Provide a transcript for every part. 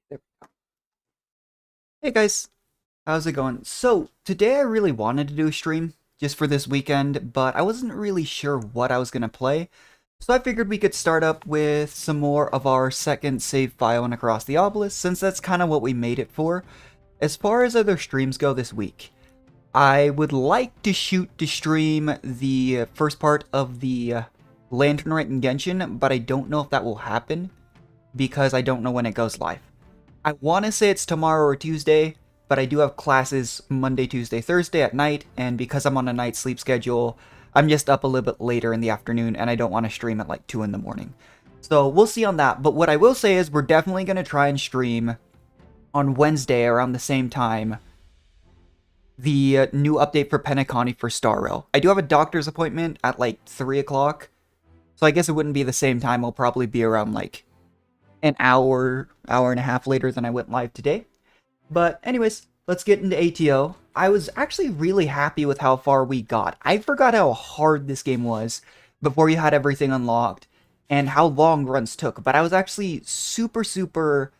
There we go. Hey guys, how's it going? So, today I really wanted to do a stream just for this weekend, but I wasn't really sure what I was going to play. So I figured we could start up with some more of our second save file and Across the Obelisk, since that's kind of what we made it for. As far as other streams go this week, I would like to shoot to stream the first part of the Lantern Rite in Genshin, but I don't know if that will happen because I don't know when it goes live. I want to say it's tomorrow or Tuesday, but I do have classes Monday, Tuesday, Thursday at night, and because I'm on a night sleep schedule, I'm just up a little bit later in the afternoon, and I don't want to stream at like 2 in the morning. So we'll see on that, but what I will say is we're definitely going to try and stream on Wednesday around the same time the new update for Penacony for Star Rail. I do have a doctor's appointment at like 3 o'clock, so I guess it wouldn't be the same time. It'll probably be around like an hour and a half later than I went live today. But anyways, let's get into ATO. I was actually really happy with how far we got. I forgot how hard this game was before you had everything unlocked and how long runs took. But I was actually super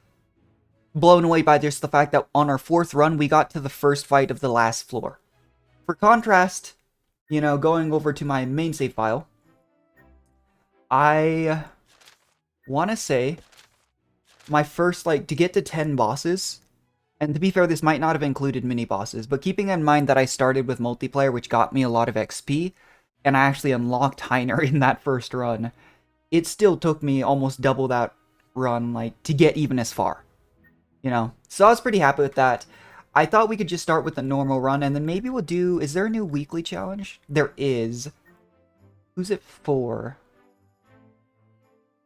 blown away by just the fact that on our fourth run, we got to the first fight of the last floor. For contrast, going over to my main save file, I want to say my first, to get to 10 bosses, and to be fair, this might not have included mini bosses, but keeping in mind that I started with multiplayer, which got me a lot of XP, and I actually unlocked Heiner in that first run, it still took me almost double that run, to get even as far. So I was pretty happy with that. I thought we could just start with a normal run, and then maybe we'll do... Is there a new weekly challenge? There is. Who's it for?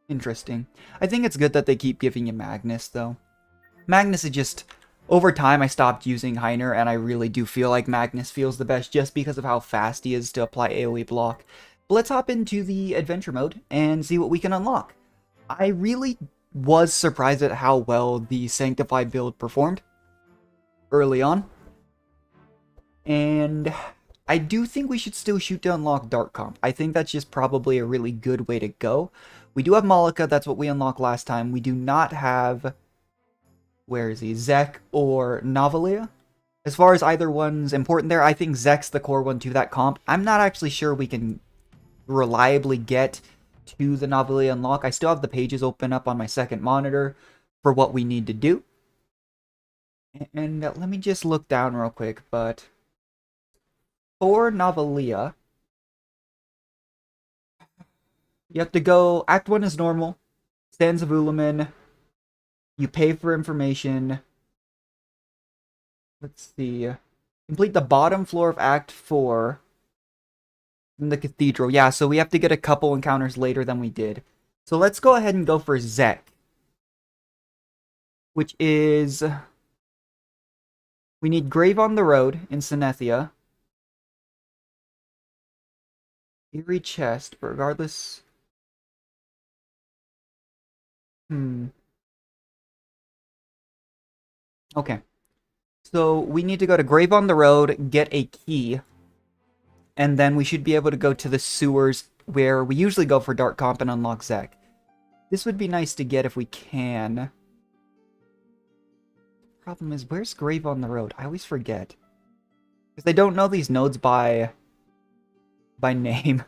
Interesting. I think it's good that they keep giving you Magnus, though. Magnus is just... Over time, I stopped using Heiner, and I really do feel like Magnus feels the best just because of how fast he is to apply AoE block. But let's hop into the adventure mode and see what we can unlock. I really was surprised at how well the Sanctified build performed early on. And I do think we should still shoot to unlock Dark Comp. I think that's just probably a really good way to go. We do have Malika, that's what we unlocked last time. We do not have... Where is he? Zek or Novalia? As far as either one's important there, I think Zek's the core one to that comp. I'm not actually sure we can reliably get to the Novalia unlock. I still have the pages open up on my second monitor for what we need to do. And let me just look down real quick, but... For Novalia, you have to go... Act 1 is normal. Sands of Ulamin. You pay for information. Let's see. Complete the bottom floor of Act 4 in the Cathedral. Yeah, so we have to get a couple encounters later than we did. So let's go ahead and go for Zek. Which is... We need Grave on the Road in Synethia. Eerie Chest, but regardless... Okay. So we need to go to Grave on the Road, get a key, and then we should be able to go to the sewers where we usually go for Dark Comp and unlock Zek. This would be nice to get if we can. Problem is, where's Grave on the Road? I always forget. Because I don't know these nodes by name.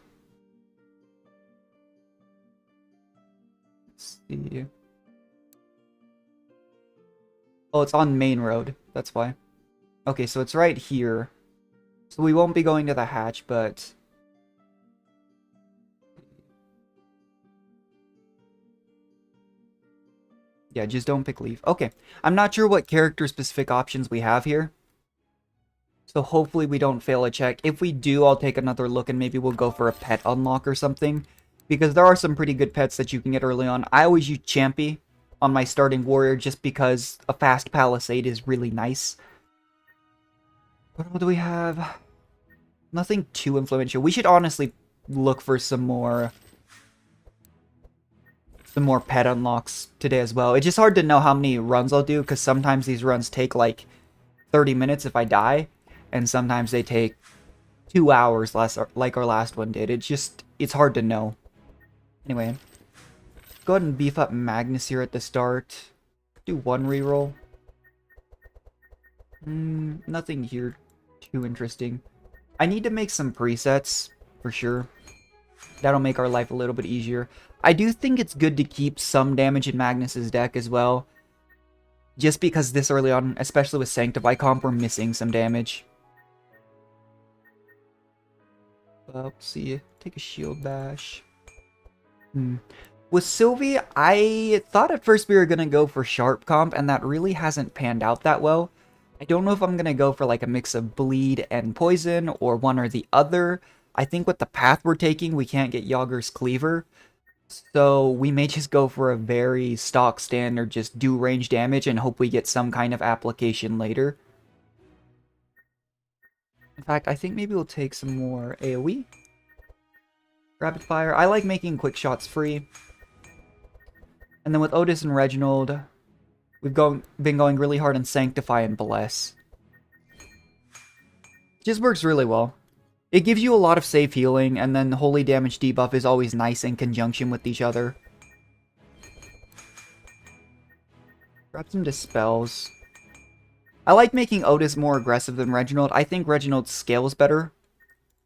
Let's see. Oh, it's on Main Road. That's why. Okay, so it's right here. So we won't be going to the hatch, but... Yeah, just don't pick leave. Okay, I'm not sure what character-specific options we have here. So hopefully we don't fail a check. If we do, I'll take another look and maybe we'll go for a pet unlock or something. Because there are some pretty good pets that you can get early on. I always use Champy on my starting warrior just because a fast palisade is really nice. But what do we have? Nothing too influential. We should honestly look for some more pet unlocks today as well. It's just hard to know how many runs I'll do because sometimes these runs take like 30 minutes if I die, and sometimes they take 2 hours less, like our last one did. It's hard to know. Anyway, go ahead and beef up Magnus here at the start. Do one reroll. Nothing here too interesting. I need to make some presets, for sure. That'll make our life a little bit easier. I do think it's good to keep some damage in Magnus's deck as well. Just because this early on, especially with Sanctify comp, we're missing some damage. Let's see. Take a shield bash. With Sylvie, I thought at first we were going to go for sharp comp, and that really hasn't panned out that well. I don't know if I'm going to go for like a mix of bleed and poison, or one or the other. I think with the path we're taking, we can't get Yager's Cleaver. So we may just go for a very stock standard, just do range damage and hope we get some kind of application later. In fact, I think maybe we'll take some more AoE. Rapid Fire. I like making quick shots free. And then with Otis and Reginald, we've been going really hard on Sanctify and Bless. Just works really well. It gives you a lot of safe healing, and then Holy Damage debuff is always nice in conjunction with each other. Grab some Dispels. I like making Otis more aggressive than Reginald. I think Reginald scales better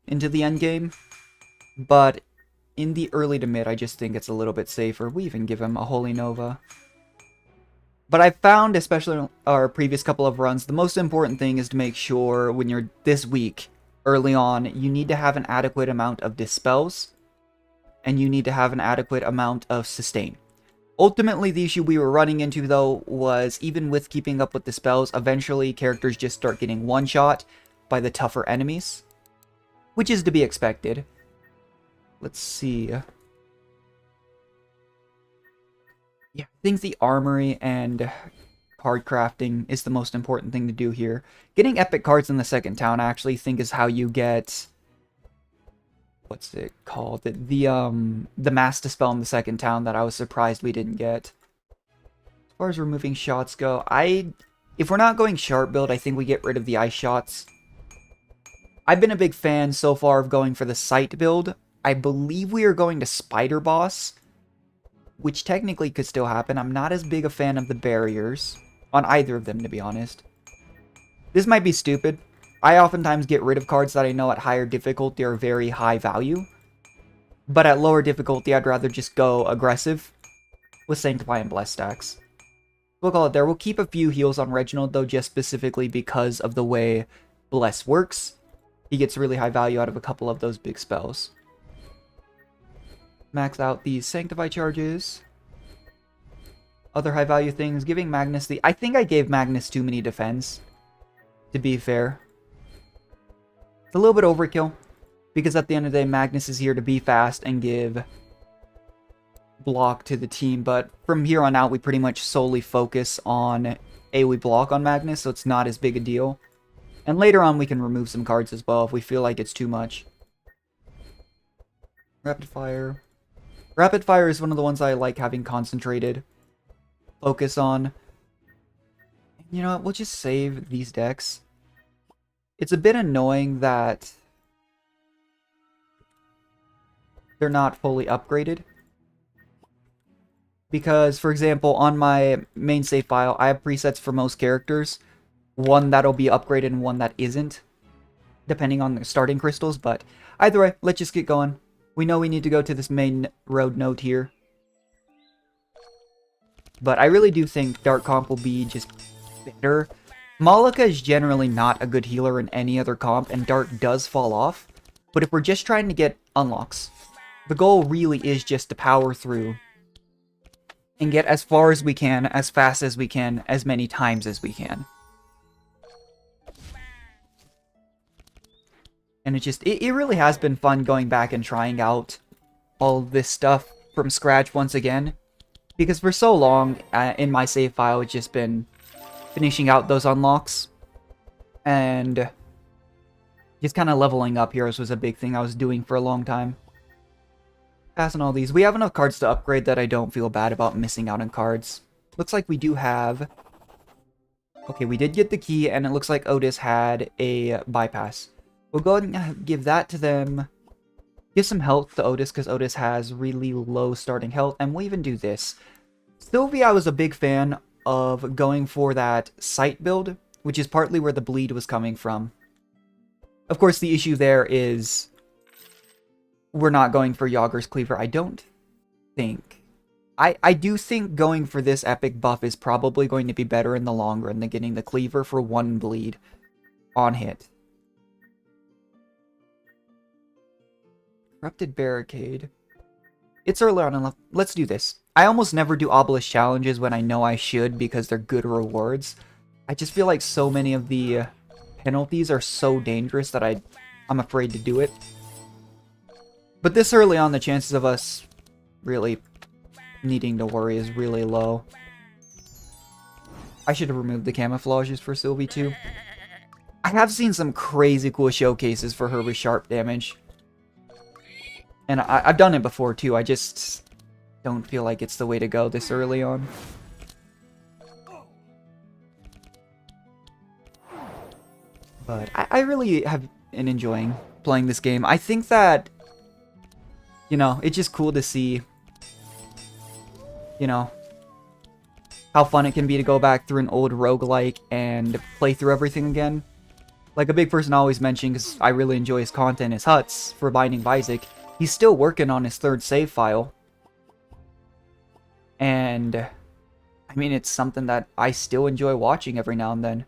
into the endgame. But in the early to mid, I just think it's a little bit safer. We even give him a Holy Nova. But I found, especially in our previous couple of runs, the most important thing is to make sure when you're this weak, early on, you need to have an adequate amount of Dispels. And you need to have an adequate amount of Sustain. Ultimately, the issue we were running into, though, was even with keeping up with the spells, eventually characters just start getting one-shot by the tougher enemies. Which is to be expected. Let's see. Yeah, I think the armory and card crafting is the most important thing to do here. Getting epic cards in the second town, I actually think, is how you get... What's it called? The Mass Dispel in the second town that I was surprised we didn't get. As far as removing shots go, if we're not going sharp build, I think we get rid of the ice shots. I've been a big fan so far of going for the sight build. I believe we are going to Spider Boss, which technically could still happen. I'm not as big a fan of the barriers on either of them, to be honest. This might be stupid. I oftentimes get rid of cards that I know at higher difficulty are very high value. But at lower difficulty, I'd rather just go aggressive with Sanctify and Bless stacks. We'll call it there. We'll keep a few heals on Reginald, though, just specifically because of the way Bless works. He gets really high value out of a couple of those big spells. Max out these Sanctify charges. Other high value things. Giving Magnus the... I think I gave Magnus too many defense, to be fair. It's a little bit overkill, because at the end of the day, Magnus is here to be fast and give block to the team, but from here on out, we pretty much solely focus on AoE block on Magnus, so it's not as big a deal. And later on, we can remove some cards as well if we feel like it's too much. Rapid Fire. Rapid Fire is one of the ones I like having concentrated focus on. You know what, we'll just save these decks. It's a bit annoying that they're not fully upgraded. Because, for example, on my main save file, I have presets for most characters. One that'll be upgraded and one that isn't, depending on the starting crystals. But either way, let's just get going. We know we need to go to this main road node here. But I really do think Dark Comp will be just better. Malika is generally not a good healer in any other comp, and Dark does fall off. But if we're just trying to get unlocks, the goal really is just to power through and get as far as we can, as fast as we can, as many times as we can. And it really has been fun going back and trying out all this stuff from scratch once again. Because for so long, in my save file, it's just been finishing out those unlocks. And just kind of leveling up heroes was a big thing I was doing for a long time. Passing all these. We have enough cards to upgrade that I don't feel bad about missing out on cards. Looks like we do have... Okay, we did get the key, and it looks like Otis had a bypass. We'll go ahead and give that to them. Give some health to Otis, because Otis has really low starting health. And we'll even do this. Sylvie, I was a big fan of going for that sight build, which is partly where the bleed was coming from. Of course, the issue there is we're not going for Yager's Cleaver, I don't think. I do think going for this epic buff is probably going to be better in the long run than getting the Cleaver for 1 bleed on hit. Corrupted Barricade. It's early on enough. Let's do this. I almost never do Obelisk challenges when I know I should because they're good rewards. I just feel like so many of the penalties are so dangerous that I'm afraid to do it. But this early on, the chances of us really needing to worry is really low. I should have removed the camouflages for Sylvie too. I have seen some crazy cool showcases for her with sharp damage. And I've done it before too, I just don't feel like it's the way to go this early on. But I really have been enjoying playing this game. I think that, you know, it's just cool to see, you know, how fun it can be to go back through an old roguelike and play through everything again. Like a big person I always mention, because I really enjoy his content, is Huts for Binding of Isaac. He's still working on his 3rd save file. And, I mean, it's something that I still enjoy watching every now and then.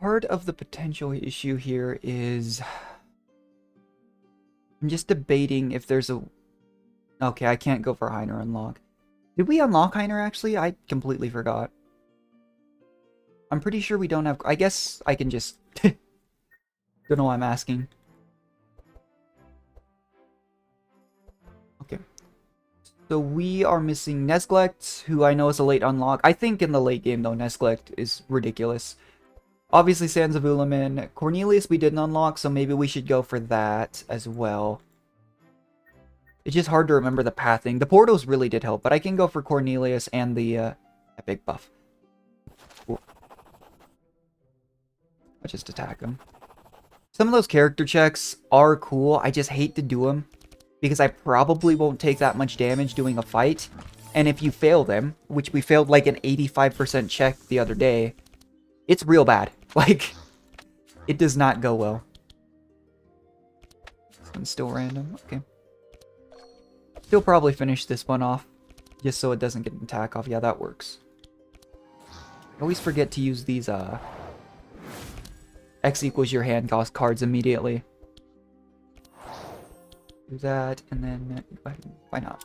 Part of the potential issue here is I'm just debating if there's a... Okay, I can't go for Heiner unlock. Did we unlock Heiner actually? I completely forgot. I'm pretty sure we don't have... I guess I can just... Don't know why I'm asking. Okay. So we are missing Nesglect, who I know is a late unlock. I think in the late game, though, Nesglect is ridiculous. Obviously, Sands of Ulamin. Cornelius we didn't unlock, so maybe we should go for that as well. It's just hard to remember the pathing. The portals really did help, but I can go for Cornelius and the epic buff. Ooh. I'll just attack him. Some of those character checks are cool. I just hate to do them because I probably won't take that much damage doing a fight. And if you fail them, which we failed like an 85% check the other day, it's real bad. Like, it does not go well. This one's still random. Okay. Still probably finish this one off, just so it doesn't get an attack off. Yeah, that works. I always forget to use these, X equals your hand cost cards immediately. Do that, and then... Why not?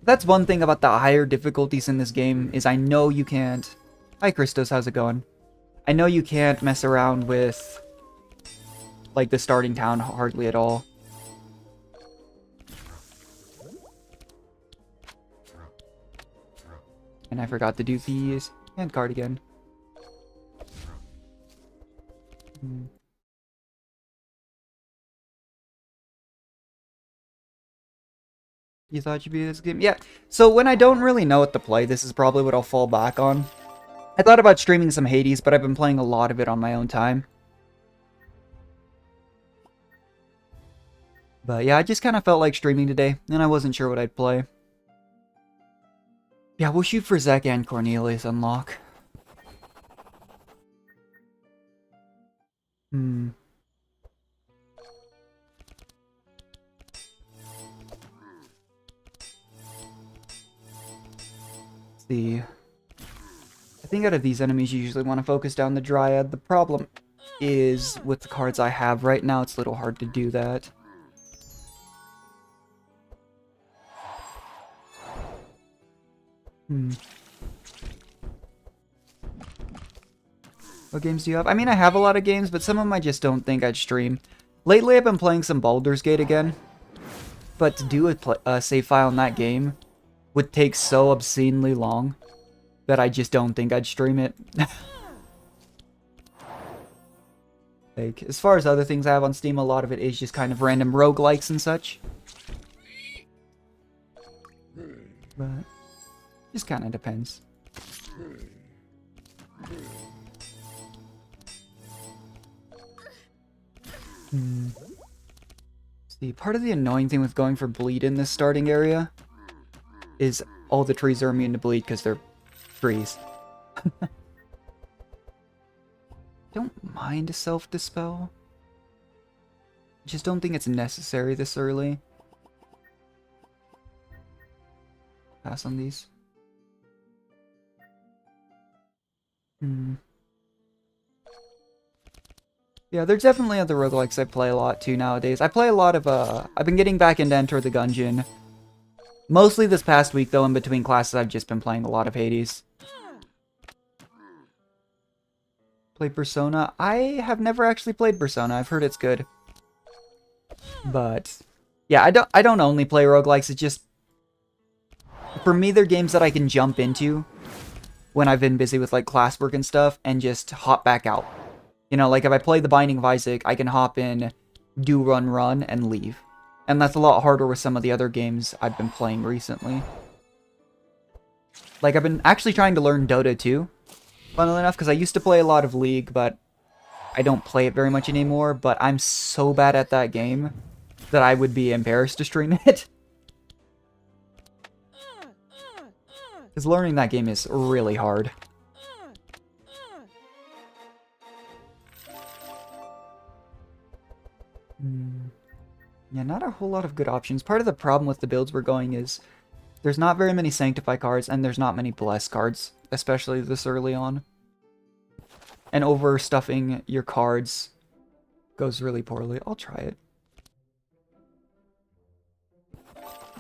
That's one thing about the higher difficulties in this game, is I know you can't... Hi, Christos, how's it going? I know you can't mess around with, like, the starting town hardly at all. And I forgot to do these. Hand card again. You thought you'd be this game? Yeah. So when I don't really know what to play, this is probably what I'll fall back on. I thought about streaming some Hades, but I've been playing a lot of it on my own time. But yeah, I just kind of felt like streaming today, and I wasn't sure what I'd play. Yeah, we'll shoot for Zek and Cornelius unlock. Let's see. I think out of these enemies, you usually want to focus down the Dryad. The problem is, with the cards I have right now, it's a little hard to do that. What games do you have? I mean, I have a lot of games, but some of them I just don't think I'd stream. Lately, I've been playing some Baldur's Gate again. But to do a save file in that game would take so obscenely long that I just don't think I'd stream it. Like, as far as other things I have on Steam, a lot of it is just kind of random roguelikes and such. But just kind of depends. See, part of the annoying thing with going for bleed in this starting area is all the trees are immune to bleed because they're trees. Don't mind self-dispel. Just don't think it's necessary this early. Pass on these. Yeah, there's definitely other roguelikes I play a lot too nowadays. I play a lot of, I've been getting back into Enter the Gungeon. Mostly this past week, though, in between classes, I've just been playing a lot of Hades. Play Persona? I have never actually played Persona. I've heard it's good. But, yeah, I don't only play roguelikes. It's just, for me, they're games that I can jump into when I've been busy with, like, classwork and stuff, and just hop back out. You know, like, if I play The Binding of Isaac, I can hop in, do run, and leave. And that's a lot harder with some of the other games I've been playing recently. Like, I've been actually trying to learn Dota too, funnily enough, because I used to play a lot of League, but I don't play it very much anymore, but I'm so bad at that game that I would be embarrassed to stream it. Because learning that game is really hard. Yeah, not a whole lot of good options. Part of the problem with the builds we're going is there's not very many Sanctify cards, and there's not many Bless cards, especially this early on. And overstuffing your cards goes really poorly. I'll try it.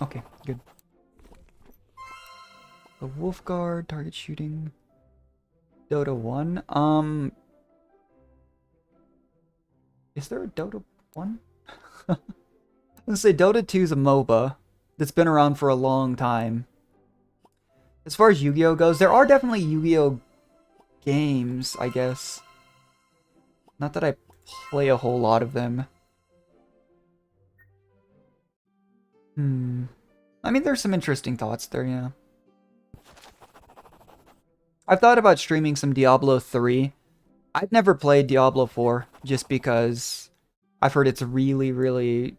Okay, good. The Wolf Guard, target shooting. Dota 1. Is there a Dota 1? I was gonna say, Dota 2 is a MOBA that's been around for a long time. As far as Yu-Gi-Oh goes, there are definitely Yu-Gi-Oh games, I guess. Not that I play a whole lot of them. I mean, there's some interesting thoughts there, yeah. I've thought about streaming some Diablo 3. I've never played Diablo 4, just because I've heard it's really, really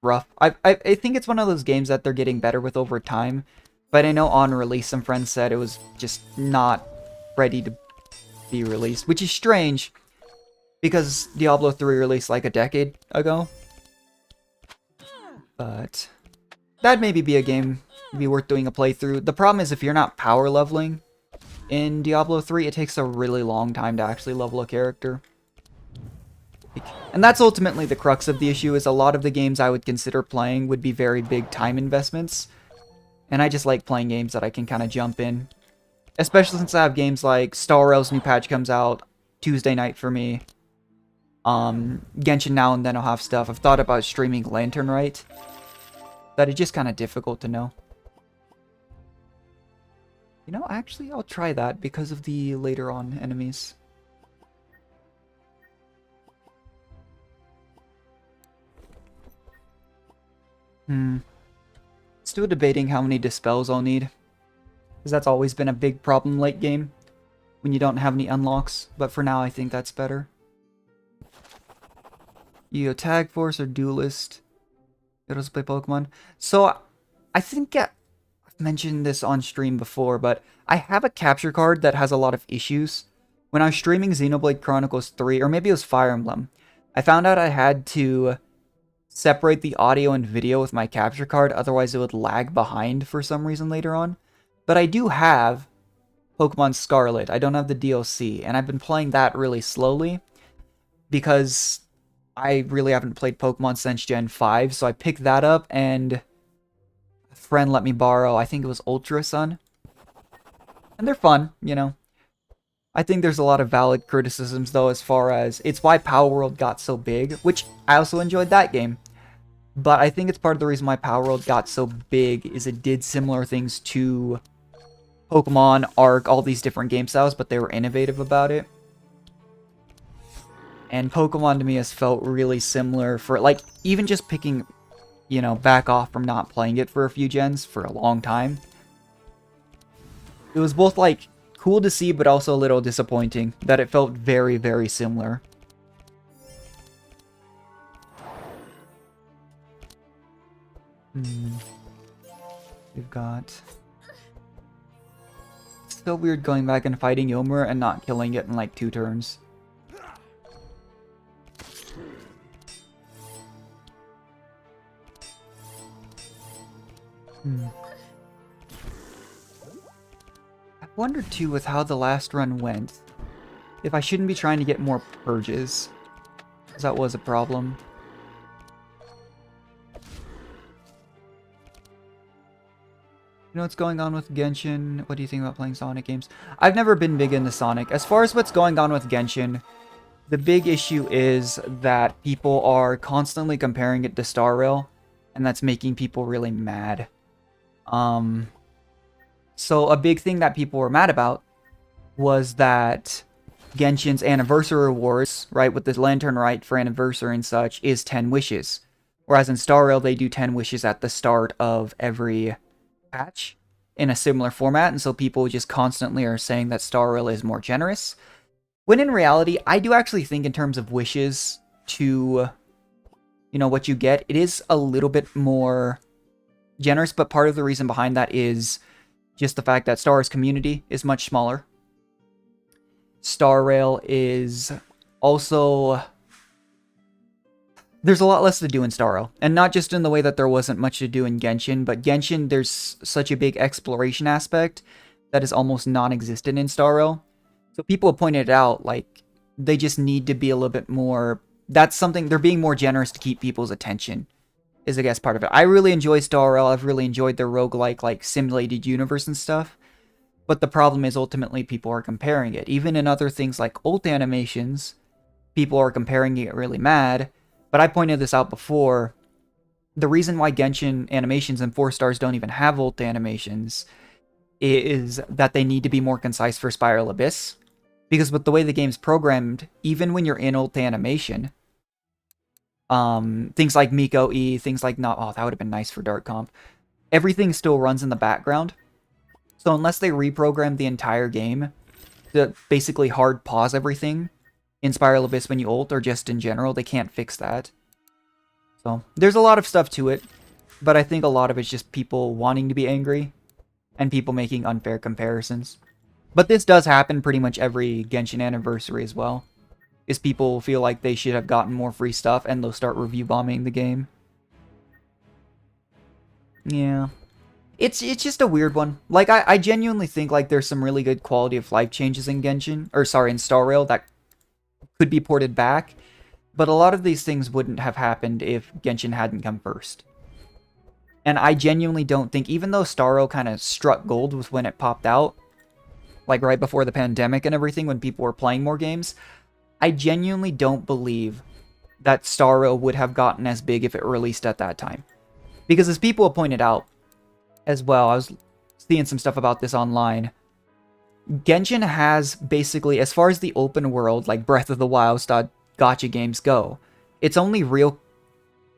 rough. I think it's one of those games that they're getting better with over time, but I know on release some friends said it was just not ready to be released, which is strange because Diablo 3 released like a decade ago. But that'd maybe be a game be worth doing a playthrough. The problem is if you're not power leveling in Diablo 3, it takes a really long time to actually level a character. And that's ultimately the crux of the issue, is a lot of the games I would consider playing would be very big time investments. And I just like playing games that I can kind of jump in. Especially since I have games like Star Rail's new patch comes out Tuesday night for me. Genshin now and then I'll have stuff. I've thought about streaming Lantern Rite. That is just kind of difficult to know. You know, actually, I'll try that because of the later on enemies. Still debating how many dispels I'll need, because that's always been a big problem late game when you don't have any unlocks, but for now I think that's better. You Tag Force or Duelist. You also play Pokemon. So I think I've mentioned this on stream before, but I have a capture card that has a lot of issues. When I was streaming Xenoblade Chronicles 3, or maybe it was Fire Emblem, I found out I had to separate the audio and video with my capture card, otherwise it would lag behind for some reason later on. But I do have Pokemon Scarlet. I don't have the DLC, and I've been playing that really slowly because I really haven't played Pokemon since Gen 5, so I picked that up, and a friend let me borrow, I think it was Ultra Sun. And they're fun, you know. I think there's a lot of valid criticisms, though, as far as it's why Power World got so big, which I also enjoyed that game. But I think it's part of the reason why Power World got so big is it did similar things to Pokemon, Arc, all these different game styles, but they were innovative about it. And Pokemon to me has felt really similar for, like, even just picking, you know, back off from not playing it for a few gens for a long time. It was both, like, cool to see, but also a little disappointing that it felt very, very similar. We've got... It's so weird going back and fighting Yomer and not killing it in like 2 turns. I wondered too with how the last run went, if I shouldn't be trying to get more purges, because that was a problem. You know what's going on with Genshin? What do you think about playing Sonic games? I've never been big into Sonic. As far as what's going on with Genshin, the big issue is that people are constantly comparing it to Star Rail, and that's making people really mad. So a big thing that people were mad about was that Genshin's anniversary rewards, right, with the Lantern Rite for anniversary and such, is 10 wishes. Whereas in Star Rail, they do 10 wishes at the start of every patch in a similar format, and so people just constantly are saying that Star Rail is more generous. When in reality, I do actually think in terms of wishes to, you know, what you get, it is a little bit more generous, but part of the reason behind that is just the fact that Star Rail's community is much smaller. Star Rail is also... There's a lot less to do in Star Rail, and not just in the way that there wasn't much to do in Genshin, but Genshin, there's such a big exploration aspect that is almost non-existent in Star Rail. So people have pointed out, like, they just need to be a little bit more... That's something, they're being more generous to keep people's attention, is I guess part of it. I really enjoy Star Rail, I've really enjoyed their roguelike, like, simulated universe and stuff. But the problem is ultimately people are comparing it. Even in other things like ult animations, people are comparing it really mad. But I pointed this out before. The reason why Genshin animations and 4 stars don't even have ult animations is that they need to be more concise for Spiral Abyss. Because with the way the game's programmed, even when you're in ult animation, things like Miko E, things like not... Oh, that would have been nice for Dark Comp. Everything still runs in the background. So unless they reprogram the entire game to basically hard pause everything in Spiral Abyss when you ult, or just in general, they can't fix that. So there's a lot of stuff to it, but I think a lot of it's just people wanting to be angry and people making unfair comparisons. But this does happen pretty much every Genshin anniversary as well, is people feel like they should have gotten more free stuff and they'll start review bombing the game. Yeah. It's just a weird one. Like, I genuinely think, like, there's some really good quality of life changes in Genshin, or sorry, in Star Rail that could be ported back, but a lot of these things wouldn't have happened if Genshin hadn't come first. And I genuinely don't think, even though Star Rail kind of struck gold with when it popped out, like right before the pandemic and everything, when people were playing more games, I genuinely don't believe that Star Rail would have gotten as big if it released at that time. Because as people have pointed out, as well, I was seeing some stuff about this online. Genshin has basically, as far as the open world, like Breath of the Wild style gacha games go, its only real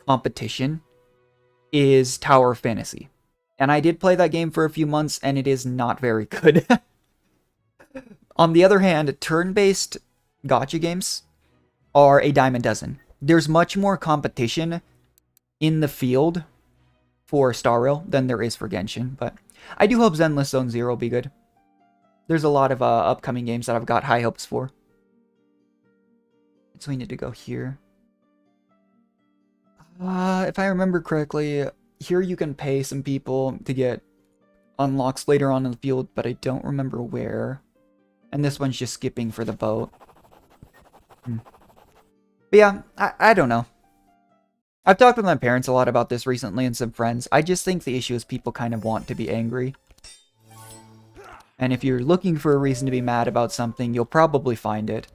competition is Tower of Fantasy. And I did play that game for a few months, and it is not very good. On the other hand, turn-based gacha games are a dime a dozen. There's much more competition in the field for Star Rail than there is for Genshin, but I do hope Zenless Zone Zero will be good. There's a lot of upcoming games that I've got high hopes for. So we need to go here. If I remember correctly, here you can pay some people to get unlocks later on in the field, but I don't remember where. And this one's just skipping for the boat. But yeah, I don't know. I've talked with my parents a lot about this recently and some friends. I just think the issue is people kind of want to be angry. And if you're looking for a reason to be mad about something, you'll probably find it.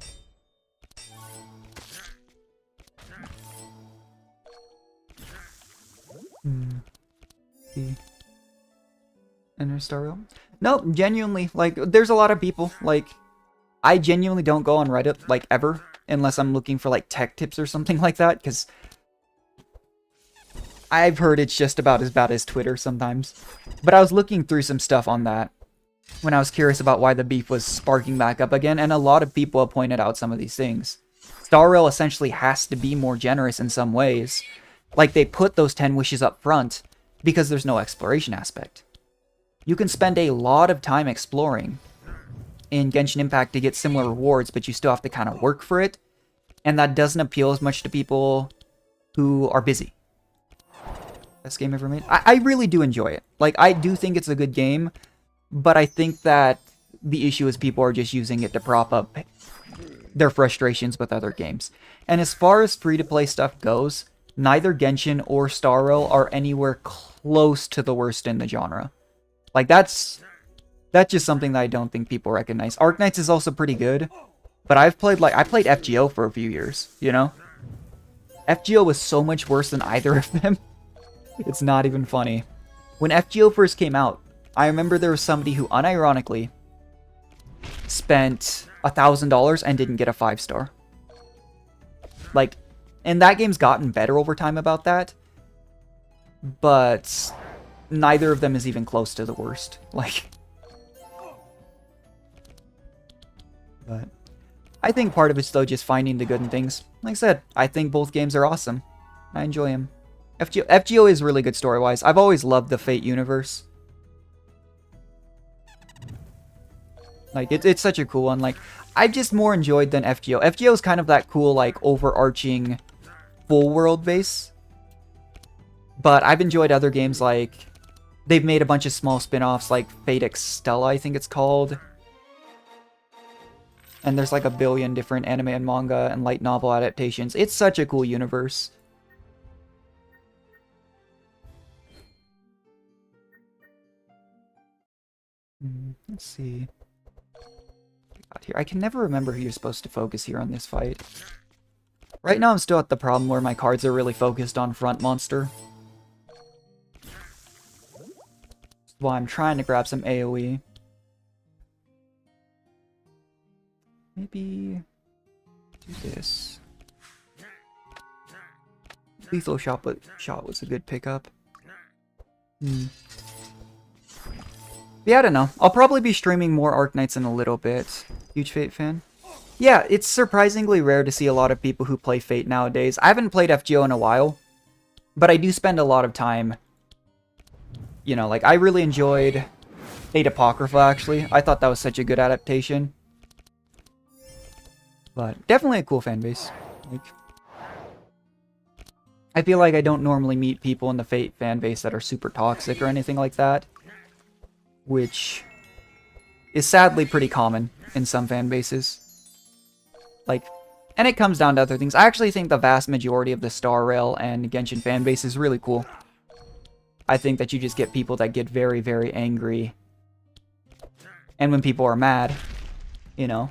Enter Star Rail? No, genuinely, like, there's a lot of people, like, I genuinely don't go on Reddit, like, ever, unless I'm looking for, like, tech tips or something like that, because I've heard it's just about as bad as Twitter sometimes. But I was looking through some stuff on that when I was curious about why the beef was sparking back up again, and a lot of people have pointed out some of these things. Star Rail essentially has to be more generous in some ways. Like, they put those 10 wishes up front, because there's no exploration aspect. You can spend a lot of time exploring in Genshin Impact to get similar rewards, but you still have to kind of work for it, and that doesn't appeal as much to people who are busy. Best game ever made? I really do enjoy it. Like, I do think it's a good game, but I think that the issue is people are just using it to prop up their frustrations with other games. And as far as free-to-play stuff goes, neither Genshin or Star Rail are anywhere close to the worst in the genre. Like, that's just something that I don't think people recognize. Arknights is also pretty good, but I played FGO for a few years, you know? FGO was so much worse than either of them. It's not even funny. When FGO first came out, I remember there was somebody who unironically spent $1,000 and didn't get a 5-star. Like, and that game's gotten better over time about that, but neither of them is even close to the worst. Like, but I think part of it's though just finding the good in things. Like I said, I think both games are awesome. I enjoy them. FGO is really good story-wise. I've always loved the Fate universe. Like, it's such a cool one. Like, I've just more enjoyed than FGO. FGO is kind of that cool, like, overarching full world base. But I've enjoyed other games like... They've made a bunch of small spin-offs, like Fate Extella, I think it's called. And there's like a billion different anime and manga and light novel adaptations. It's such a cool universe. Let's see. Here, I can never remember who you're supposed to focus here on this fight. Right now I'm still at the problem where my cards are really focused on front monster. While I'm trying to grab some AoE. Maybe do this. Lethal shot was a good pickup. Yeah, I don't know. I'll probably be streaming more Arknights in a little bit. Huge Fate fan. Yeah, it's surprisingly rare to see a lot of people who play Fate nowadays. I haven't played FGO in a while, but I do spend a lot of time. You know, like, I really enjoyed Fate Apocrypha, actually. I thought that was such a good adaptation. But definitely a cool fan base. Like, I feel like I don't normally meet people in the Fate fan base that are super toxic or anything like that, which is sadly pretty common in some fan bases. Like, and it comes down to other things. I actually think the vast majority of the Star Rail and Genshin fan base is really cool. I think that you just get people that get very, very angry. And when people are mad, you know,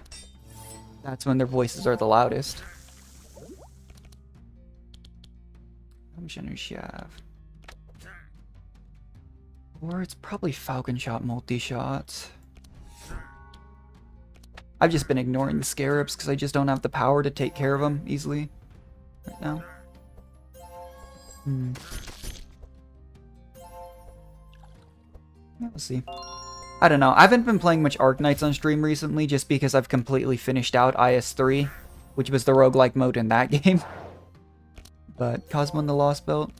that's when their voices are the loudest. How much energy I have? Or it's probably Falcon Shot, Multi-Shot. I've just been ignoring the Scarabs because I just don't have the power to take care of them easily right now. Yeah, we'll see. I don't know. I haven't been playing much Arknights on stream recently just because I've completely finished out IS-3, which was the roguelike mode in that game. But Cosmo and the Lost Belt,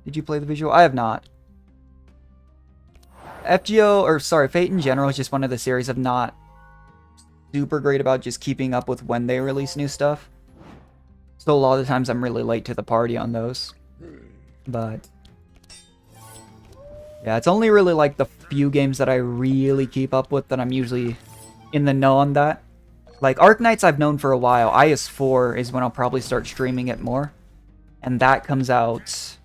did you play the visual? I have not. FGO, or sorry, Fate in general is just one of the series I'm not super great about just keeping up with when they release new stuff. So a lot of the times I'm really late to the party on those. But yeah, it's only really like the few games that I really keep up with that I'm usually in the know on that. Like Arknights I've known for a while. IS-4 is when I'll probably start streaming it more. And that comes out,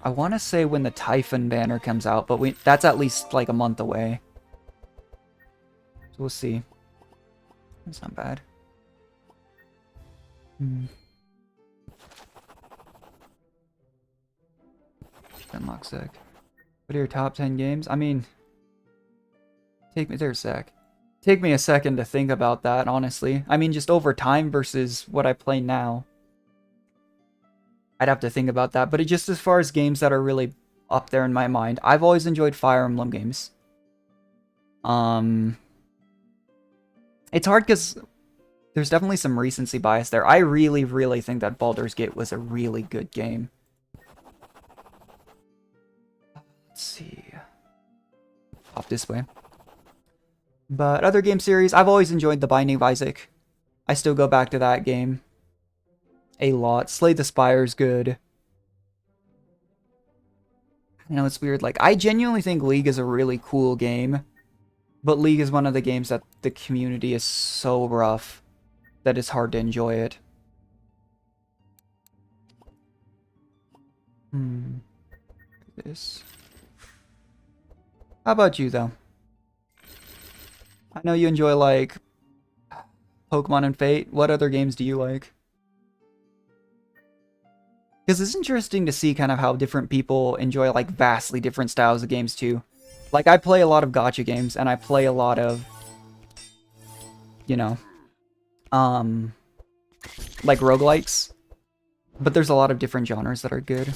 I want to say when the Typhon banner comes out, but that's at least like a month away. So we'll see. That's not bad. Unlock sec. What are your top 10 games? I mean, take me there a sec. Take me a second to think about that, honestly. I mean, just over time versus what I play now. I'd have to think about that, but just as far as games that are really up there in my mind, I've always enjoyed Fire Emblem games. It's hard because there's definitely some recency bias there. I really, really think that Baldur's Gate was a really good game. Let's see. Off this way. But other game series, I've always enjoyed The Binding of Isaac. I still go back to that game a lot. Slay the Spire's good. I know it's weird. Like, I genuinely think League is a really cool game. But League is one of the games that the community is so rough that it's hard to enjoy it. This. How about you, though? I know you enjoy, like, Pokemon and Fate. What other games do you like? Because it's interesting to see kind of how different people enjoy, like, vastly different styles of games, too. Like, I play a lot of gacha games, and I play a lot of, you know, like, roguelikes. But there's a lot of different genres that are good.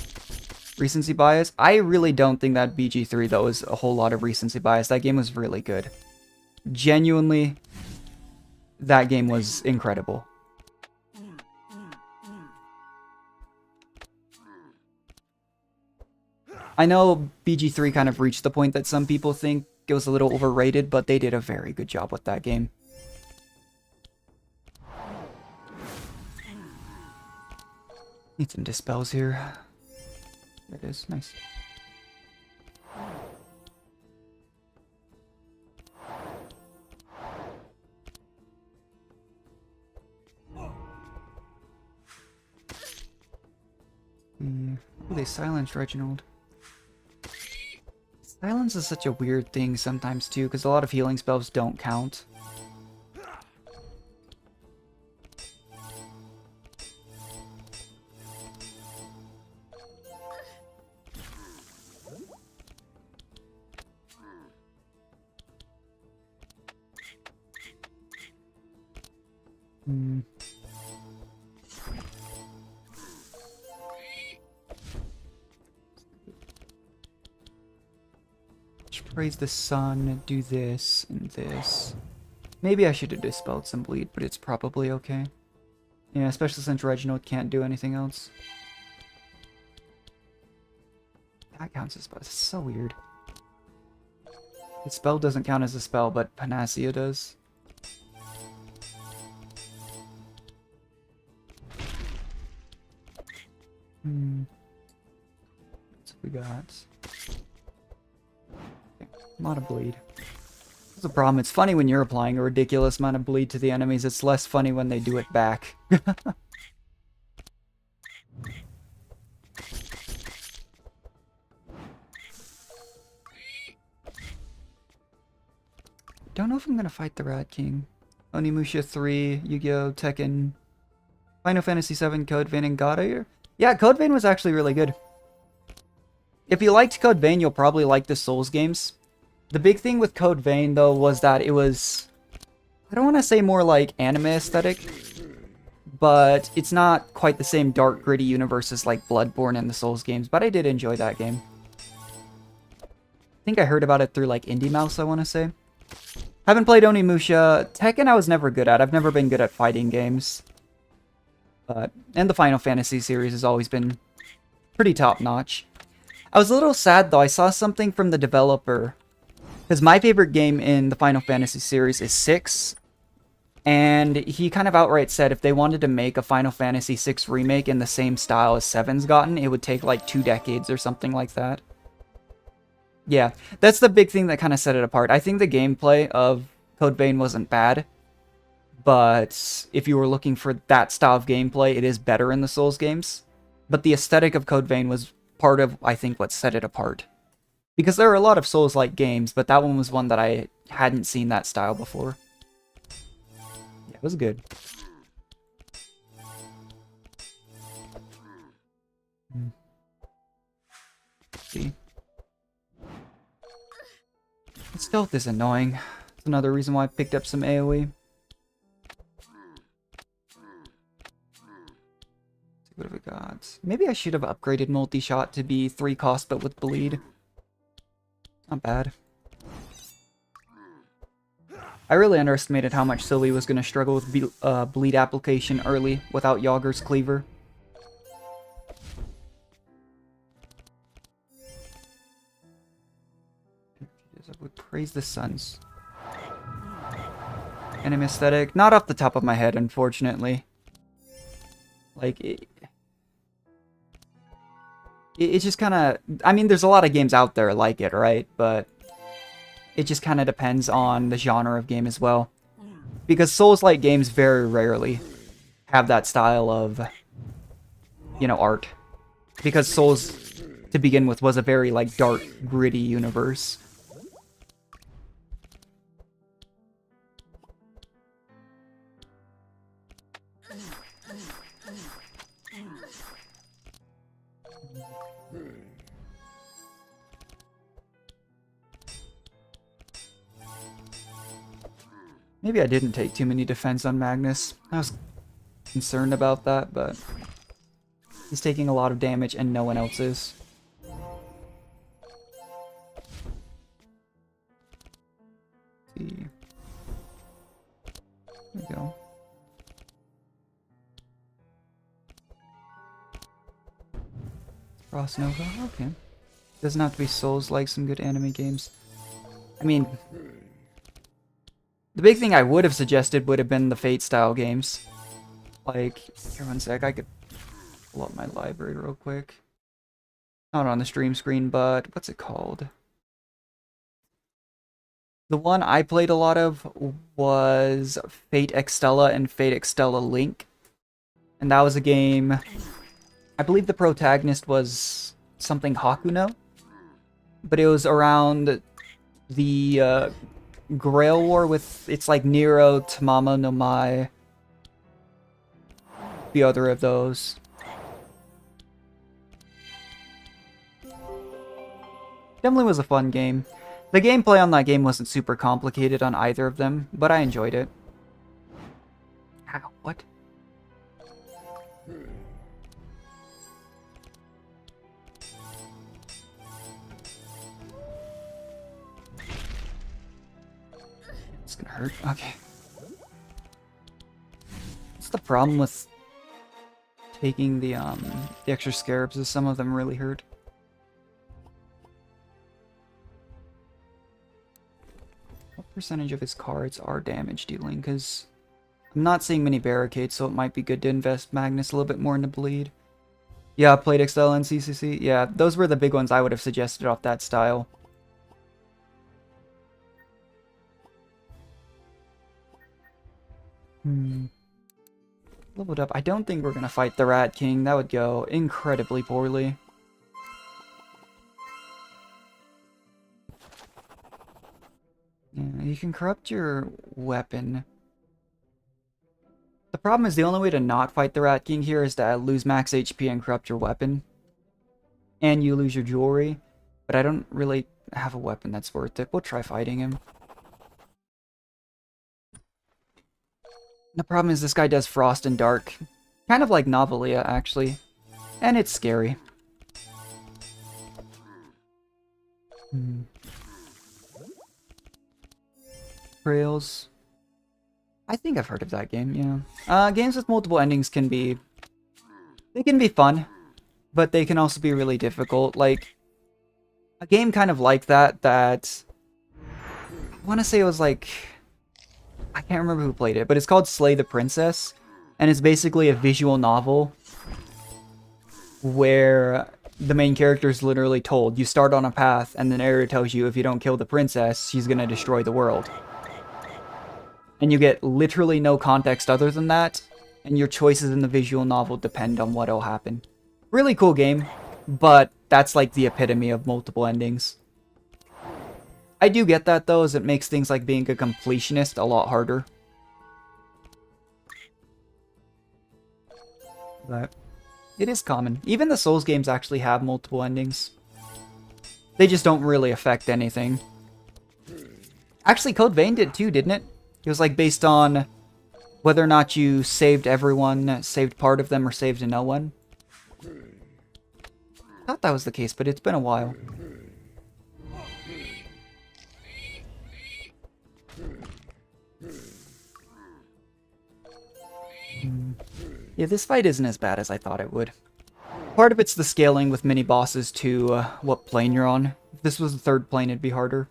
Recency bias? I really don't think that BG3, though, is a whole lot of recency bias. That game was really good. Genuinely, that game was incredible. I know BG3 kind of reached the point that some people think it was a little overrated, but they did a very good job with that game. Need some dispels here. There it is. Nice. Oh, they silenced Reginald. Silence is such a weird thing sometimes too, because a lot of healing spells don't count. Praise the sun, do this, and this. Maybe I should have dispelled some bleed, but it's probably okay. Yeah, especially since Reginald can't do anything else. That counts as a spell. It's so weird. The spell doesn't count as a spell, but Panacea does. That's what we got. A lot of bleed. That's a problem. It's funny when you're applying a ridiculous amount of bleed to the enemies. It's less funny when they do it back. Don't know if I'm gonna fight the Rat King. Onimusha 3, Yu-Gi-Oh! Tekken, Final Fantasy 7, Code Vein, and God Eater. Yeah, Code Vein was actually really good. If you liked Code Vein, you'll probably like the Souls games. The big thing with Code Vein, though, was that it was, I don't want to say more like anime aesthetic, but it's not quite the same dark, gritty universe as like Bloodborne and the Souls games, but I did enjoy that game. I think I heard about it through like Indie Mouse, I want to say. Haven't played Onimusha. Tekken I was never good at. I've never been good at fighting games. And the Final Fantasy series has always been pretty top-notch. I was a little sad, though. I saw something from the developer. Because my favorite game in the Final Fantasy series is 6. And he kind of outright said if they wanted to make a Final Fantasy 6 remake in the same style as 7's gotten, it would take like 2 decades or something like that. Yeah, that's the big thing that kind of set it apart. I think the gameplay of Code Vein wasn't bad. But if you were looking for that style of gameplay, it is better in the Souls games. But the aesthetic of Code Vein was part of, I think, what set it apart. Because there are a lot of Souls-like games, but that one was one that I hadn't seen that style before. Yeah, it was good. See? Stealth is annoying. It's another reason why I picked up some AoE. What have we got? Maybe I should have upgraded multi-shot to be 3 cost, but with bleed. Not bad. I really underestimated how much Sylvie was going to struggle with bleed application early without Yager's Cleaver. I would praise the suns. Anime aesthetic? Not off the top of my head, unfortunately. Like, it's just kind of... I mean, there's a lot of games out there like it, right? But it just kind of depends on the genre of game as well. Because Souls-like games very rarely have that style of, you know, art. Because Souls, to begin with, was a very, like, dark, gritty universe. Maybe I didn't take too many defense on Magnus. I was concerned about that, but he's taking a lot of damage and no one else is. Let's see. There we go. Frost Nova, okay. Doesn't have to be Souls like some good anime games. I mean, the big thing I would have suggested would have been the Fate-style games. Like, here, one sec, I could pull up my library real quick. Not on the stream screen, but what's it called? The one I played a lot of was Fate Extella and Fate Extella Link. And that was a game... I believe the protagonist was something Hakuno. But it was around the... Grail War with, it's like Nero, Tamamo no Mai, the other of those. Definitely was a fun game. The gameplay on that game wasn't super complicated on either of them, but I enjoyed it. Ow, what? It's gonna hurt. Okay. What's the problem with taking the extra scarabs is some of them really hurt. What percentage of his cards are damage dealing? Because I'm not seeing many barricades, so it might be good to invest Magnus a little bit more into bleed. Yeah, Plate XL and CCC. Yeah, those were the big ones I would have suggested off that style. Leveled up. I don't think we're going to fight the Rat King. That would go incredibly poorly. Yeah, you can corrupt your weapon. The problem is the only way to not fight the Rat King here is to lose max HP and corrupt your weapon. And you lose your jewelry. But I don't really have a weapon that's worth it. We'll try fighting him. The problem is this guy does Frost and Dark. Kind of like Novelia, actually. And it's scary. Trails. I think I've heard of that game, yeah. Games with multiple endings can be... They can be fun. But they can also be really difficult. Like, a game kind of like that, I want to say it was like... I can't remember who played it, but it's called Slay the Princess. And it's basically a visual novel where the main character is literally told, you start on a path, and the narrator tells you if you don't kill the princess, she's gonna destroy the world. And you get literally no context other than that, and your choices in the visual novel depend on what'll happen. Really cool game, but that's like the epitome of multiple endings. I do get that, though, as it makes things like being a completionist a lot harder. But it is common. Even the Souls games actually have multiple endings. They just don't really affect anything. Actually, Code Vein did too, didn't it? It was like based on whether or not you saved everyone, saved part of them, or saved no one. I thought that was the case, but it's been a while. Yeah, this fight isn't as bad as I thought it would. Part of it's the scaling with mini-bosses to what plane you're on. If this was the third plane, it'd be harder.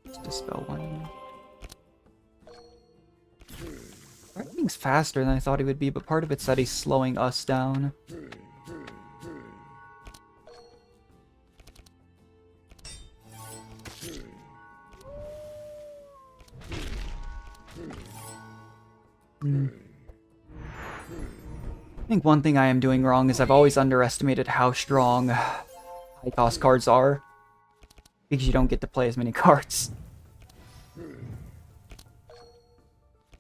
Just dispel one. Everything's faster than I thought he would be, but part of it said he's slowing us down. I think one thing I am doing wrong is I've always underestimated how strong high cost cards are, because you don't get to play as many cards.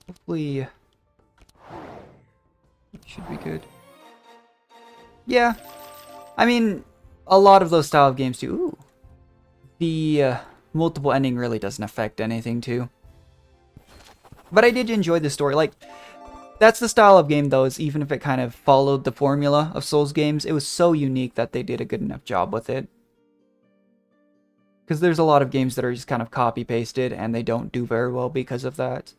Hopefully, it should be good. Yeah, I mean, a lot of those style of games do. Ooh. The multiple ending really doesn't affect anything too. But I did enjoy the story. Like, that's the style of game, though, is even if it kind of followed the formula of Souls games, it was so unique that they did a good enough job with it. Because there's a lot of games that are just kind of copy-pasted, and they don't do very well because of that.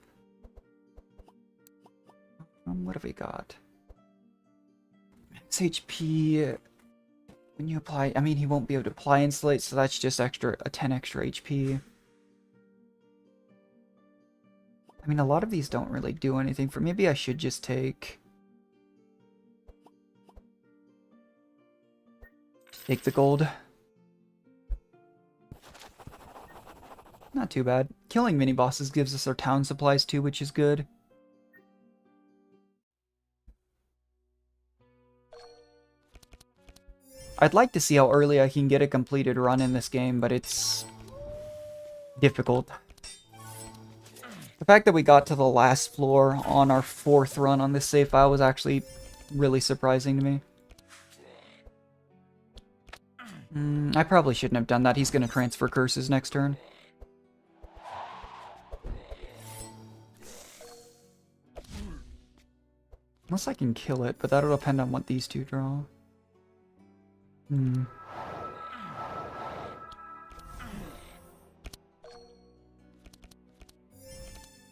What have we got? Max HP... When you apply... I mean, he won't be able to apply Insulate, so that's just extra, a 10 extra HP. I mean, a lot of these don't really do anything for... Maybe I should just take... Take the gold. Not too bad. Killing mini-bosses gives us our town supplies too, which is good. I'd like to see how early I can get a completed run in this game, but it's... difficult. The fact that we got to the last floor on our 4th run on this save file was actually really surprising to me. I probably shouldn't have done that. He's going to transfer curses next turn. Unless I can kill it, but that'll depend on what these two draw.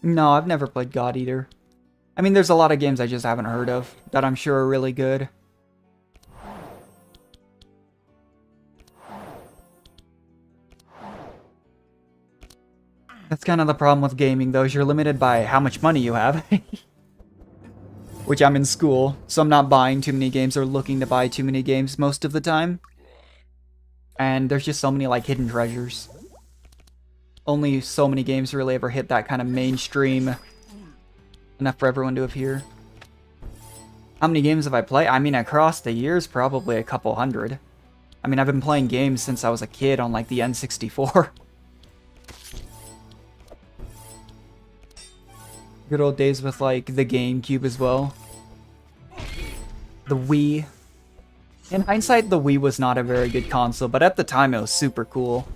No, I've never played God Eater. I mean, there's a lot of games I just haven't heard of that I'm sure are really good. That's kind of the problem with gaming, though, is you're limited by how much money you have. Which I'm in school, so I'm not buying too many games or looking to buy too many games most of the time. And there's just so many, like, hidden treasures. Only so many games really ever hit that kind of mainstream enough for everyone to appear. How many games have I played? I mean, across the years, probably a couple hundred. I mean, I've been playing games since I was a kid on, like, the N64. Good old days with, like, the GameCube as well. The Wii. In hindsight, the Wii was not a very good console, but at the time it was super cool.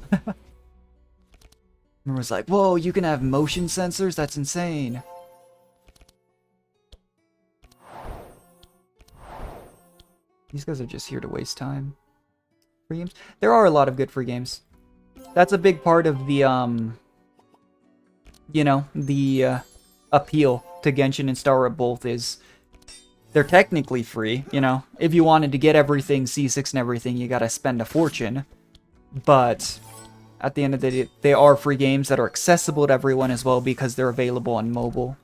Everyone was like, whoa, you can have motion sensors? That's insane. These guys are just here to waste time. Free games? There are a lot of good free games. That's a big part of the, you know, the, appeal to Genshin and Star Rail both is they're technically free, you know. If you wanted to get everything, C6 and everything, you gotta spend a fortune. But at the end of the day, they are free games that are accessible to everyone as well because they're available on mobile.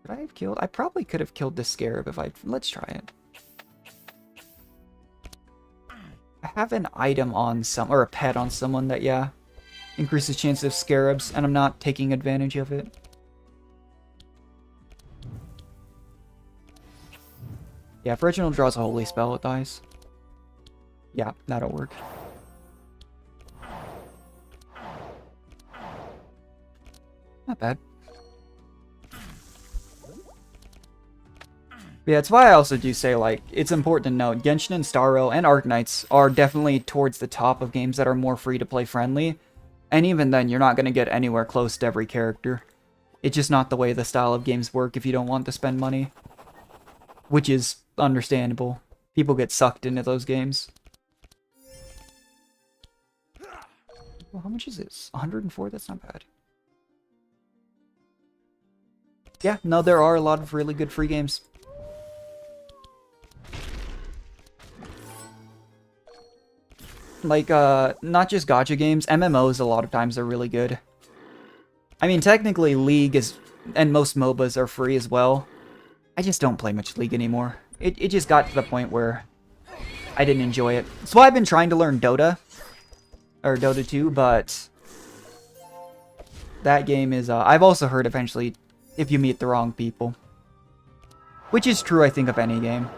Could I have killed? I probably could have killed this scarab if I... Let's try it. I have an item on some... or a pet on someone that, yeah, increases chance of scarabs, and I'm not taking advantage of it. Yeah, if Reginald draws a holy spell, it dies. Yeah, that'll work. Not bad. Yeah, that's why I also do say, like, it's important to note, Genshin and Star Rail and Arknights are definitely towards the top of games that are more free-to-play friendly. And even then, you're not going to get anywhere close to every character. It's just not the way the style of games work if you don't want to spend money. Which is understandable. People get sucked into those games. Well, how much is this? 104? That's not bad. Yeah, no, there are a lot of really good free games. Like, not just gacha games, MMOs a lot of times are really good. I mean, technically League is, and most MOBAs are free as well. I just don't play much League anymore. It just got to the point where I didn't enjoy it. So I've been trying to learn Dota, or Dota 2, but that game is, I've also heard eventually if you meet the wrong people. Which is true, I think, of any game.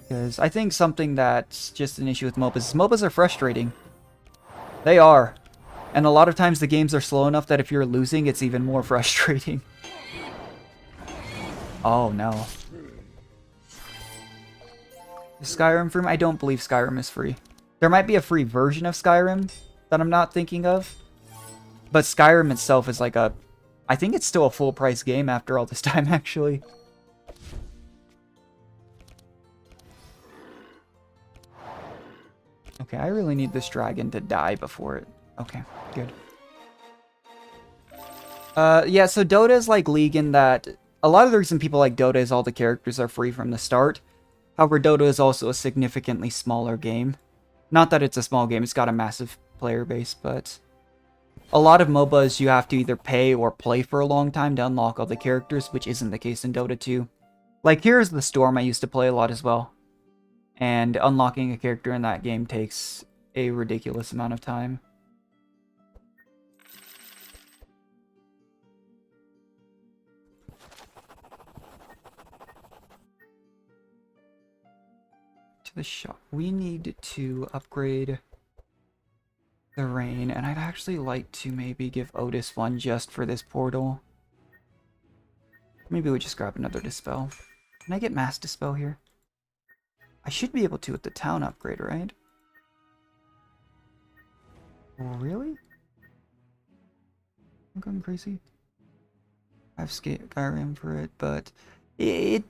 Because I think something that's just an issue with MOBAs is MOBAs are frustrating. They are. And a lot of times the games are slow enough that if you're losing, it's even more frustrating. Oh, no. Is Skyrim free? I don't believe Skyrim is free. There might be a free version of Skyrim that I'm not thinking of. But Skyrim itself is like a... I think it's still a full price game after all this time, actually. Okay, I really need this dragon to die before it... Okay, good. Yeah, so Dota is like League in that... A lot of the reason people like Dota is all the characters are free from the start. However, Dota is also a significantly smaller game. Not that it's a small game, it's got a massive player base, but... A lot of MOBAs you have to either pay or play for a long time to unlock all the characters, which isn't the case in Dota 2. Like, Here's the Storm I used to play a lot as well. And unlocking a character in that game takes a ridiculous amount of time. To the shop. We need to upgrade the rain, and I'd actually like to maybe give Otis one just for this portal. Maybe we just grab another Dispel. Can I get Mass Dispel here? I should be able to with the town upgrade, right? Oh, really? I'm going crazy. I have Skyrim for it, but it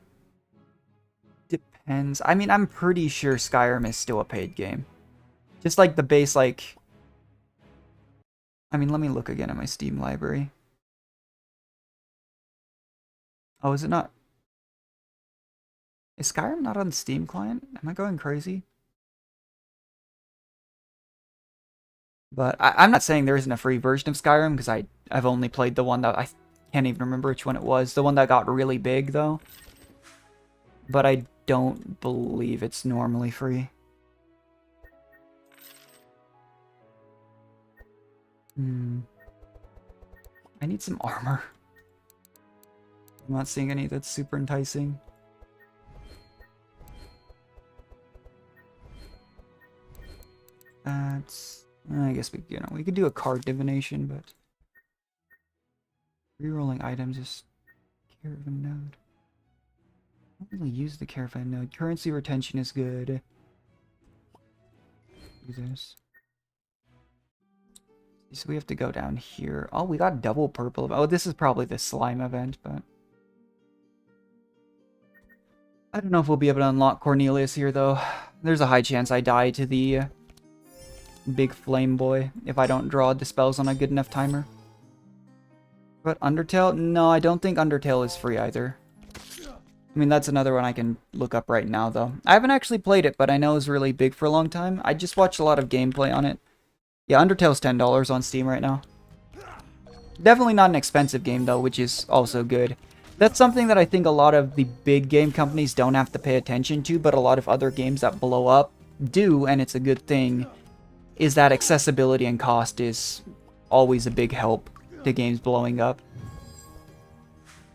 depends. I mean, I'm pretty sure Skyrim is still a paid game. Just like the base, like... I mean, let me look again at my Steam library. Oh, is it not? Is Skyrim not on Steam client? Am I going crazy? But I'm not saying there isn't a free version of Skyrim, because I've only played the one that... I can't even remember which one it was. The one that got really big, though. But I don't believe it's normally free. I need some armor. I'm not seeing any that's super enticing. That's... I guess we could do a card divination, but... Rerolling items is caravan node. I don't really use the caravan node. Currency retention is good. Do this. So we have to go down here. Oh, we got double purple. Oh, this is probably the slime event, but... I don't know if we'll be able to unlock Cornelius here, though. There's a high chance I die to the big flame boy if I don't draw dispels on a good enough timer. But Undertale? No, I don't think Undertale is free either. I mean, that's another one I can look up right now, though. I haven't actually played it, but I know it's really big for a long time. I just watched a lot of gameplay on it. Yeah, Undertale's $10 on Steam right now. Definitely not an expensive game, though, which is also good. That's something that I think a lot of the big game companies don't have to pay attention to, but a lot of other games that blow up do, and it's a good thing, is that accessibility and cost is always a big help to games blowing up.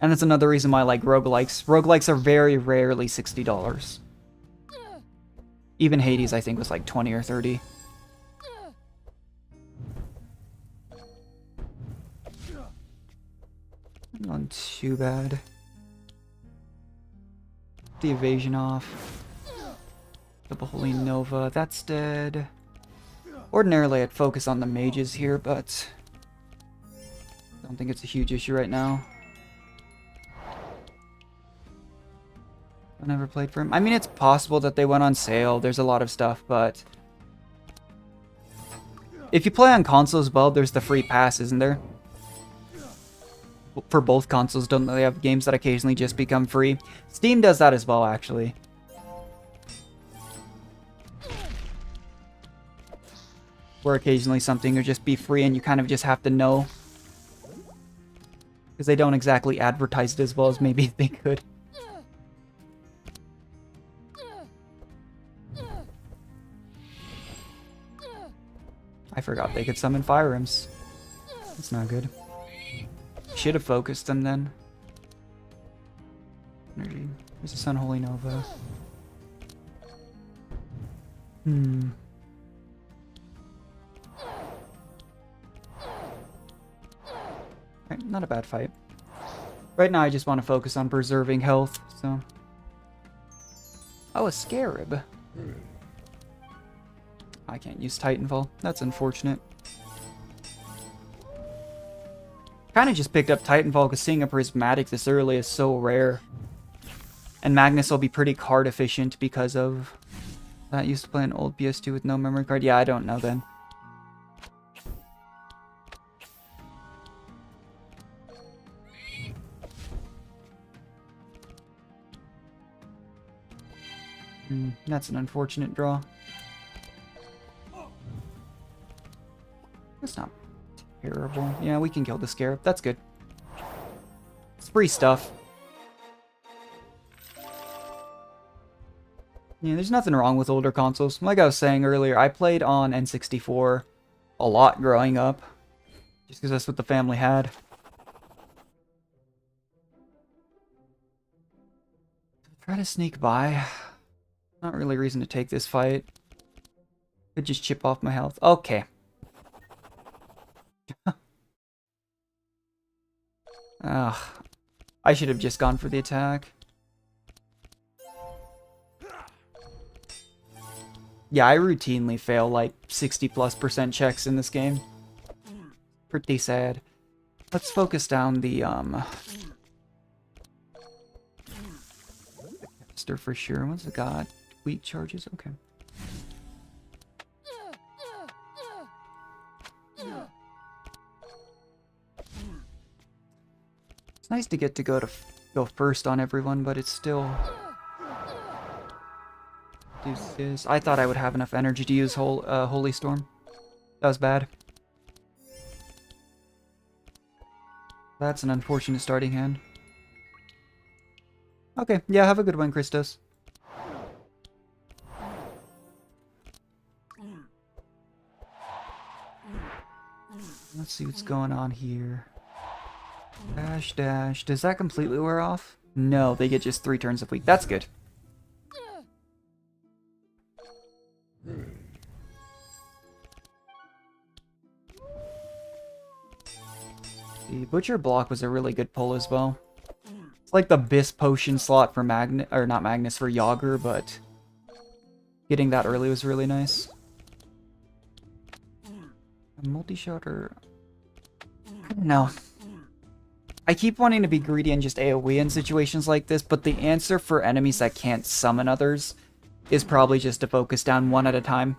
And that's another reason why I like roguelikes. Roguelikes are very rarely $60. Even Hades, I think, was like 20 or 30. Not too bad. The evasion off. Double Holy Nova, that's dead. Ordinarily I'd focus on the mages here, but I don't think it's a huge issue right now. I never played for him. I mean, it's possible that they went on sale. There's a lot of stuff, but if you play on console as well, there's the free pass, isn't there? For both consoles, don't they have games that occasionally just become free? Steam does that as well, actually. Where occasionally something will just be free and you kind of just have to know. Because they don't exactly advertise it as well as maybe they could. I forgot they could summon fire imps. That's not good. Should have focused them then. Energy. There's a Sunholy Nova. Right, not a bad fight. Right now I just want to focus on preserving health, so... Oh, a Scarab. I can't use Titanfall. That's unfortunate. Kind of just picked up Titanfall because seeing a Prismatic this early is so rare. And Magnus will be pretty card efficient because of that. Used to play an old PS2 with no memory card. Yeah, I don't know then. That's an unfortunate draw. That's not terrible. Yeah, we can kill the Scarab. That's good. It's free stuff. Yeah, there's nothing wrong with older consoles. Like I was saying earlier, I played on N64 a lot growing up. Just because that's what the family had. Try to sneak by. Not really a reason to take this fight. Could just chip off my health. Okay. Ugh. I should have just gone for the attack. Yeah, I routinely fail like 60+% checks in this game. Pretty sad. Let's focus down the caster for sure. What's it got? Weak charges? Okay. It's nice to get to go first on everyone, but it's still... Deuces. I thought I would have enough energy to use Holy Storm. That was bad. That's an unfortunate starting hand. Okay, yeah, have a good one, Christos. Let's see what's going on here. Dash, dash. Does that completely wear off? No, they get just 3 turns of weak. That's good. The Butcher block was a really good pull as well. It's like the Bis potion slot for Magnus, or not Magnus, for Yager, but getting that early was really nice. A multi-shot or... I don't know. I keep wanting to be greedy and just AoE in situations like this, but the answer for enemies that can't summon others is probably just to focus down one at a time.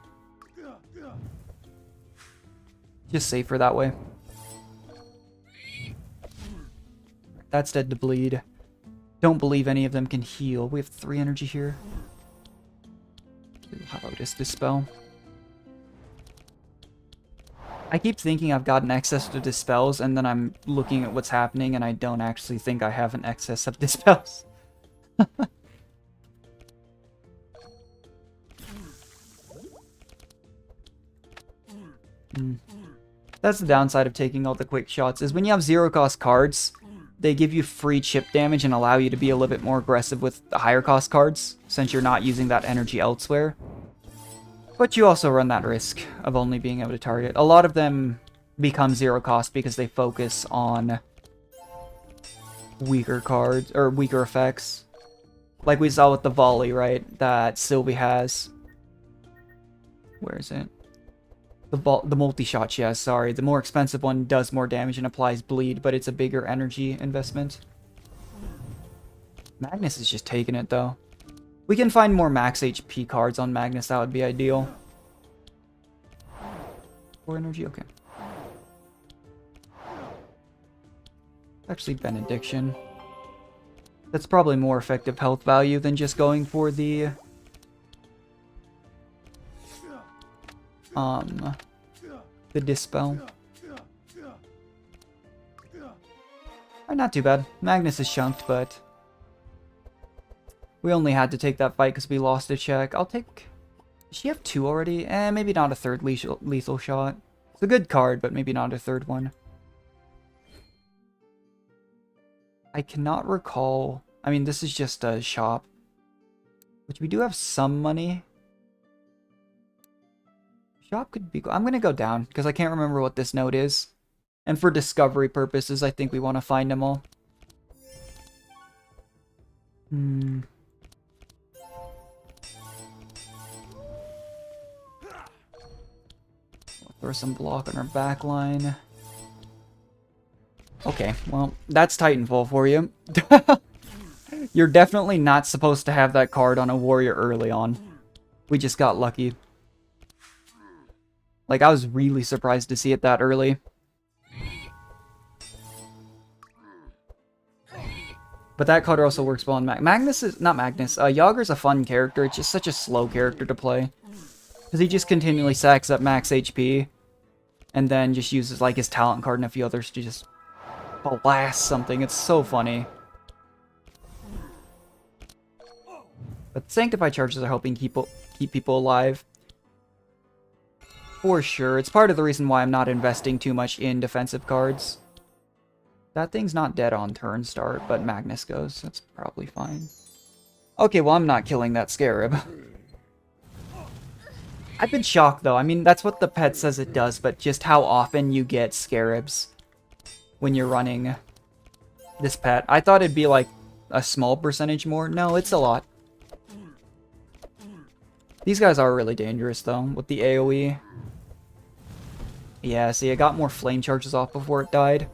Just safer that way. That's dead to bleed. Don't believe any of them can heal. We have 3 energy here. How about just Dispel? I keep thinking I've got an excess to Dispels, and then I'm looking at what's happening, and I don't actually think I have an excess of Dispels. That's the downside of taking all the quick shots, is when you have 0-cost cards, they give you free chip damage and allow you to be a little bit more aggressive with the higher cost cards, since you're not using that energy elsewhere. But you also run that risk of only being able to target. A lot of them become 0 cost because they focus on weaker cards, or weaker effects. Like we saw with the volley, right? That Sylvie has. Where is it? The multi-shot she has, sorry. The more expensive one does more damage and applies bleed, but it's a bigger energy investment. Magnus is just taking it, though. We can find more max HP cards on Magnus, that would be ideal. 4 energy, okay. Actually, Benediction. That's probably more effective health value than just going for the... the Dispel. Not too bad. Magnus is chunked, but we only had to take that fight because we lost a check. I'll take... Does she have 2 already? Maybe not a third lethal shot. It's a good card, but maybe not a third one. I cannot recall... I mean, this is just a shop. Which we do have some money. Shop could be... I'm going to go down, because I can't remember what this note is. And for discovery purposes, I think we want to find them all. Throw some block on our back line. Okay, well, that's Titanfall for you. You're definitely not supposed to have that card on a warrior early on. We just got lucky. Like, I was really surprised to see it that early. But that card also works well on Magnus is... Not Magnus. Yager's a fun character. It's just such a slow character to play. Because he just continually sacks up max HP. And then just uses, like, his talent card and a few others to just blast something. It's so funny. But Sanctify charges are helping keep people alive. For sure. It's part of the reason why I'm not investing too much in defensive cards. That thing's not dead on turn start, but Magnus goes. That's probably fine. Okay, well, I'm not killing that Scarab. I've been shocked, though. I mean, that's what the pet says it does, but just how often you get Scarabs when you're running this pet. I thought it'd be, like, a small percentage more. No, it's a lot. These guys are really dangerous, though, with the AoE. Yeah, see, I got more flame charges off before it died.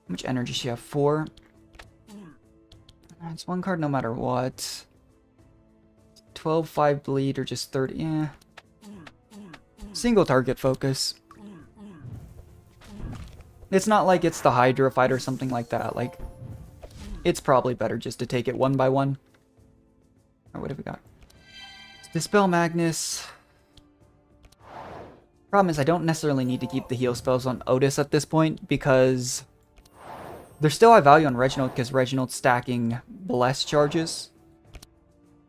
How much energy does she have? 4. It's one card no matter what. 12, 5 bleed, or just 30. Yeah. Single target focus. It's not like it's the Hydra fight or something like that. Like, it's probably better just to take it one by one. Alright, what have we got? Dispel Magnus. Problem is, I don't necessarily need to keep the heal spells on Otis at this point, because they're still high value on Reginald, because Reginald's stacking Bless charges.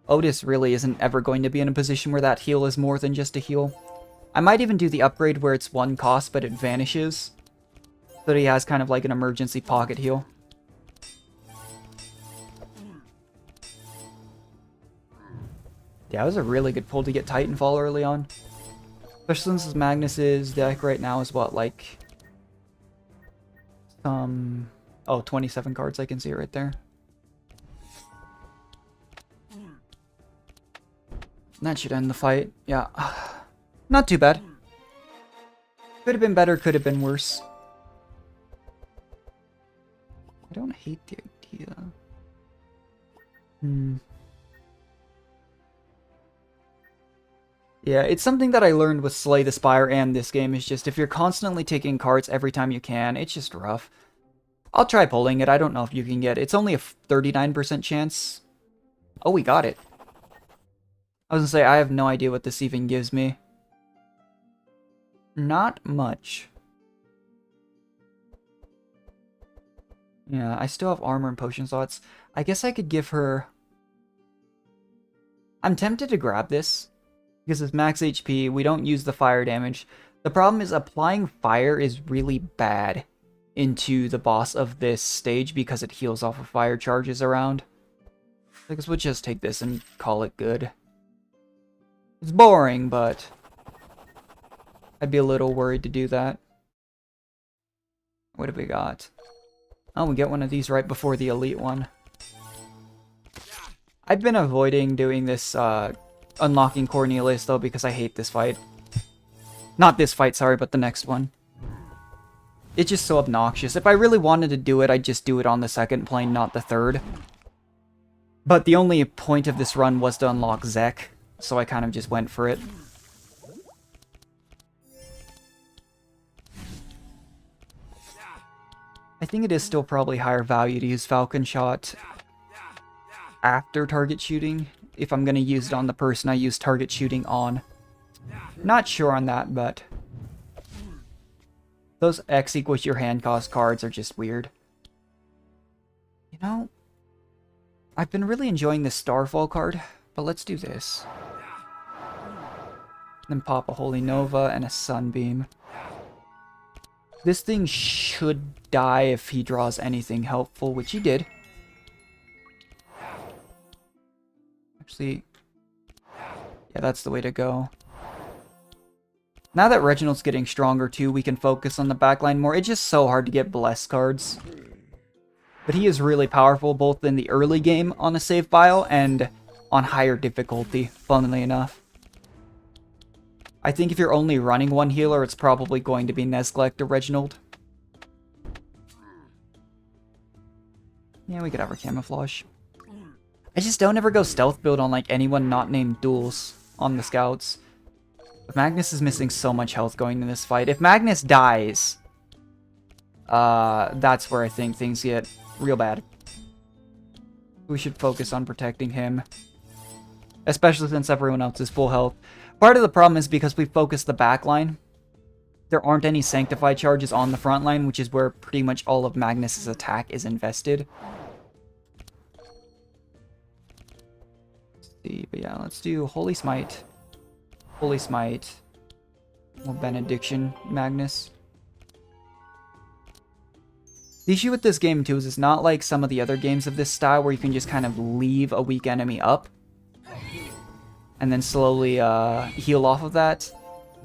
Otis really isn't ever going to be in a position where that heal is more than just a heal. I might even do the upgrade where it's 1 cost, but it vanishes. So that he has kind of like an emergency pocket heal. Yeah, it was a really good pull to get Titanfall early on. Especially since Magnus's deck right now is what, like... Oh, 27 cards, I can see it right there. That should end the fight. Yeah. Not too bad. Could have been better, could have been worse. I don't hate the idea. Yeah, it's something that I learned with Slay the Spire and this game, is just if you're constantly taking cards every time you can, it's just rough. I'll try pulling it. I don't know if you can get it. It's only a 39% chance. Oh, we got it. I was gonna say, I have no idea what this even gives me. Not much. Yeah, I still have armor and potion slots. I guess I could give her... I'm tempted to grab this, because it's max HP, we don't use the fire damage. The problem is applying fire is really bad into the boss of this stage, because it heals off of fire charges around. I guess we'll just take this and call it good. It's boring, but I'd be a little worried to do that. What have we got? Oh, we get one of these right before the elite one. I've been avoiding doing this, unlocking Cornelius, though, because I hate this fight. Not this fight, sorry, but the next one. It's just so obnoxious. If I really wanted to do it, I'd just do it on the second plane, not the third. But the only point of this run was to unlock Zek, so I kind of just went for it. I think it is still probably higher value to use Falcon Shot after target shooting. If I'm going to use it on the person I use target shooting on. Not sure on that, but those X equals your hand cost cards are just weird. You know, I've been really enjoying this Starfall card, but let's do this. Then pop a Holy Nova and a Sunbeam. This thing should die if he draws anything helpful, which he did. Actually, yeah, that's the way to go. Now that Reginald's getting stronger too, we can focus on the backline more. It's just so hard to get Bless cards. But he is really powerful both in the early game on a save file and on higher difficulty, funnily enough. I think if you're only running one healer, it's probably going to be Nezglect or Reginald. Yeah, we could have our Camouflage. I just don't ever go stealth build on like anyone not named Duels on the scouts. But Magnus is missing so much health going into this fight. If Magnus dies, that's where I think things get real bad. We should focus on protecting him. Especially since everyone else is full health. Part of the problem is because we focus the back line, there aren't any Sanctify charges on the front line, which is where pretty much all of Magnus's attack is invested. Let's see, but yeah, let's do Holy Smite. Holy Smite. Or Benediction Magnus. The issue with this game too is it's not like some of the other games of this style where you can just kind of leave a weak enemy up and then slowly heal off of that,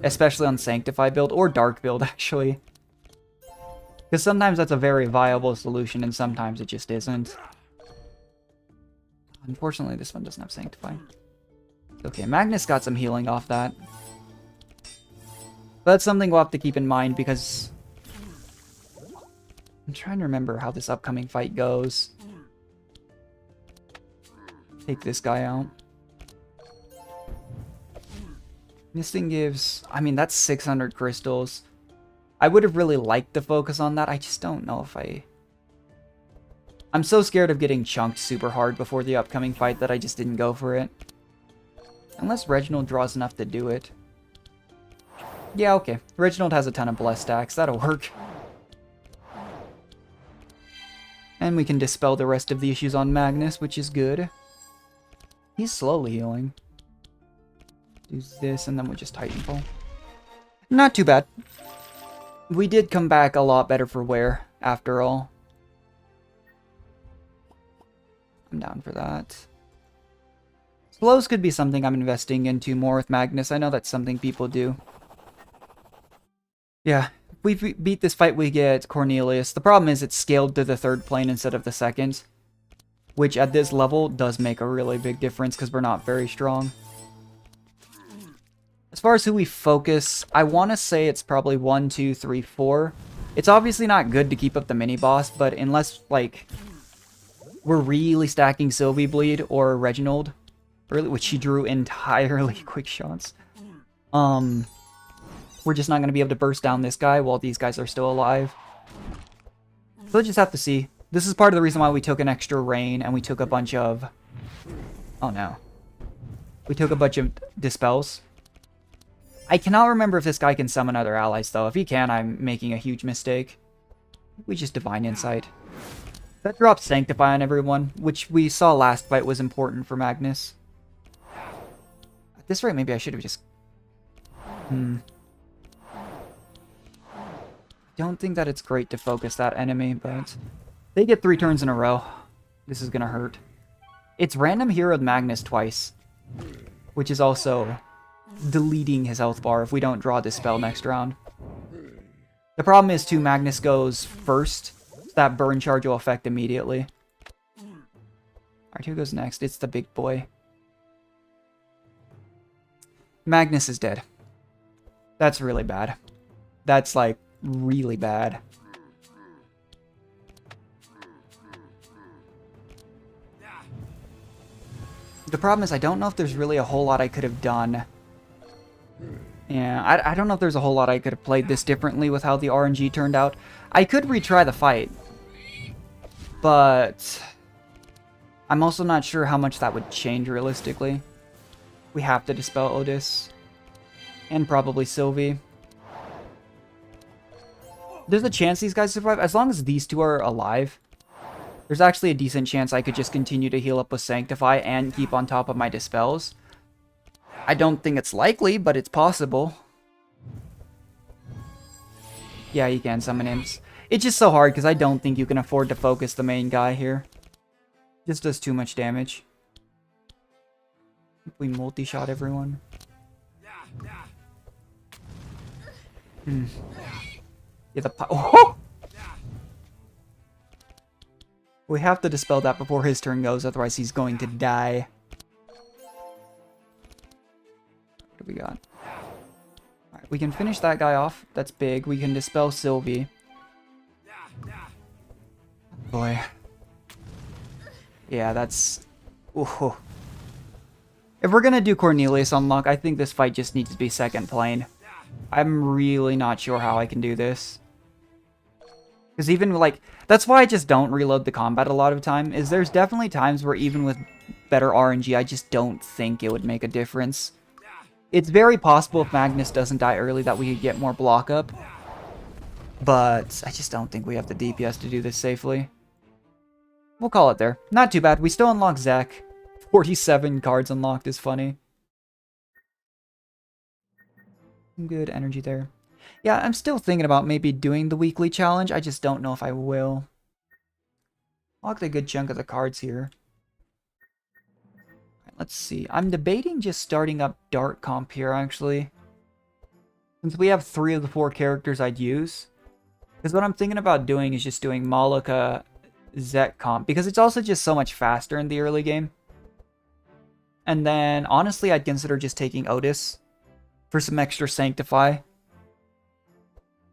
especially on Sanctify build or Dark build actually, because sometimes that's a very viable solution and sometimes it just isn't. Unfortunately, this one doesn't have Sanctify. Okay, Magnus got some healing off that. But that's something we'll have to keep in mind because I'm trying to remember how this upcoming fight goes. Take this guy out. This thing gives, I mean, that's 600 crystals. I would have really liked to focus on that. I just don't know if I'm so scared of getting chunked super hard before the upcoming fight that I just didn't go for it. Unless Reginald draws enough to do it. Yeah, okay. Reginald has a ton of Bless stacks. That'll work. And we can dispel the rest of the issues on Magnus, which is good. He's slowly healing. Do this, and then we just Titanfall. Not too bad. We did come back a lot better for wear, after all. I'm down for that. Slows could be something I'm investing into more with Magnus. I know that's something people do. Yeah, if we beat this fight, we get Cornelius. The problem is it's scaled to the third plane instead of the second, which at this level does make a really big difference because we're not very strong. As far as who we focus, I want to say it's probably 1, 2, 3, 4. It's obviously not good to keep up the mini-boss, but unless, like, we're really stacking Sylvie Bleed or Reginald, which he drew entirely quick shots, we're just not going to be able to burst down this guy while these guys are still alive. So we'll just have to see. This is part of the reason why we took an extra rain and we took a bunch of... Oh no. We took a bunch of Dispels. I cannot remember if this guy can summon other allies, though. If he can, I'm making a huge mistake. We just Divine Insight. That drops Sanctify on everyone, which we saw last fight was important for Magnus. At this rate, maybe I should have just... Don't think that it's great to focus that enemy, but... They get 3 turns in a row. This is gonna hurt. It's random heroed Magnus twice, which is also... deleting his health bar if we don't draw this spell next round. The problem is too, Magnus goes first, so that burn charge will affect immediately. Alright, who goes next? It's the big boy. Magnus is dead. That's really bad. That's like really bad. The problem is I don't know if there's really a whole lot I could have done. Yeah, I don't know if there's a whole lot I could have played this differently with how the RNG turned out. I could retry the fight, but I'm also not sure how much that would change realistically. We have to dispel Otis. And probably Sylvie. There's a chance these guys survive. As long as these two are alive, there's actually a decent chance I could just continue to heal up with Sanctify and keep on top of my Dispels. I don't think it's likely, but it's possible. Yeah, you can summon imps. It's just so hard because I don't think you can afford to focus the main guy here. Just does too much damage. We multi-shot everyone. Yeah, oh! We have to dispel that before his turn goes, otherwise he's going to die. What do we got? Alright, we can finish that guy off. That's big. We can dispel Sylvie. Boy. Yeah, that's... Ooh. If we're gonna do Cornelius unlock, I think this fight just needs to be second plane. I'm really not sure how I can do this. Because even, like... That's why I just don't reload the combat a lot of time, is there's definitely times where even with better RNG, I just don't think it would make a difference. It's very possible if Magnus doesn't die early that we could get more block up. But I just don't think we have the DPS to do this safely. We'll call it there. Not too bad. We still unlock Zek. 47 cards unlocked is funny. Good energy there. Yeah, I'm still thinking about maybe doing the weekly challenge. I just don't know if I will. Locked a good chunk of the cards here. Let's see. I'm debating just starting up Dark Comp here, actually. Since we have 3 of the 4 characters I'd use. Because what I'm thinking about doing is just doing Malika Zek Comp. Because it's also just so much faster in the early game. And then, honestly, I'd consider just taking Otis for some extra Sanctify.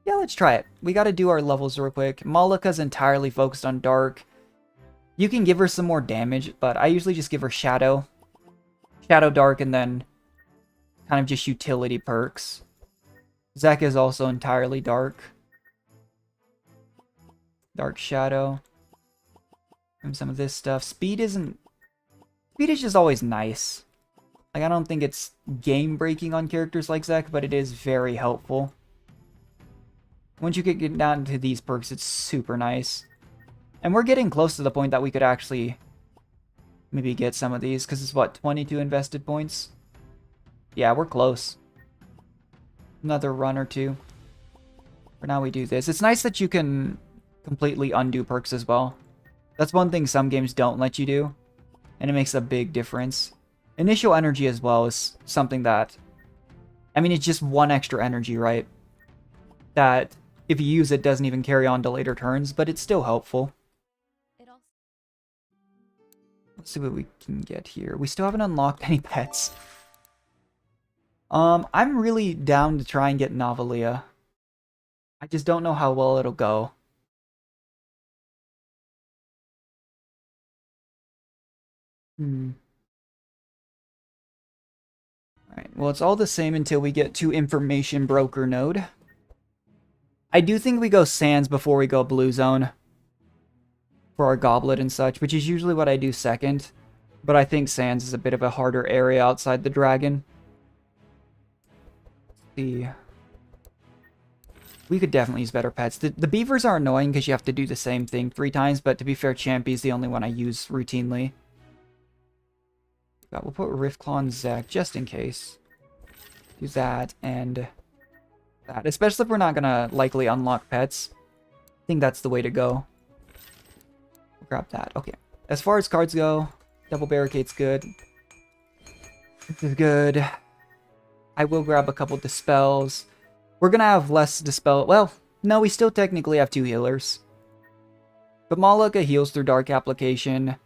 Yeah, let's try it. We gotta do our levels real quick. Malika's entirely focused on Dark. You can give her some more damage, but I usually just give her Shadow. Shadow, Dark, and then kind of just utility perks. Zek is also entirely Dark. Dark Shadow. And some of this stuff. Speed is just always nice. Like, I don't think it's game-breaking on characters like Zek, but it is very helpful. Once you get down to these perks, it's super nice. And we're getting close to the point that we could actually maybe get some of these, because it's what, 22 invested points? Yeah, we're close. Another run or two. For now we do this. It's nice that you can completely undo perks as well. That's one thing some games don't let you do, and it makes a big difference. Initial energy as well is something that... I mean, it's just 1 extra energy, right? That, if you use it, doesn't even carry on to later turns, but it's still helpful. Let's see what we can get here. We still haven't unlocked any pets. I'm really down to try and get Navalia. I just don't know how well it'll go. Alright, well, it's all the same until we get to Information Broker node. I do think we go Sands before we go Blue Zone. For our Goblet and such, which is usually what I do second. But I think Sands is a bit of a harder area outside the Dragon. Let's see. We could definitely use better pets. The beavers are annoying because you have to do the same thing 3 times, but to be fair, Champy's the only one I use routinely. But we'll put Riftclaw on Zek just in case. Do that and that. Especially if we're not going to likely unlock pets. I think that's the way to go. Grab that. Okay. As far as cards go, Double Barricade's good. This is good. I will grab a couple Dispels. We're gonna have less Dispel. Well, no, we still technically have 2 healers. But Malika heals through Dark Application.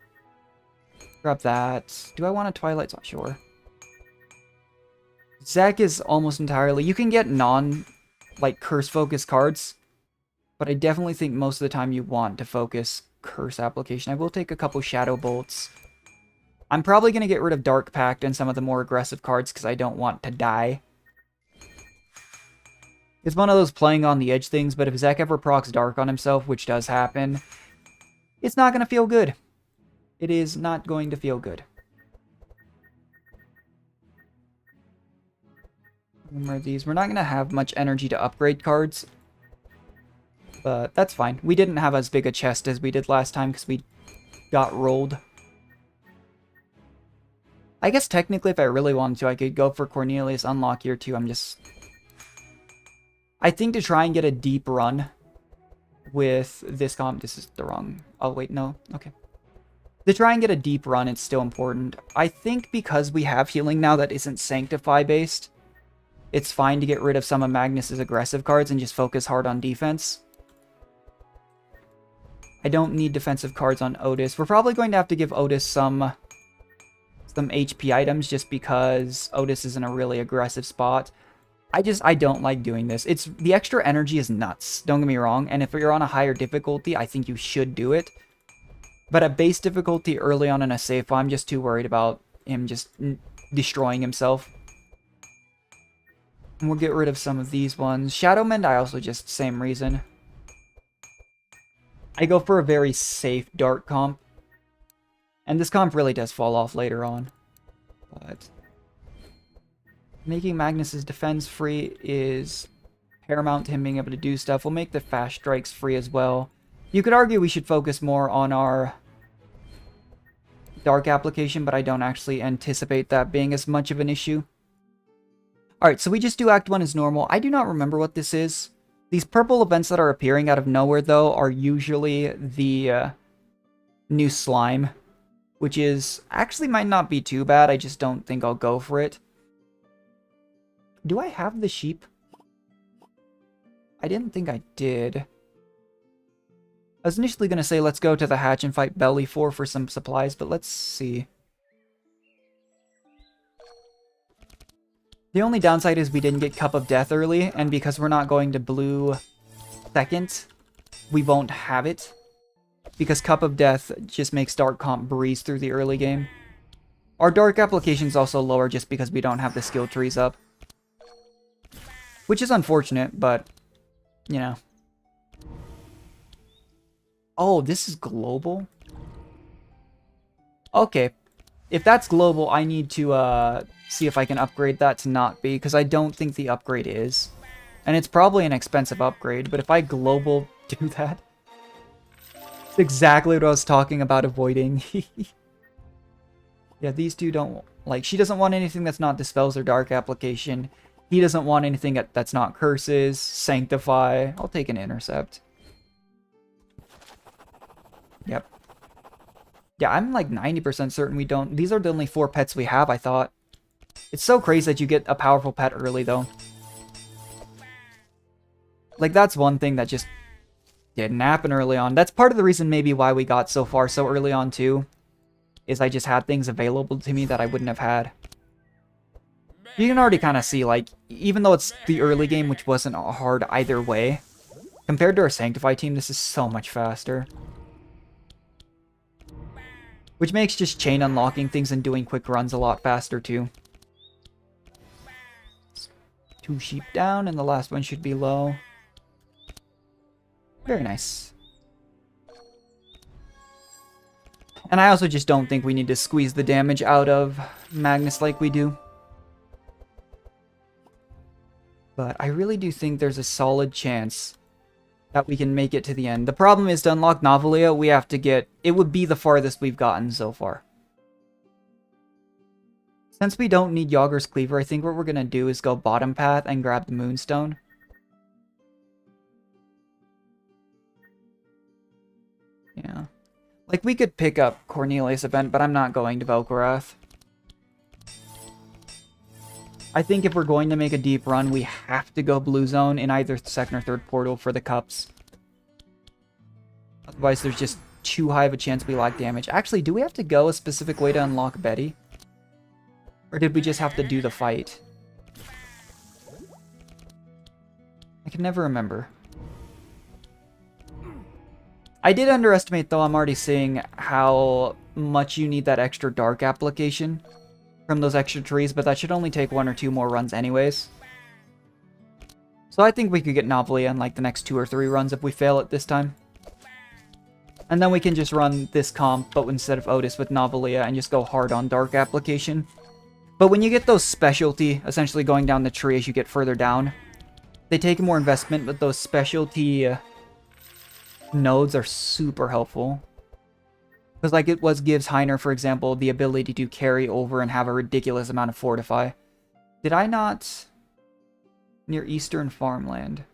Grab that. Do I want a Twilight? Not sure. Zek is almost entirely... You can get like, curse-focused cards. But I definitely think most of the time you want to focus Curse Application. I will take a couple Shadow Bolts. I'm probably going to get rid of Dark Pact and some of the more aggressive cards because I don't want to die. It's one of those playing on the edge things, but if Zek ever procs Dark on himself, which does happen, it's not going to feel good. It is not going to feel good. Remember these. We're not going to have much energy to upgrade cards. But that's fine. We didn't have as big a chest as we did last time because we got rolled. I guess technically if I really wanted to, I could go for Cornelius unlock here too. I think to try and get a deep run with this comp... This is the wrong... Oh, wait, no. Okay. To try and get a deep run, it's still important. I think because we have healing now that isn't Sanctify-based, it's fine to get rid of some of Magnus's aggressive cards and just focus hard on defense. I don't need defensive cards on Otis. We're probably going to have to give Otis some HP items just because Otis is in a really aggressive spot. I don't like doing this. The extra energy is nuts, don't get me wrong, and if you're on a higher difficulty, I think you should do it. But at base difficulty early on in a save, I'm just too worried about him just destroying himself. And we'll get rid of some of these ones. Shadowmend, I also just, same reason. I go for a very safe Dark comp. And this comp really does fall off later on. But making Magnus's defense free is paramount to him being able to do stuff. We'll make the fast strikes free as well. You could argue we should focus more on our Dark application, but I don't actually anticipate that being as much of an issue. Alright, so we just do Act 1 as normal. I do not remember what this is. These purple events that are appearing out of nowhere, though, are usually the new slime, which is actually might not be too bad. I just don't think I'll go for it. Do I have the sheep? I didn't think I did. I was initially going to say let's go to the hatch and fight Belly for some supplies, but let's see. The only downside is we didn't get Cup of Death early, and because we're not going to blue second, we won't have it. Because Cup of Death just makes Dark Comp breeze through the early game. Our Dark application is also lower just because we don't have the skill trees up. Which is unfortunate, but, you know. Oh, this is global? Okay. If that's global, I need to see if I can upgrade that to not be, because I don't think the upgrade is. And it's probably an expensive upgrade, but if I global do that, it's exactly what I was talking about avoiding. Yeah, these two don't... Like, she doesn't want anything that's not Dispels or Dark application. He doesn't want anything that's not Curses, Sanctify. I'll take an Intercept. Yep. Yeah, I'm like 90% certain we don't... These are the only 4 pets we have, I thought. It's so crazy that you get a powerful pet early, though. Like, that's one thing that just didn't happen early on. That's part of the reason maybe why we got so far so early on, too. Is I just had things available to me that I wouldn't have had. You can already kind of see, like, even though it's the early game, which wasn't hard either way, compared to our Sanctify team, this is so much faster. Which makes just chain unlocking things and doing quick runs a lot faster, too. 2 sheep down, and the last one should be low. Very nice. And I also just don't think we need to squeeze the damage out of Magnus like we do. But I really do think there's a solid chance that we can make it to the end. The problem is to unlock Novalia, we have to get... It would be the farthest we've gotten so far. Since we don't need Yager's Cleaver, I think what we're going to do is go bottom path and grab the Moonstone. Yeah. Like, we could pick up Cornelius event, but I'm not going to Velkorath. I think if we're going to make a deep run, we have to go blue zone in either second or third portal for the cups. Otherwise, there's just too high of a chance we lack damage. Actually, do we have to go a specific way to unlock Betty? Or did we just have to do the fight? I can never remember. I did underestimate, though. I'm already seeing how much you need that extra Dark application from those extra trees, but that should only take 1 or 2 more runs anyways. So I think we could get Novalia in like the next 2 or 3 runs if we fail it this time. And then we can just run this comp, but instead of Otis with Novalia, and just go hard on Dark application. But when you get those specialty, essentially going down the tree as you get further down, they take more investment, but those specialty nodes are super helpful. Because like it gives Heiner, for example, the ability to carry over and have a ridiculous amount of fortify. Did I not... Near Eastern Farmland.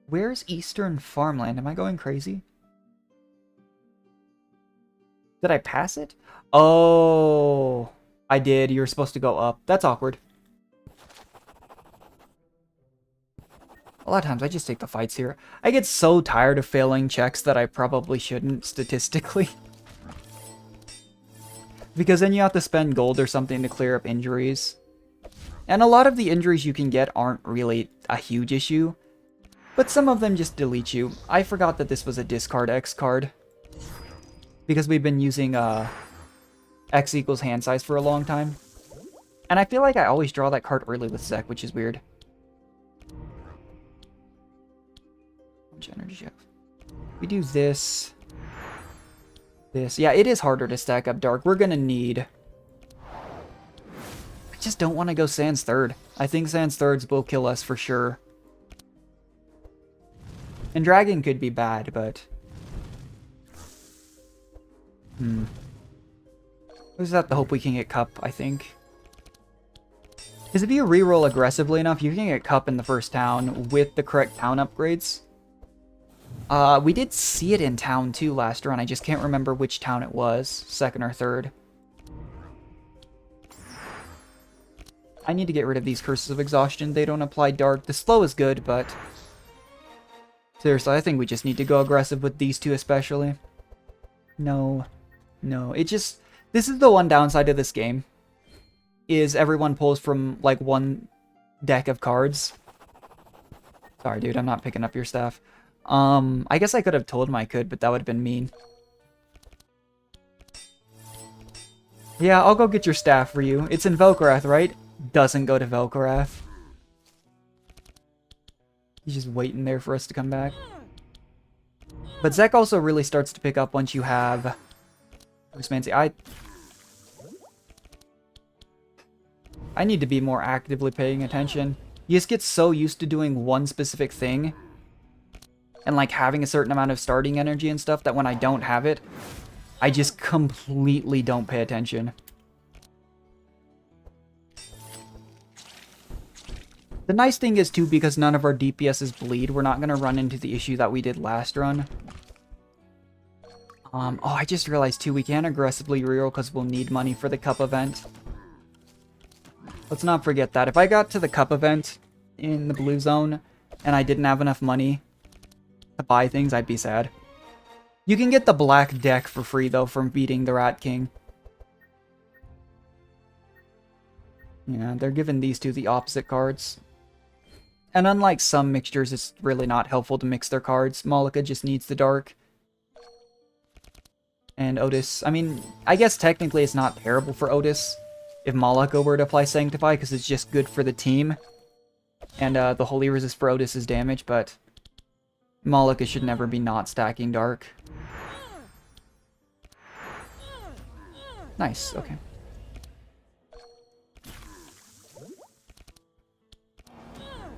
Where's Eastern Farmland? Am I going crazy? Did I pass it? Oh, I did. You were supposed to go up. That's awkward. A lot of times I just take the fights here. I get so tired of failing checks that I probably shouldn't, statistically. Because then you have to spend gold or something to clear up injuries. And a lot of the injuries you can get aren't really a huge issue. But some of them just delete you. I forgot that this was a discard X card. Because we've been using X equals hand size for a long time. And I feel like I always draw that card early with Zek, which is weird. How much energy do you have? We do this. This. Yeah, it is harder to stack up Dark. We're gonna need... I just don't want to go Sans Third. I think Sans Thirds will kill us for sure. And Dragon could be bad, but... We just have to hope we can get Cup, I think. Because if you reroll aggressively enough, you can get Cup in the first town with the correct town upgrades. We did see it in town too last run. I just can't remember which town it was, second or third. I need to get rid of these Curses of Exhaustion. They don't apply Dark. The slow is good, but... seriously, I think we just need to go aggressive with these two especially. No. No, it just... this is the one downside of this game. Is everyone pulls from, like, one deck of cards. Sorry, dude, I'm not picking up your staff. I guess I could have told him I could, but that would have been mean. Yeah, I'll go get your staff for you. It's in Velkorath, right? Doesn't go to Velkorath. He's just waiting there for us to come back. But Zek also really starts to pick up once you have... I need to be more actively paying attention. You just get so used to doing one specific thing and like having a certain amount of starting energy and stuff that when I don't have it, I just completely don't pay attention. The nice thing is too, because none of our DPSs bleed, we're not going to run into the issue that we did last run. Oh, I just realized too, we can't aggressively reroll because we'll need money for the Cup event. Let's not forget that. If I got to the Cup event in the blue zone and I didn't have enough money to buy things, I'd be sad. You can get the black deck for free though from beating the Rat King. Yeah, they're giving these two the opposite cards. And unlike some mixtures, it's really not helpful to mix their cards. Malika just needs the dark. And Otis, I mean, I guess technically it's not terrible for Otis if Malika were to apply Sanctify, because it's just good for the team. And the Holy Resist for Otis is damage, but Malika should never be not stacking Dark. Nice, okay.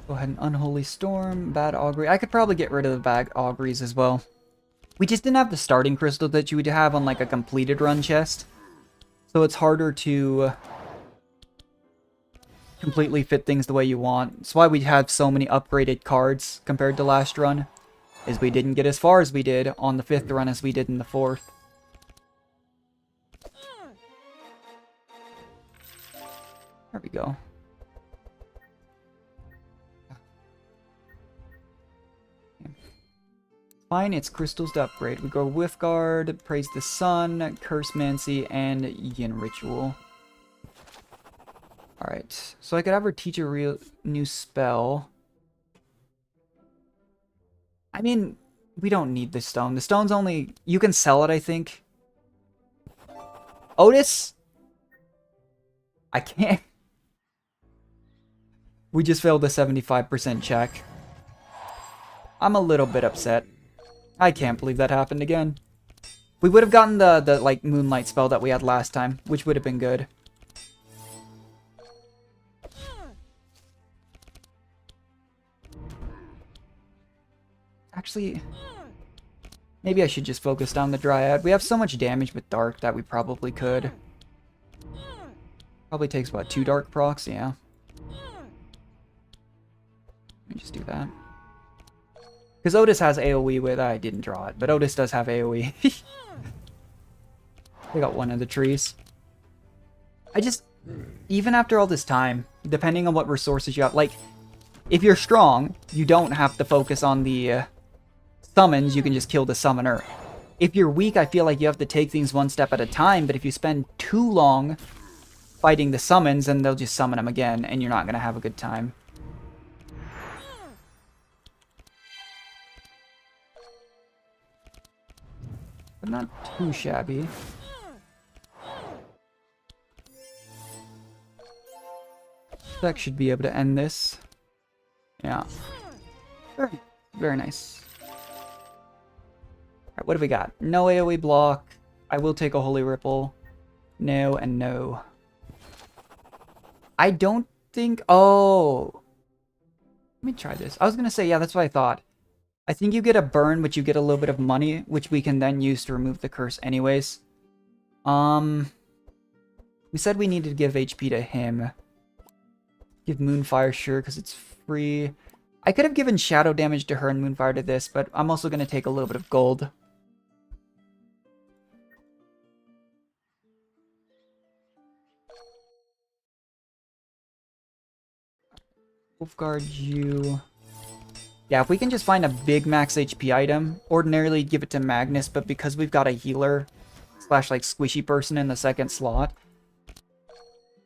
Go ahead and Unholy Storm, Bad Augury. I could probably get rid of the Bad Auguries as well. We just didn't have the starting crystal that you would have on like a completed run chest. So it's harder to completely fit things the way you want. That's why we have so many upgraded cards compared to last run. Is we didn't get as far as we did on the 5th run as we did in the 4th. There we go. Fine, it's crystals to upgrade. We go Whiff Guard, Praise the Sun, Curse Mancy, and Yin Ritual. Alright, so I could have her teach a real new spell. I mean, we don't need this stone. The stone's only... you can sell it, I think. Otis? I can't... We just failed a 75% check. I'm a little bit upset. I can't believe that happened again. We would have gotten the like, Moonlight spell that we had last time, which would have been good. Actually, maybe I should just focus down the Dryad. We have so much damage with Dark that we probably could. Probably takes, what, 2 Dark procs? Yeah. Let me just do that. Because Otis has AoE with... I didn't draw it, but Otis does have AoE. We got one of the trees. Even after all this time, depending on what resources you have, like, if you're strong, you don't have to focus on the summons, you can just kill the summoner. If you're weak, I feel like you have to take things one step at a time, but if you spend too long fighting the summons, then they'll just summon them again, and you're not going to have a good time. But not too shabby. That should be able to end this. Yeah. Very, very nice. Alright, what do we got? No AoE block. I will take a Holy Ripple. No and no. I don't think... Oh! Let me try this. I was gonna say, yeah, that's what I thought. I think you get a burn, but you get a little bit of money, which we can then use to remove the curse anyways. We said we needed to give HP to him. Give Moonfire, sure, because it's free. I could have given Shadow damage to her and Moonfire to this, but I'm also going to take a little bit of gold. Wolfguard you. Yeah, if we can just find a big max HP item, ordinarily give it to Magnus, but because we've got a healer slash like squishy person in the second slot,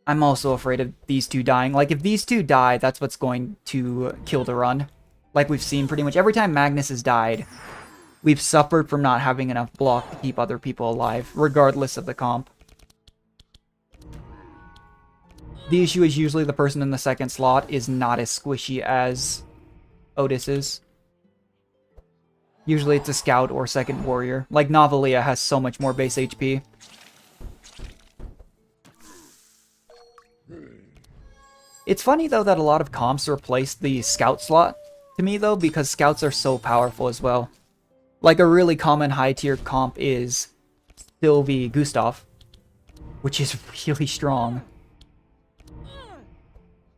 I'm also afraid of these two dying. Like, if these two die, that's what's going to kill the run. Like we've seen pretty much every time Magnus has died, we've suffered from not having enough block to keep other people alive, regardless of the comp. The issue is usually the person in the second slot is not as squishy as Otis is. Usually it's a scout or second warrior. Like, Novalia has so much more base HP. It's funny, though, that a lot of comps replace the scout slot to me, though, because scouts are so powerful as well. Like, a really common high-tier comp is Sylvie Gustav, which is really strong.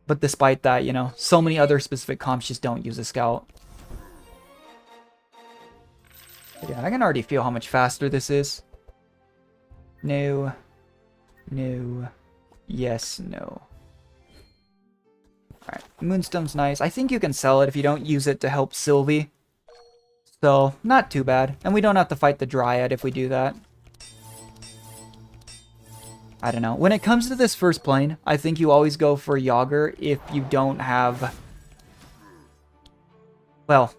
But despite that, you know, so many other specific comps just don't use a scout. Yeah, I can already feel how much faster this is. No. No. Yes, no. Alright, Moonstone's nice. I think you can sell it if you don't use it to help Sylvie. So, not too bad. And we don't have to fight the Dryad if we do that. I don't know. When it comes to this first plane, I think you always go for Yager if you don't have... Well,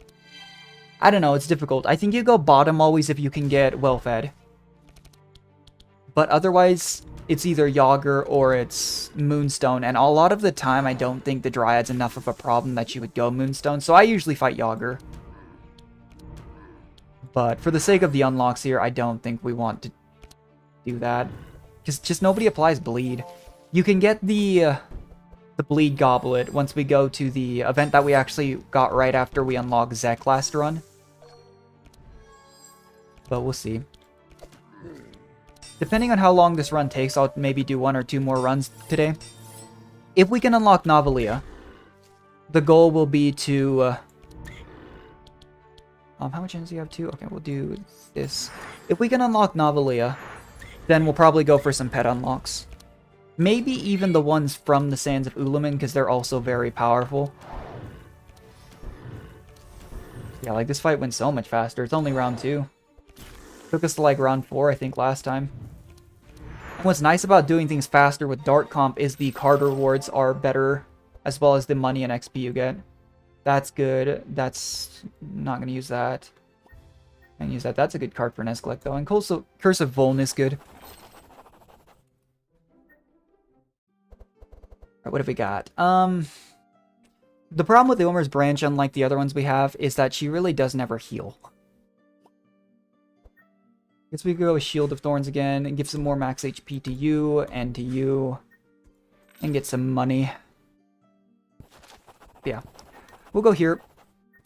I don't know. It's difficult. I think you go bottom always if you can get well-fed. But otherwise, it's either Yager or it's Moonstone. And a lot of the time, I don't think the Dryad's enough of a problem that you would go Moonstone. So I usually fight Yager. But for the sake of the unlocks here, I don't think we want to do that. Because just nobody applies Bleed. You can get the Bleed Goblet once we go to the event that we actually got right after we unlock Zek last run. But we'll see. Depending on how long this run takes, I'll maybe do 1 or 2 more runs today. If we can unlock Novalia, the goal will be to... how much energy do you have to? Okay, we'll do this. If we can unlock Novalia, then we'll probably go for some pet unlocks. Maybe even the ones from the Sands of Ulamin, because they're also very powerful. Yeah, like, this fight went so much faster. It's only round 2. Took us to, like, round 4, I think, last time. And what's nice about doing things faster with Dark Comp is the card rewards are better, as well as the money and XP you get. That's good. That's... not going to use that. And use that. That's a good card for Nesclec, though. And Curse of Voln is good. Alright, what have we got? The problem with the Omer's Branch, unlike the other ones we have, is that she really does never heal. Guess we could go with Shield of Thorns again, and give some more max HP to you, and to you. And get some money. Yeah. We'll go here.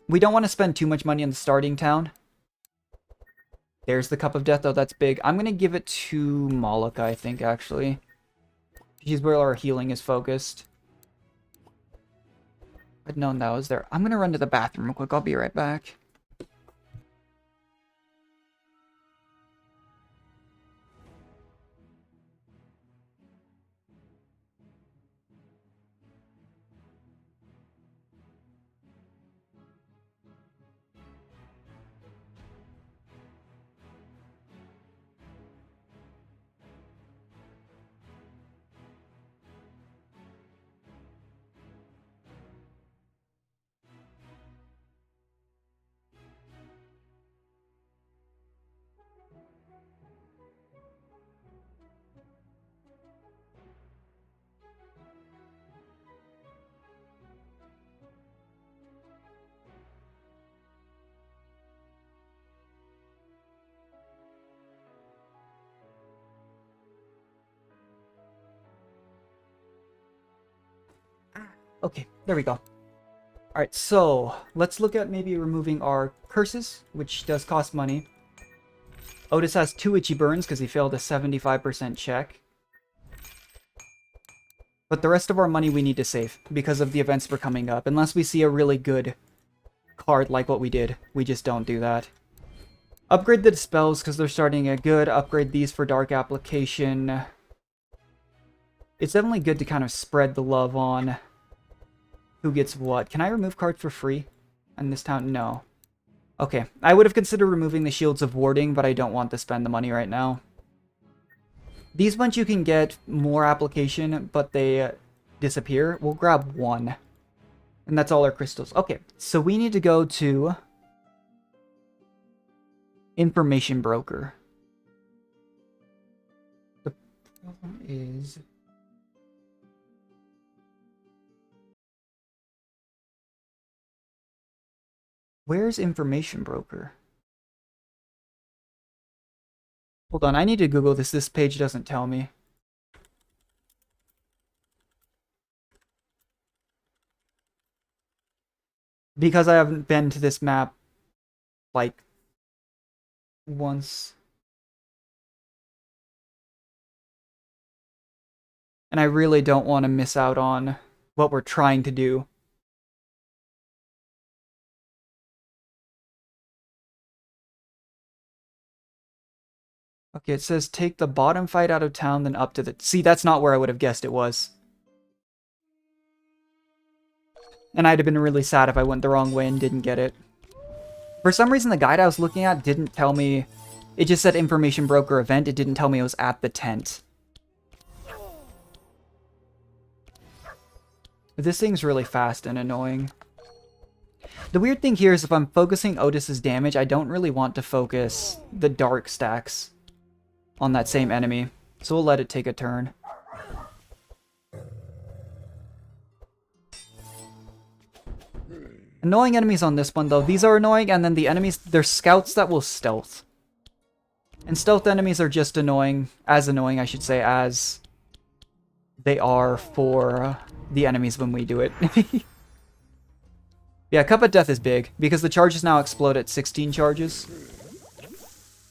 We don't want to spend too much money on the starting town. There's the Cup of Death, though. That's big. I'm going to give it to Malika, I think, actually. She's where our healing is focused. I'd known that was there. I'm going to run to the bathroom real quick. I'll be right back. Okay, there we go. Alright, so let's look at maybe removing our curses, which does cost money. Otis has 2 itchy burns because he failed a 75% check. But the rest of our money we need to save because of the events we're coming up. Unless we see a really good card like what we did. We just don't do that. Upgrade the dispels because they're starting at good. Upgrade these for dark application. It's definitely good to kind of spread the love on who gets what. Can I remove cards for free in this town? No. Okay. I would have considered removing the Shields of Warding, but I don't want to spend the money right now. These ones you can get more application, but they disappear. We'll grab 1. And that's all our crystals. Okay, so we need to go to Information Broker. The problem is... where's Information Broker? Hold on, I need to Google this. This page doesn't tell me. Because I haven't been to this map, like, once. And I really don't want to miss out on what we're trying to do. Okay, it says take the bottom fight out of town, then up to the... See, that's not where I would have guessed it was. And I'd have been really sad if I went the wrong way and didn't get it. For some reason, the guide I was looking at didn't tell me... It just said Information Broker event. It didn't tell me it was at the tent. This thing's really fast and annoying. The weird thing here is if I'm focusing Otis's damage, I don't really want to focus the dark stacks on that same enemy. So we'll let it take a turn. Annoying enemies on this one, though. These are annoying, and then the enemies, they're scouts that will stealth. And stealth enemies are just annoying, I should say, as they are for the enemies when we do it. Yeah, Cup of Death is big, because the charges now explode at 16 charges.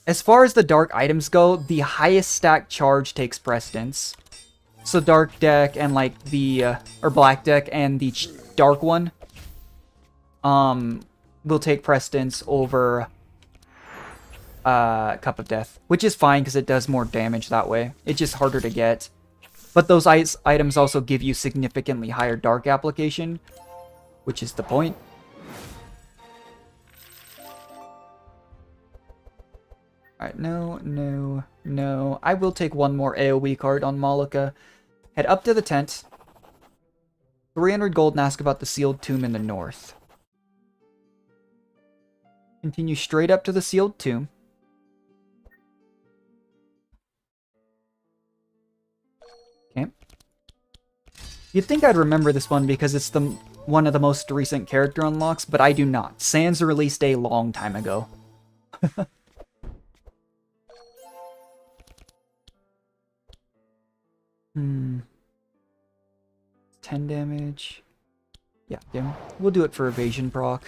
As far as the dark items go, the highest stack charge takes precedence. So dark deck and like the, or black deck and the dark one, will take precedence over Cup of Death, which is fine because it does more damage that way. It's just harder to get. But those items also give you significantly higher dark application, which is the point. Alright, no. I will take one more AoE card on Malika. Head up to the tent. 300 gold and ask about the sealed tomb in the north. Continue straight up to the sealed tomb. Okay. You'd think I'd remember this one because it's one of the most recent character unlocks, but I do not. Sans released a long time ago. 10 damage. Yeah, we'll do it for evasion proc.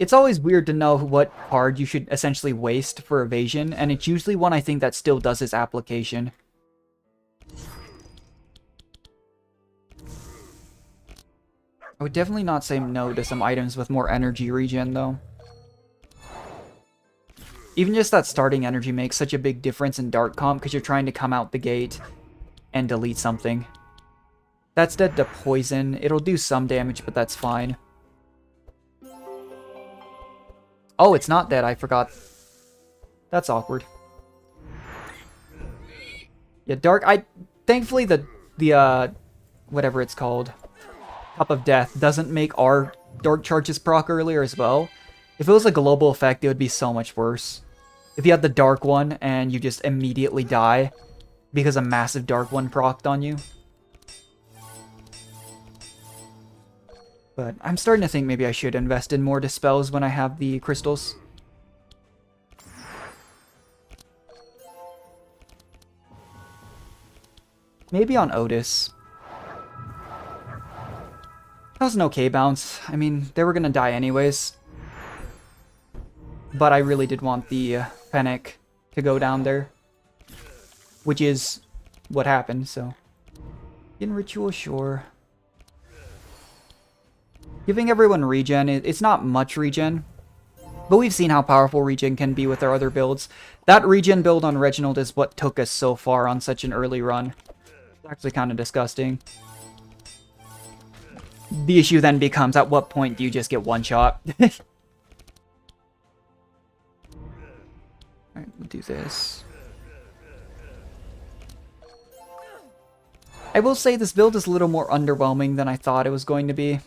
It's always weird to know what card you should essentially waste for evasion, and it's usually one I think that still does its application. I would definitely not say no to some items with more energy regen, though. Even just that starting energy makes such a big difference in Dark Comp, because you're trying to come out the gate and delete something. That's dead to poison. It'll do some damage, but that's fine. Oh, it's not dead. I forgot. That's awkward. Yeah, Dark... Thankfully, the whatever it's called, Cup of Death, doesn't make our Dark Charges proc earlier as well. If it was a global effect, it would be so much worse. If you had the Dark one and you just immediately die because a massive Dark one procced on you. But I'm starting to think maybe I should invest in more Dispels when I have the crystals. Maybe on Otis. That was an okay bounce. I mean, they were gonna die anyways. But I really did want the Fennec to go down there. Which is what happened, so. In Ritual, sure. Giving everyone regen, it's not much regen. But we've seen how powerful regen can be with our other builds. That regen build on Reginald is what took us so far on such an early run. It's actually kind of disgusting. The issue then becomes, at what point do you just get one shot? Alright, we'll do this. I will say this build is a little more underwhelming than I thought it was going to be.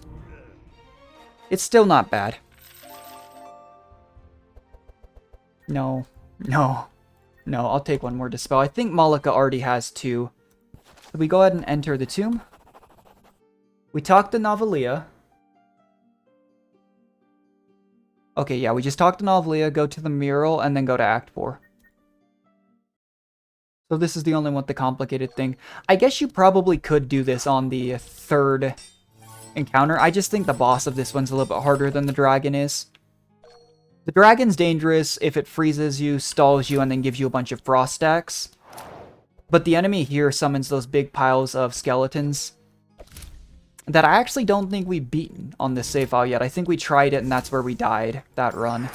It's still not bad. No. No. No, I'll take one more Dispel. I think Malika already has two. So we go ahead and enter the tomb. We talked to Novalia. Okay, yeah, we just talked to Novalia, go to the mural, and then go to Act 4. So this is the only one with the complicated thing. I guess you probably could do this on the third encounter. I just think the boss of this one's a little bit harder than the dragon is. The dragon's dangerous if it freezes you, stalls you, and then gives you a bunch of frost stacks. But the enemy here summons those big piles of skeletons that I actually don't think we've beaten on this save file yet. I think we tried it and that's where we died, that run.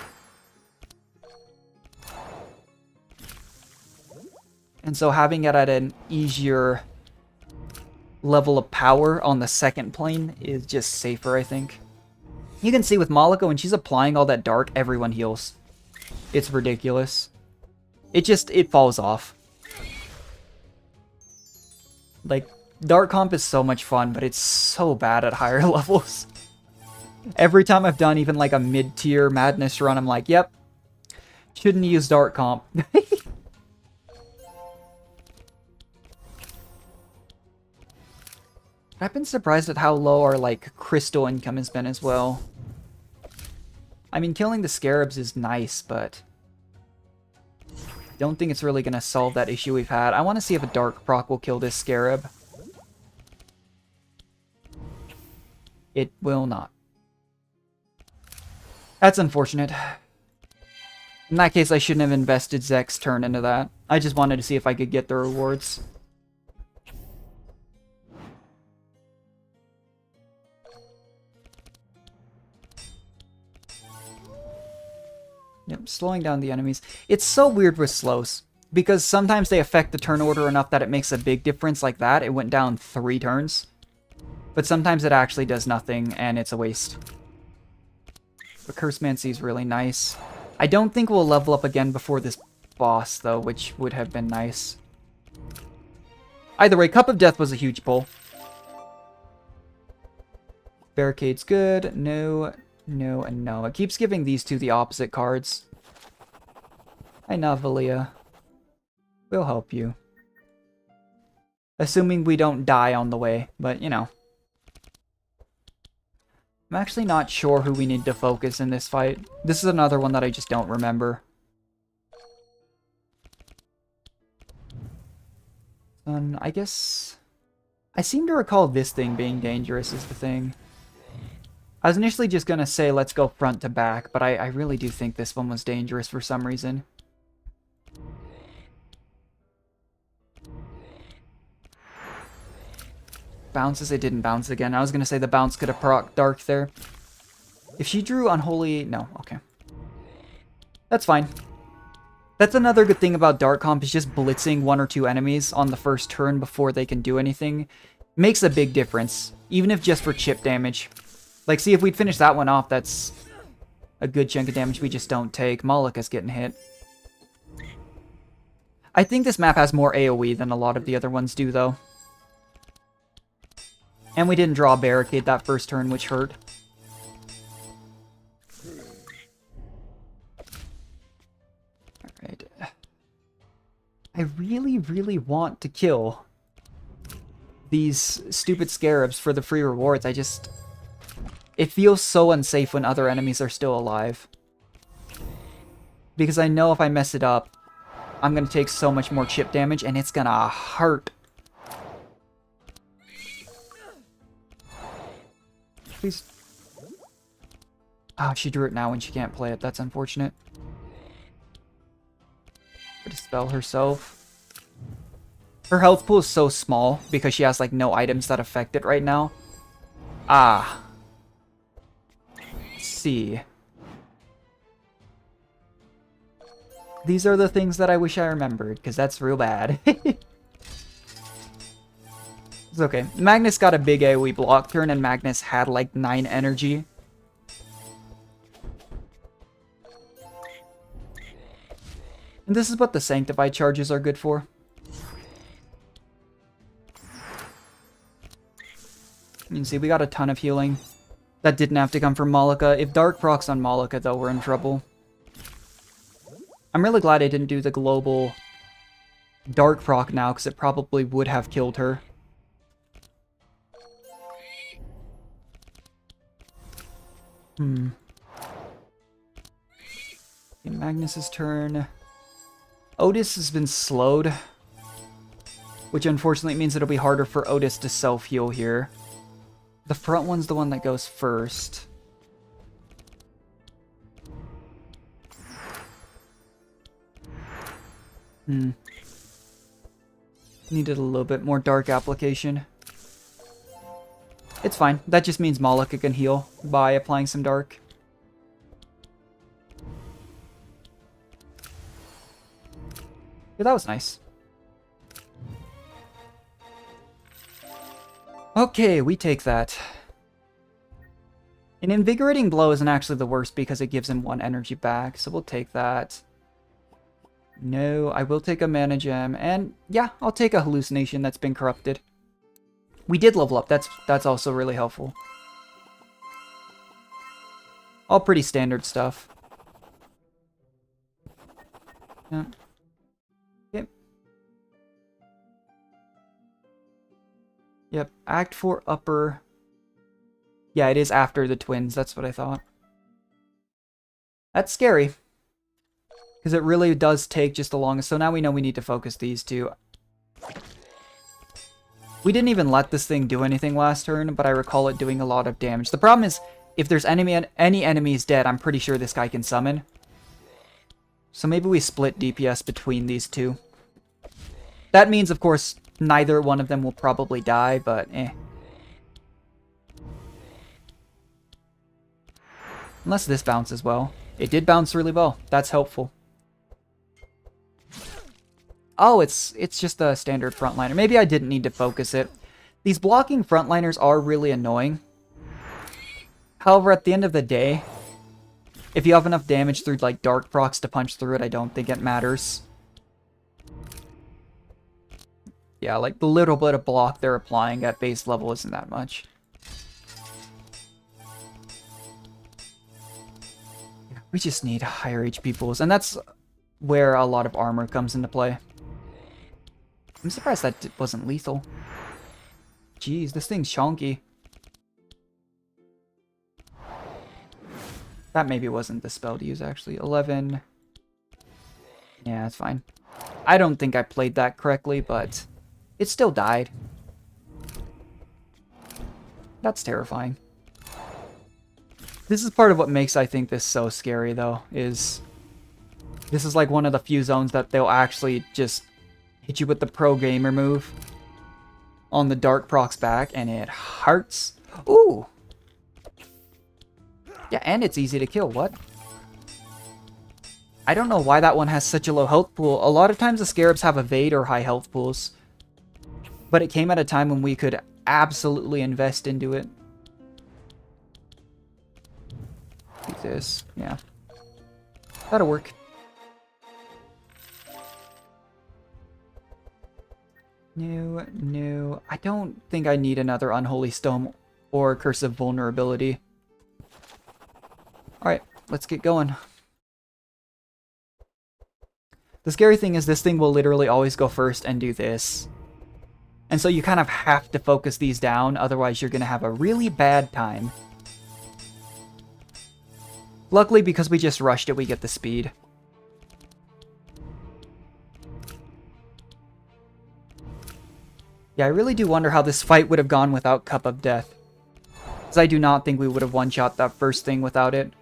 And so having it at an easier level of power on the second plane is just safer, I think. You can see with Malika, when she's applying all that dark, everyone heals. It's ridiculous. It falls off. Like, Dark Comp is so much fun, but it's so bad at higher levels. Every time I've done even like a mid-tier Madness run, I'm like, yep, shouldn't use Dark Comp. I've been surprised at how low our like crystal income has been as well. I mean, killing the scarabs is nice, but I don't think it's really going to solve that issue we've had. I want to see if a Dark Proc will kill this scarab. It will not. That's unfortunate. In that case, I shouldn't have invested Zek's turn into that. I just wanted to see if I could get the rewards. Yep, slowing down the enemies. It's so weird with slows, because sometimes they affect the turn order enough that it makes a big difference like that. It went down 3 turns. But sometimes it actually does nothing, and it's a waste. But Cursemancy is really nice. I don't think we'll level up again before this boss, though, which would have been nice. Either way, Cup of Death was a huge pull. Barricade's good. No, no, and no. It keeps giving these two the opposite cards. Hi, Navalia. We'll help you. Assuming we don't die on the way, but, you know. I'm actually not sure who we need to focus in this fight. This is another one that I just don't remember. I guess... I seem to recall this thing being dangerous is the thing. I was initially just gonna say let's go front to back, but I really do think this one was dangerous for some reason. Bounces, it didn't bounce again. I was gonna say the bounce could have proc dark there. If she drew Unholy... No, okay. That's fine. That's another good thing about Dark Comp, is just blitzing 1 or 2 enemies on the first turn before they can do anything. Makes a big difference, even if just for chip damage. Like, see, if we'd finish that one off, that's a good chunk of damage we just don't take. Malika's getting hit. I think this map has more AoE than a lot of the other ones do, though. And we didn't draw a barricade that first turn, which hurt. Alright. I really, really want to kill these stupid scarabs for the free rewards. It feels so unsafe when other enemies are still alive. Because I know if I mess it up, I'm going to take so much more chip damage, and it's going to hurt. Please. Oh, she drew it now when she can't play it. That's unfortunate. Dispel herself. Her health pool is so small because she has like no items that affect it right now. Ah. Let's see. These are the things that I wish I remembered, because that's real bad. It's okay. Magnus got a big AoE block turn, and Magnus had like 9 energy. And this is what the Sanctified charges are good for. You can see we got a ton of healing. That didn't have to come from Malika. If Dark procs on Malika, though, we're in trouble. I'm really glad I didn't do the global Dark proc now, because it probably would have killed her. Okay, Magnus's turn. Otis has been slowed, which unfortunately means it'll be harder for Otis to self-heal here. The front one's the one that goes first. Needed a little bit more dark application. It's fine. That just means Malika can heal by applying some dark. Yeah, that was nice. Okay, we take that. An Invigorating Blow isn't actually the worst because it gives him 1 energy back, so we'll take that. No, I will take a Mana Gem, and yeah, I'll take a Hallucination that's been corrupted. We did level up, that's also really helpful. All pretty standard stuff. Yeah. Yep. Yep, Act 4 upper. Yeah, it is after the twins, that's what I thought. That's scary. Because it really does take just the longest. So now we know we need to focus these two. We didn't even let this thing do anything last turn, but I recall it doing a lot of damage. The problem is, if there's any enemies dead, I'm pretty sure this guy can summon. So maybe we split DPS between these two. That means, of course, neither one of them will probably die, but eh. Unless this bounces well. It did bounce really well. That's helpful. Oh, it's just a standard frontliner. Maybe I didn't need to focus it. These blocking frontliners are really annoying. However, at the end of the day, if you have enough damage through like dark procs to punch through it, I don't think it matters. Yeah, like the little bit of block they're applying at base level isn't that much. We just need higher HP pools, and that's where a lot of armor comes into play. I'm surprised that wasn't lethal. Jeez, this thing's chonky. That maybe wasn't the spell to use, actually. 11. Yeah, that's fine. I don't think I played that correctly, but it still died. That's terrifying. This is part of what makes, I think, this so scary, though, is this is like one of the few zones that they'll actually just hit you with the pro gamer move on the dark procs back, and it hurts. Ooh! Yeah, and it's easy to kill. What? I don't know why that one has such a low health pool. A lot of times the Scarabs have evade or high health pools. But it came at a time when we could absolutely invest into it. Do this. Yeah. That'll work. No. I don't think I need another Unholy Stone or Curse of Vulnerability. Alright, let's get going. The scary thing is this thing will literally always go first and do this. And so you kind of have to focus these down, otherwise you're going to have a really bad time. Luckily, because we just rushed it, we get the speed. Yeah, I really do wonder how this fight would have gone without Cup of Death. Because I do not think we would have one-shot that first thing without it.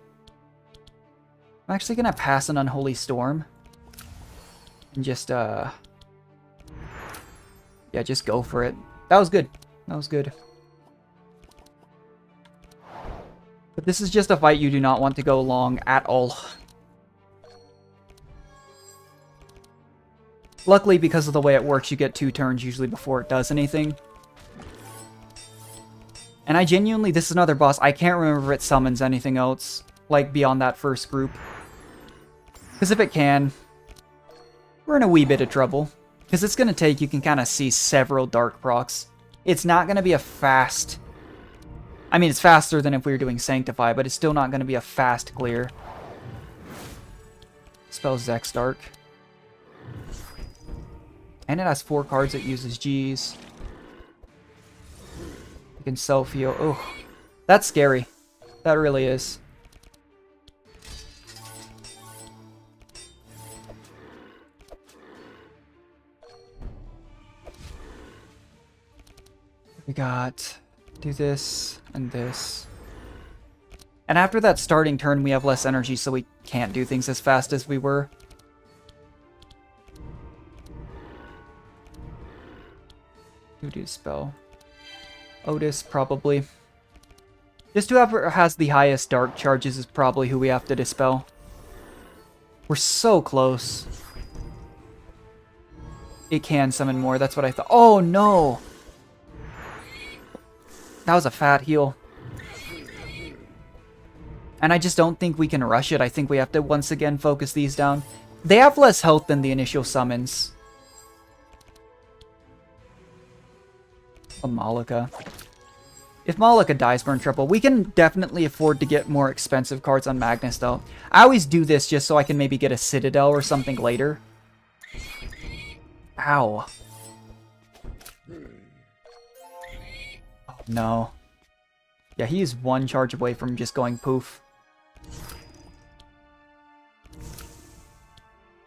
I'm actually going to pass an Unholy Storm. And just, yeah, just go for it. That was good. That was good. But this is just a fight you do not want to go long at all. Luckily, because of the way it works, you get 2 turns usually before it does anything. And I genuinely, this is another boss, I can't remember if it summons anything else, like beyond that first group. Because if it can, we're in a wee bit of trouble. Because it's going to take, you can kind of see several dark procs. It's not going to be a fast... I mean, it's faster than if we were doing Sanctify, but it's still not going to be a fast clear. Spells Zex Dark. And it has 4 cards it uses Gs. You can self-heal. Oh, that's scary. That really is. We got... do this and this. And after that starting turn, we have less energy, so we can't do things as fast as we were. Who do spell? Otis, probably. Just whoever has the highest dark charges is probably who we have to dispel. We're so close. It can summon more, that's what I thought. Oh no! That was a fat heal. And I just don't think we can rush it. I think we have to once again focus these down. They have less health than the initial summons. A Malika. If Malika dies, we're in trouble. We can definitely afford to get more expensive cards on Magnus, though. I always do this just so I can maybe get a Citadel or something later. Ow. No. Yeah, he is 1 charge away from just going poof.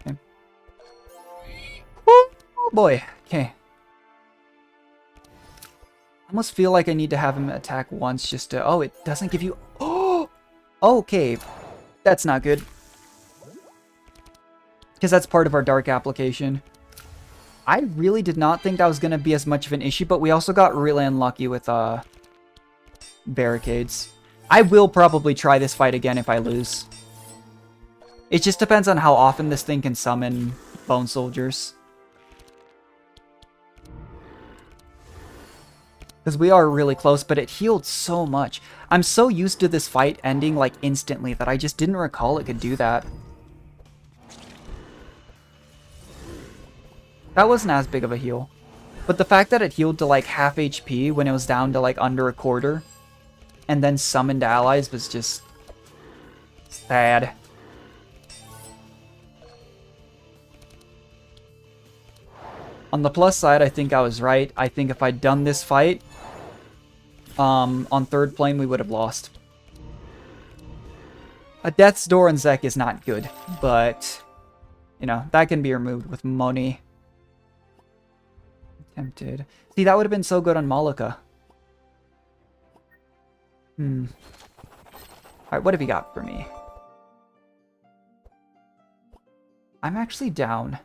Okay. Oh boy. Okay. I almost feel like I need to have him attack once just to... Oh, it doesn't give you... Oh! Okay. That's not good. Because that's part of our dark application. I really did not think that was going to be as much of an issue, but we also got really unlucky with barricades. I will probably try this fight again if I lose. It just depends on how often this thing can summon Bone Soldiers. Because we are really close, but it healed so much. I'm so used to this fight ending like instantly that I just didn't recall it could do that. That wasn't as big of a heal. But the fact that it healed to like half HP when it was down to like under a quarter, and then summoned allies was just sad. On the plus side, I think I was right. I think if I'd done this fight on 3rd plane, we would have lost. A Death's Door and Zek is not good, but, you know, that can be removed with money. Tempted. See, that would have been so good on Malika. Alright, what have you got for me? I'm actually down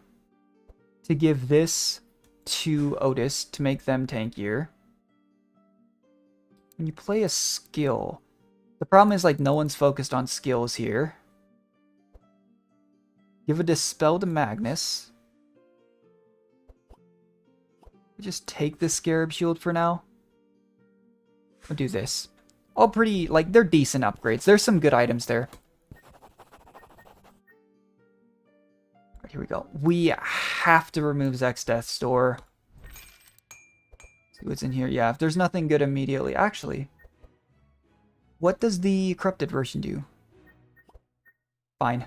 to give this to Otis to make them tankier. When you play a skill, the problem is like no one's focused on skills here. Give a Dispel to Magnus. Just take the Scarab Shield for now. We'll do this. All pretty, like, they're decent upgrades. There's some good items there. Alright, here we go. We have to remove Zek's Death's Door. See what's in here. Yeah, if there's nothing good immediately. Actually, what does the corrupted version do? Fine.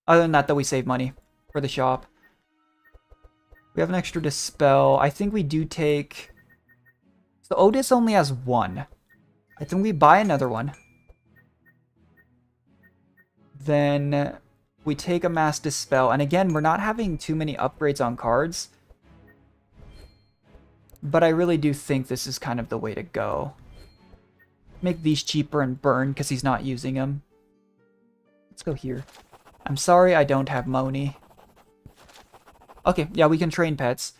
Other than that, though, we save money for the shop. We have an extra Dispel. I think we do take... So Otis only has one. I think we buy another one. Then we take a Mass Dispel. And again, we're not having too many upgrades on cards. But I really do think this is kind of the way to go. Make these cheaper and burn because he's not using them. Let's go here. I'm sorry I don't have Moni. Okay, yeah, we can train pets.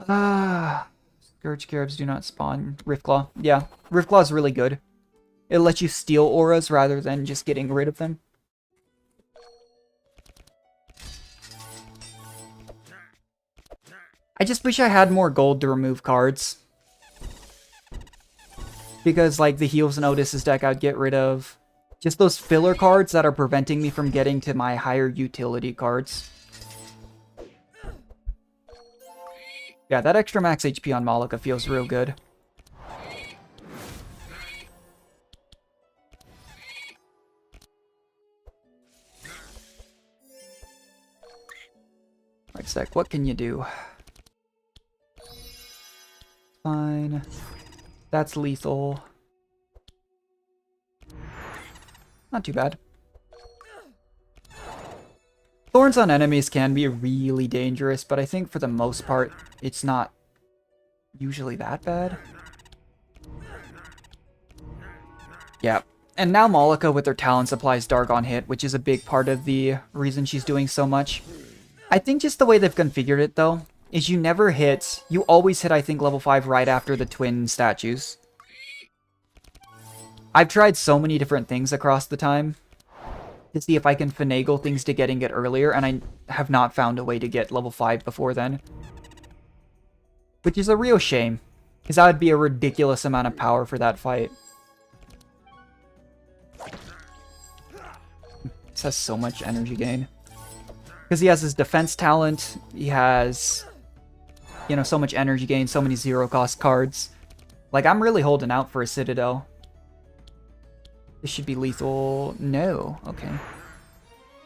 Scourge Scarabs do not spawn. Riftclaw. Yeah, Riftclaw is really good. It lets you steal auras rather than just getting rid of them. I just wish I had more gold to remove cards. Because, like, the Heals and Otis's deck I'd get rid of. Just those filler cards that are preventing me from getting to my higher utility cards. Yeah, that extra max HP on Malika feels real good. Right, Sec, what can you do? Fine. That's lethal. Not too bad. Thorns on enemies can be really dangerous, but I think for the most part, it's not usually that bad. Yeah, and now Malika with her talents applies Dargon Hit, which is a big part of the reason she's doing so much. I think just the way they've configured it, though, is you never hit... You always hit, I think, level 5 right after the twin statues. I've tried so many different things across the time to see if I can finagle things to getting it earlier, and I have not found a way to get level 5 before then. Which is a real shame, because that would be a ridiculous amount of power for that fight. This has so much energy gain. Because he has his defense talent, he has, you know, so much energy gain, so many zero-cost cards. Like, I'm really holding out for a Citadel. This should be lethal. No. Okay.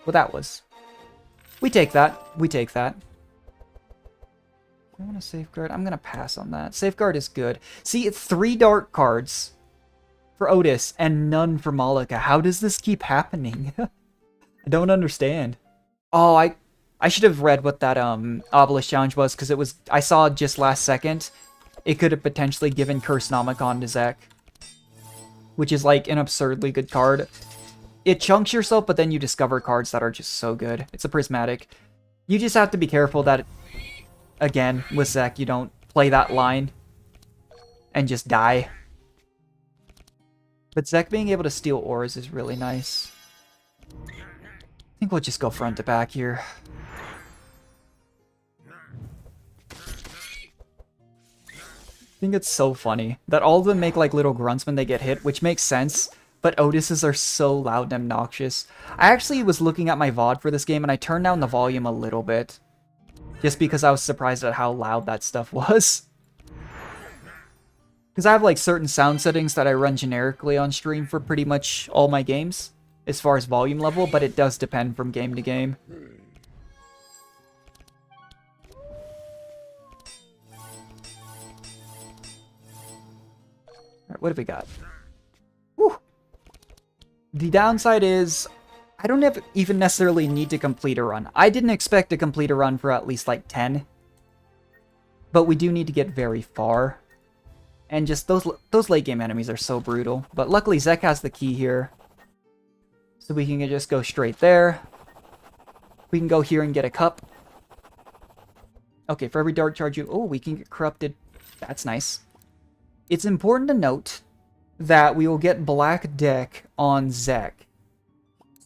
Well, that was. We take that. We take that. I want to safeguard. I'm going to pass on that. Safeguard is good. See, it's 3 dark cards for Otis and none for Malika. How does this keep happening? I don't understand. Oh, I should have read what that Obelisk challenge was, because it was... I saw just last second. It could have potentially given Curse Nomicon to Zek, which is like an absurdly good card. It chunks yourself, but then you discover cards that are just so good. It's a prismatic. You just have to be careful that, again, with Zek, you don't play that line and just die. But Zek being able to steal auras is really nice. I think we'll just go front to back here. I think it's so funny that all of them make like little grunts when they get hit, which makes sense, but Otis's are so loud and obnoxious. I actually was looking at my VOD for this game and I turned down the volume a little bit, just because I was surprised at how loud that stuff was. Because I have like certain sound settings that I run generically on stream for pretty much all my games, as far as volume level, but it does depend from game to game. Alright, what have we got? Whew. The downside is, I don't even necessarily need to complete a run. I didn't expect to complete a run for at least like 10. But we do need to get very far. And just those late game enemies are so brutal. But luckily Zek has the key here. So we can just go straight there. We can go here and get a cup. Okay, for every dark charge you... Oh, we can get corrupted. That's nice. It's important to note that we will get Black Deck on Zek.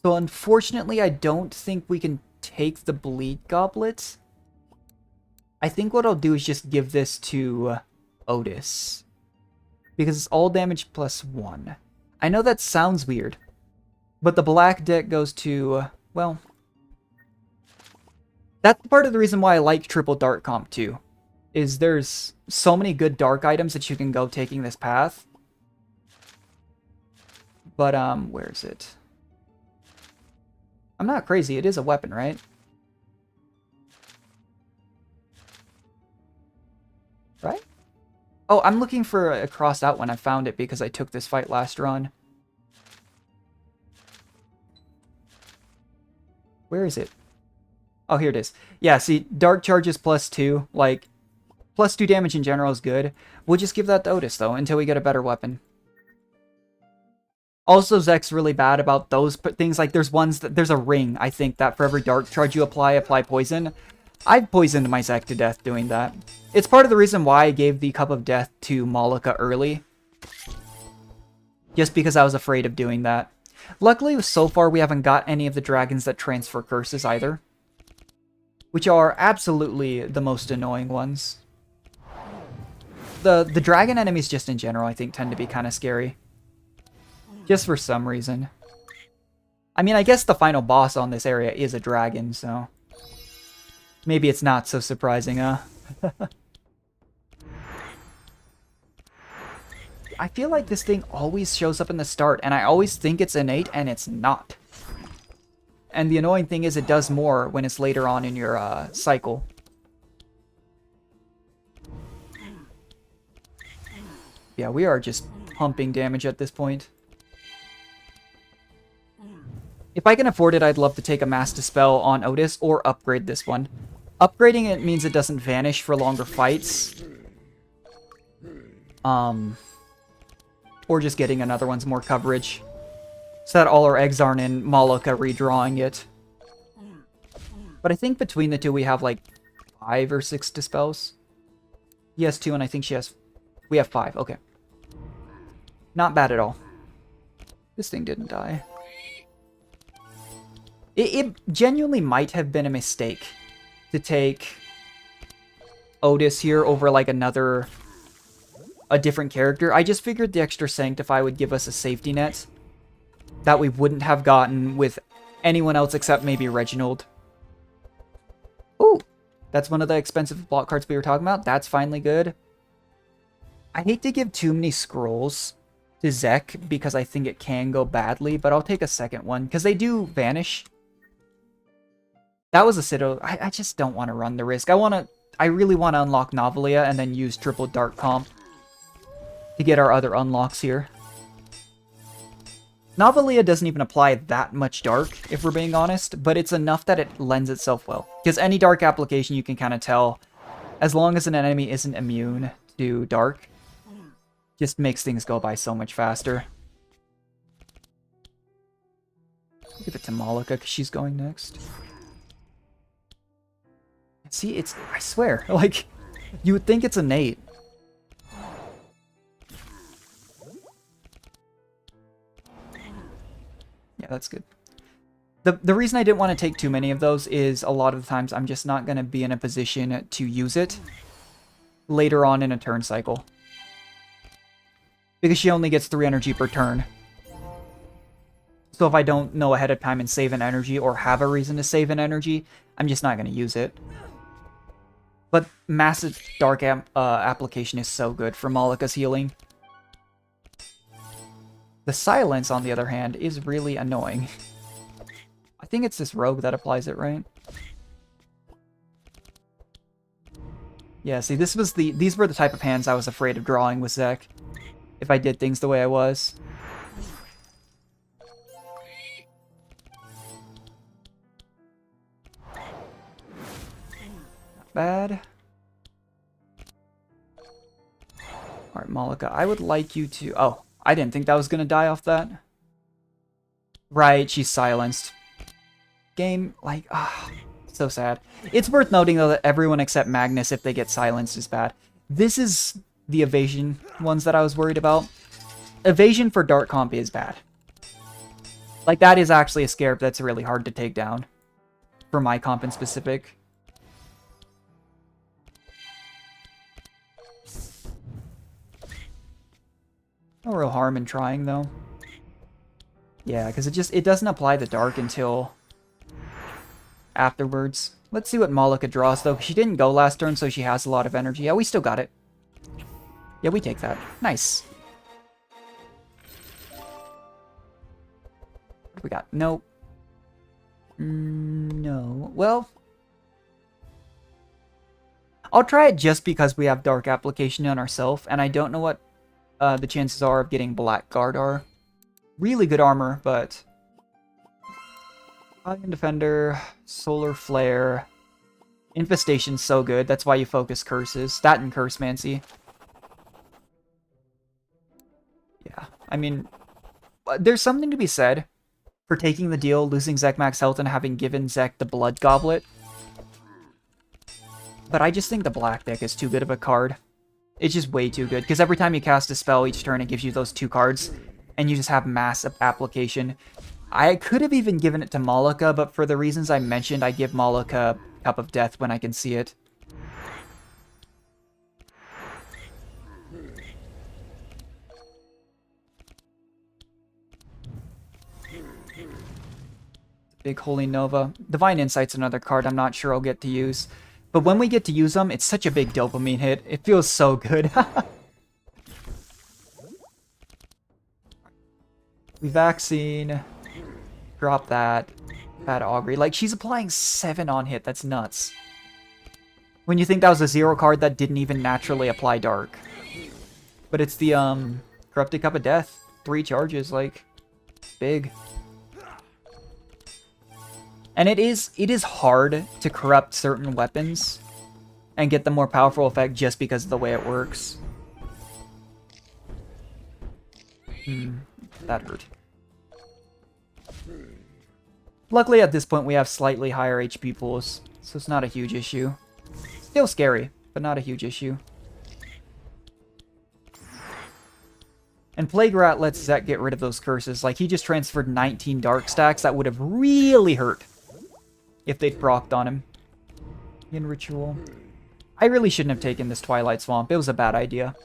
So unfortunately, I don't think we can take the Bleed Goblet. I think what I'll do is just give this to Otis. Because it's all damage plus 1. I know that sounds weird. But the Black Deck goes to, well... That's part of the reason why I like triple dark comp too. Is there's so many good dark items that you can go taking this path. But, where is it? I'm not crazy, it is a weapon, right? Right? Oh, I'm looking for a crossed out one. I found it because I took this fight last run. Where is it? Oh, here it is. Yeah, see, dark charges plus 2. Like, plus 2 damage in general is good. We'll just give that to Otis, though, until we get a better weapon. Also, Zek's really bad about those things. Like, there's a ring, I think, that for every dark charge you apply poison. I've poisoned my Zek to death doing that. It's part of the reason why I gave the Cup of Death to Malika early. Just because I was afraid of doing that. Luckily, so far, we haven't got any of the dragons that transfer curses either. Which are absolutely the most annoying ones. The dragon enemies just in general, I think, tend to be kind of scary. Just for some reason. I mean, I guess the final boss on this area is a dragon, so... Maybe it's not so surprising, I feel like this thing always shows up in the start, and I always think it's innate, and it's not. And the annoying thing is it does more when it's later on in your cycle. Yeah, we are just pumping damage at this point. If I can afford it, I'd love to take a Mass Dispel on Otis or upgrade this one. Upgrading it means it doesn't vanish for longer fights. Or just getting another one's more coverage. So that all our eggs aren't in Malika redrawing it. But I think between the two we have like 5 or 6 dispels. He has 2 and I think she has... We have 5, okay. Not bad at all. This thing didn't die. It genuinely might have been a mistake to take Otis here over like a different character. I just figured the extra Sanctify would give us a safety net that we wouldn't have gotten with anyone else except maybe Reginald. Ooh, that's one of the expensive block cards we were talking about. That's finally good. I hate to give too many scrolls to Zek because I think it can go badly, but I'll take a second one because they do vanish. That was a Citadel. I just don't want to run the risk. I really want to unlock Novelia and then use triple dark comp to get our other unlocks here. Novelia doesn't even apply that much dark, if we're being honest, but it's enough that it lends itself well. Because any dark application you can kind of tell, as long as an enemy isn't immune to dark, just makes things go by so much faster. Give it to Malika, because she's going next. See, I swear, like, you would think it's innate. Yeah, that's good. The reason I didn't want to take too many of those is a lot of the times I'm just not going to be in a position to use it later on in a turn cycle. Because she only gets 3 energy per turn. So if I don't know ahead of time and save an energy or have a reason to save an energy, I'm just not going to use it. But Massive Dark application is so good for Malika's healing. The Silence, on the other hand, is really annoying. I think it's this rogue that applies it, right? Yeah, see, these were the type of hands I was afraid of drawing with Zek. If I did things the way I was. Not bad. Alright, Malika, I would like you to... Oh, I didn't think that was going to die off that. Right, she's silenced. Game, like, so sad. It's worth noting, though, that everyone except Magnus, if they get silenced, is bad. This is the evasion ones that I was worried about. Evasion for Dark Comp is bad. Like, that is actually a scare that's really hard to take down. For my comp in specific. No real harm in trying, though. Yeah, because it doesn't apply the dark until afterwards. Let's see what Malika draws, though. She didn't go last turn, so she has a lot of energy. Yeah, we still got it. Yeah, we take that. Nice. What do we got? Nope. No. Well, I'll try it just because we have Dark Application on ourselves, and I don't know what the chances are of getting Blackguard are. Really good armor, but... Guardian Defender, Solar Flare... Infestation's so good, that's why you focus Curses. That and Curse Mancy. Yeah, I mean... There's something to be said for taking the deal, losing Zek max health, and having given Zek the Blood Goblet. But I just think the Black deck is too good of a card. It's just way too good, because every time you cast a spell each turn, it gives you those 2 cards, and you just have massive application. I could have even given it to Malika, but for the reasons I mentioned, I give Malika Cup of Death when I can see it. Big Holy Nova. Divine Insight's another card I'm not sure I'll get to use. But when we get to use them, it's such a big dopamine hit. It feels so good. We Vaccine. Drop that. Bad Augury. Like, she's applying 7 on hit. That's nuts. When you think that was a 0 card that didn't even naturally apply Dark. But it's the, Corrupted Cup of Death. 3 charges, like, big. And it is hard to corrupt certain weapons and get the more powerful effect just because of the way it works. That hurt. Luckily at this point we have slightly higher HP pools, so it's not a huge issue. Still scary, but not a huge issue. And Plague Rat lets Zek get rid of those curses. Like, he just transferred 19 Dark stacks. That would have really hurt if they'd procced on him. In Ritual. I really shouldn't have taken this Twilight Swamp. It was a bad idea.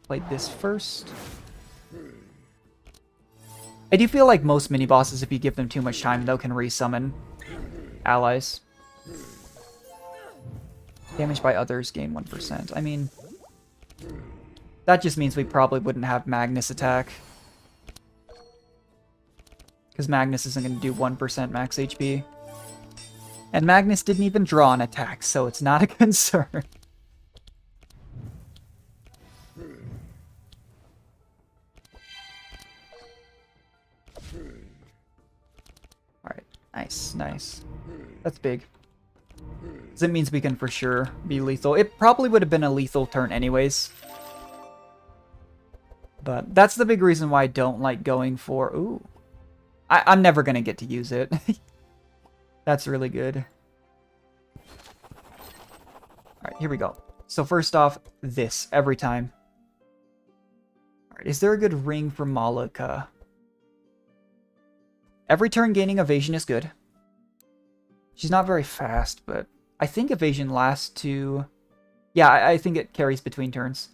Played this first. I do feel like most mini-bosses, if you give them too much time, though, can resummon allies. Damage by others, gain 1%. I mean, that just means we probably wouldn't have Magnus attack. Because Magnus isn't going to do 1% max HP. And Magnus didn't even draw an attack, so it's not a concern. Alright, nice, nice. That's big. Because it means we can for sure be lethal. It probably would have been a lethal turn anyways. But that's the big reason why I don't like going for... Ooh. I'm never going to get to use it. That's really good. Alright, here we go. So first off, this, every time. Alright, is there a good ring for Malika? Every turn gaining evasion is good. She's not very fast, but I think evasion lasts to... Yeah, I think it carries between turns.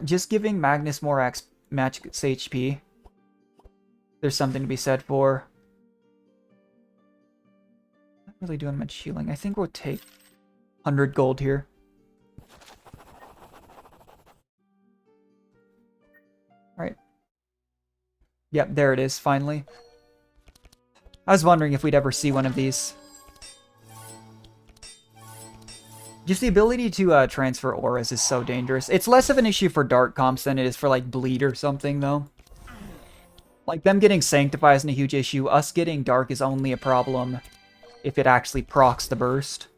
Just giving Magnus more max HP. There's something to be said for. Not really doing much healing. I think we'll take 100 gold here. Alright. Yep, there it is, finally. I was wondering if we'd ever see one of these. Just the ability to transfer auras is so dangerous. It's less of an issue for dark comps than it is for, like, bleed or something, though. Like, them getting Sanctify isn't a huge issue. Us getting Dark is only a problem if it actually procs the burst.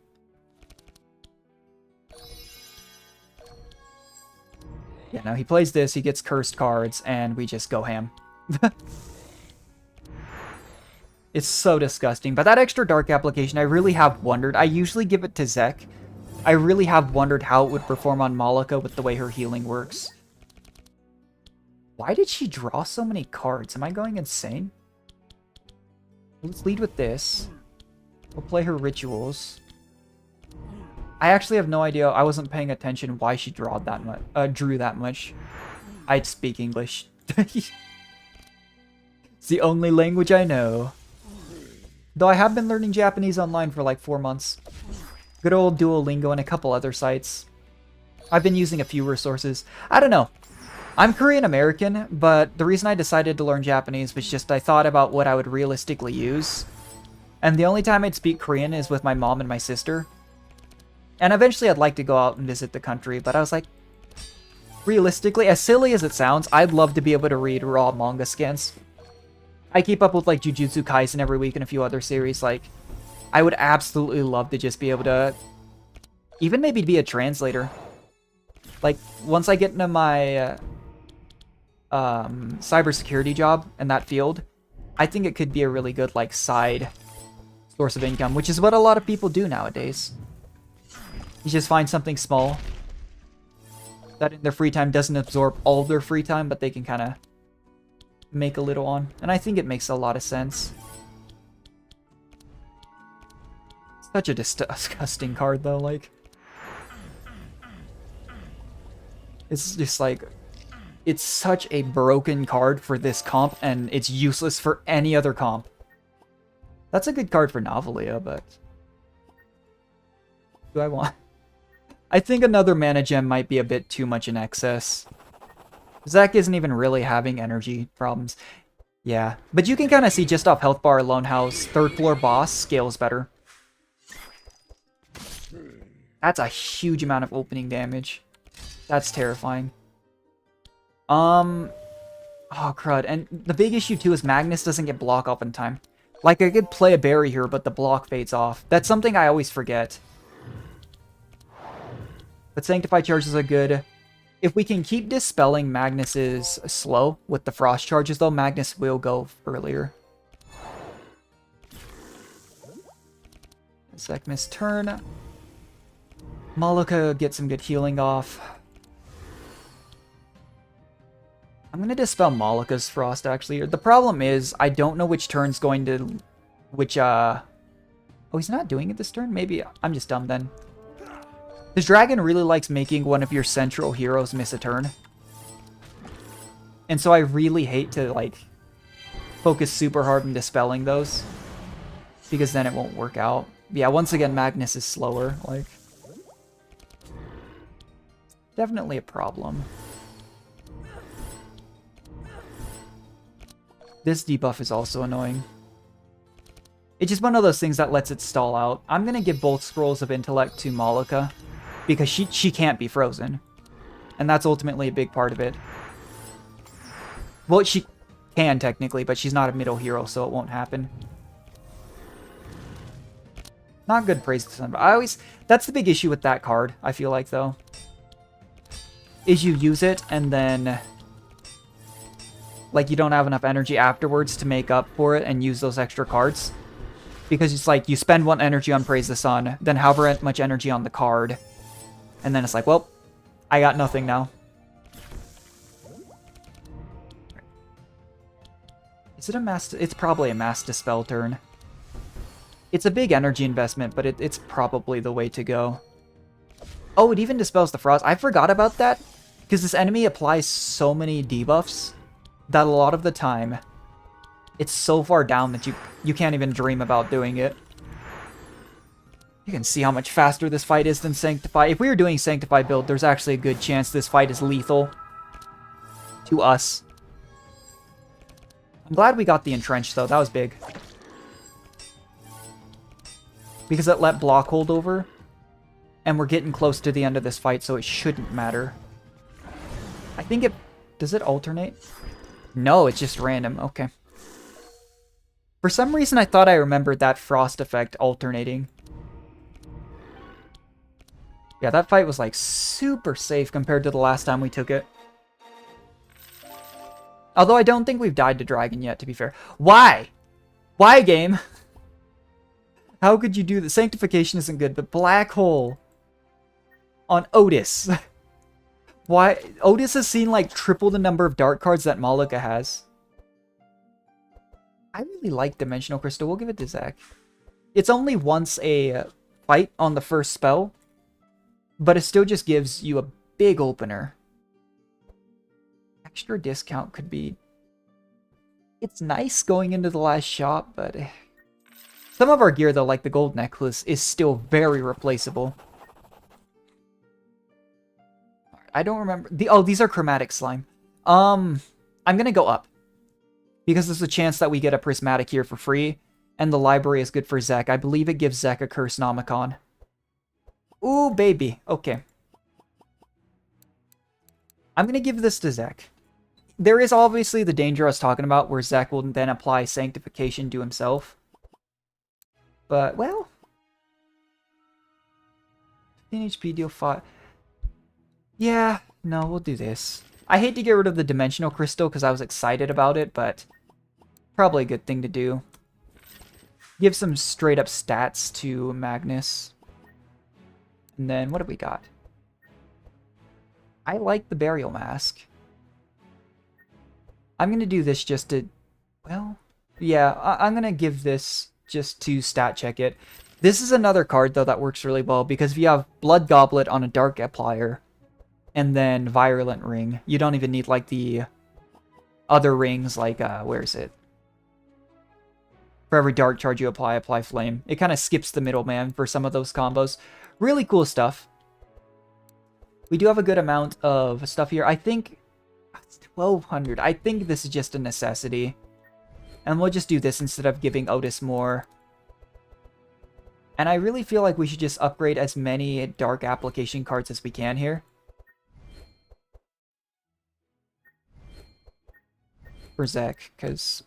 Yeah, no, he plays this, he gets cursed cards, and we just go ham. It's so disgusting. But that extra dark application, I really have wondered. I usually give it to Zek. I really have wondered how it would perform on Malika with the way her healing works. Why did she draw so many cards? Am I going insane? Let's lead with this. We'll play her rituals. I actually have no idea. I wasn't paying attention why she drew that much. I speak English. It's the only language I know. Though I have been learning Japanese online for like 4 months. Good old Duolingo and a couple other sites. I've been using a few resources. I don't know. I'm Korean American, but the reason I decided to learn Japanese was just I thought about what I would realistically use. And the only time I'd speak Korean is with my mom and my sister. And eventually I'd like to go out and visit the country, but I was like, realistically, as silly as it sounds, I'd love to be able to read raw manga scans. I keep up with like Jujutsu Kaisen every week and a few other series. Like, I would absolutely love to just be able to even maybe be a translator. Like, once I get into my cybersecurity job in that field, I think it could be a really good like side source of income, which is what a lot of people do nowadays. You just find something small that in their free time doesn't absorb all of their free time, but they can kind of make a little on. And I think it makes a lot of sense. Such a disgusting card, though. Like, it's just like, it's such a broken card for this comp, and it's useless for any other comp. That's a good card for Novelia, but do I want? I think another mana gem might be a bit too much in excess. Zach isn't even really having energy problems. Yeah, but you can kind of see just off health bar alone how 3rd floor boss scales better. That's a huge amount of opening damage. That's terrifying. Oh crud. And the big issue too is Magnus doesn't get block off in time. Like, I could play a berry here, but the block fades off. That's something I always forget. But Sanctify charges are good. If we can keep dispelling Magnus's slow with the frost charges, though, Magnus will go earlier. Zekmith's turn. Malika gets some good healing off. I'm going to dispel Malika's frost, actually. The problem is, I don't know which turn's going to... Oh, he's not doing it this turn? Maybe I'm just dumb then. This dragon really likes making one of your central heroes miss a turn. And so I really hate to, like, focus super hard on dispelling those. Because then it won't work out. Yeah, once again, Magnus is slower. Like, definitely a problem. This debuff is also annoying. It's just one of those things that lets it stall out. I'm going to give both Scrolls of Intellect to Malika. Because she can't be frozen. And that's ultimately a big part of it. Well, she can technically, but she's not a middle hero, so it won't happen. Not good praise to Sun, but that's the big issue with that card, I feel like, though. Is you use it, and then... like, you don't have enough energy afterwards to make up for it and use those extra cards. Because it's like, you spend 1 energy on Praise the Sun, then however much energy on the card. And then it's like, well, I got nothing now. Is it a mass... it's probably a mass dispel turn. It's a big energy investment, but it's probably the way to go. Oh, it even dispels the frost. I forgot about that. Because this enemy applies so many debuffs that a lot of the time it's so far down that you can't even dream about doing it. You can see how much faster this fight is than Sanctify. If we were doing Sanctify build, there's actually a good chance this fight is lethal to us. I'm glad we got the Entrench, though. That was big. Because it let block hold over. And we're getting close to the end of this fight, so it shouldn't matter. I think it... does it alternate? No, it's just random. Okay. For some reason, I thought I remembered that frost effect alternating. Yeah, that fight was, like, super safe compared to the last time we took it. Although I don't think we've died to Dragon yet, to be fair. Why? Why, game? How could you do this? Sanctification isn't good, but Black Hole on Otis. Why? Otis has seen like triple the number of dark cards that Malika has. I really like Dimensional Crystal. We'll give it to Zach. It's only once a fight on the first spell, but it still just gives you a big opener. Extra discount could be... It's nice going into the last shop, but... Some of our gear, though, like the gold necklace, is still very replaceable. I don't remember... Oh, these are chromatic slime. I'm gonna go up. Because there's a chance that we get a prismatic here for free. And the library is good for Zek. I believe it gives Zek a Curse Nomicon. Ooh, baby. Okay. I'm gonna give this to Zek. There is obviously the danger I was talking about, where Zek will then apply Sanctification to himself. But, well... 15 HP, deal 5... Yeah, no, we'll do this. I hate to get rid of the Dimensional Crystal because I was excited about it, but probably a good thing to do. Give some straight up stats to Magnus. And then, what do we got? I like the Burial Mask. I'm going to do this just to... Well, yeah, I'm going to give this just to stat check it. This is another card, though, that works really well, because if you have Blood Goblet on a Dark Applier, and then Virulent Ring. You don't even need, like, the other rings, like, where is it? For every Dark Charge you apply, apply Flame. It kind of skips the middleman for some of those combos. Really cool stuff. We do have a good amount of stuff here. I think... It's 1,200. I think this is just a necessity. And we'll just do this instead of giving Otis more. And I really feel like we should just upgrade as many Dark Application cards as we can here. For Zek, because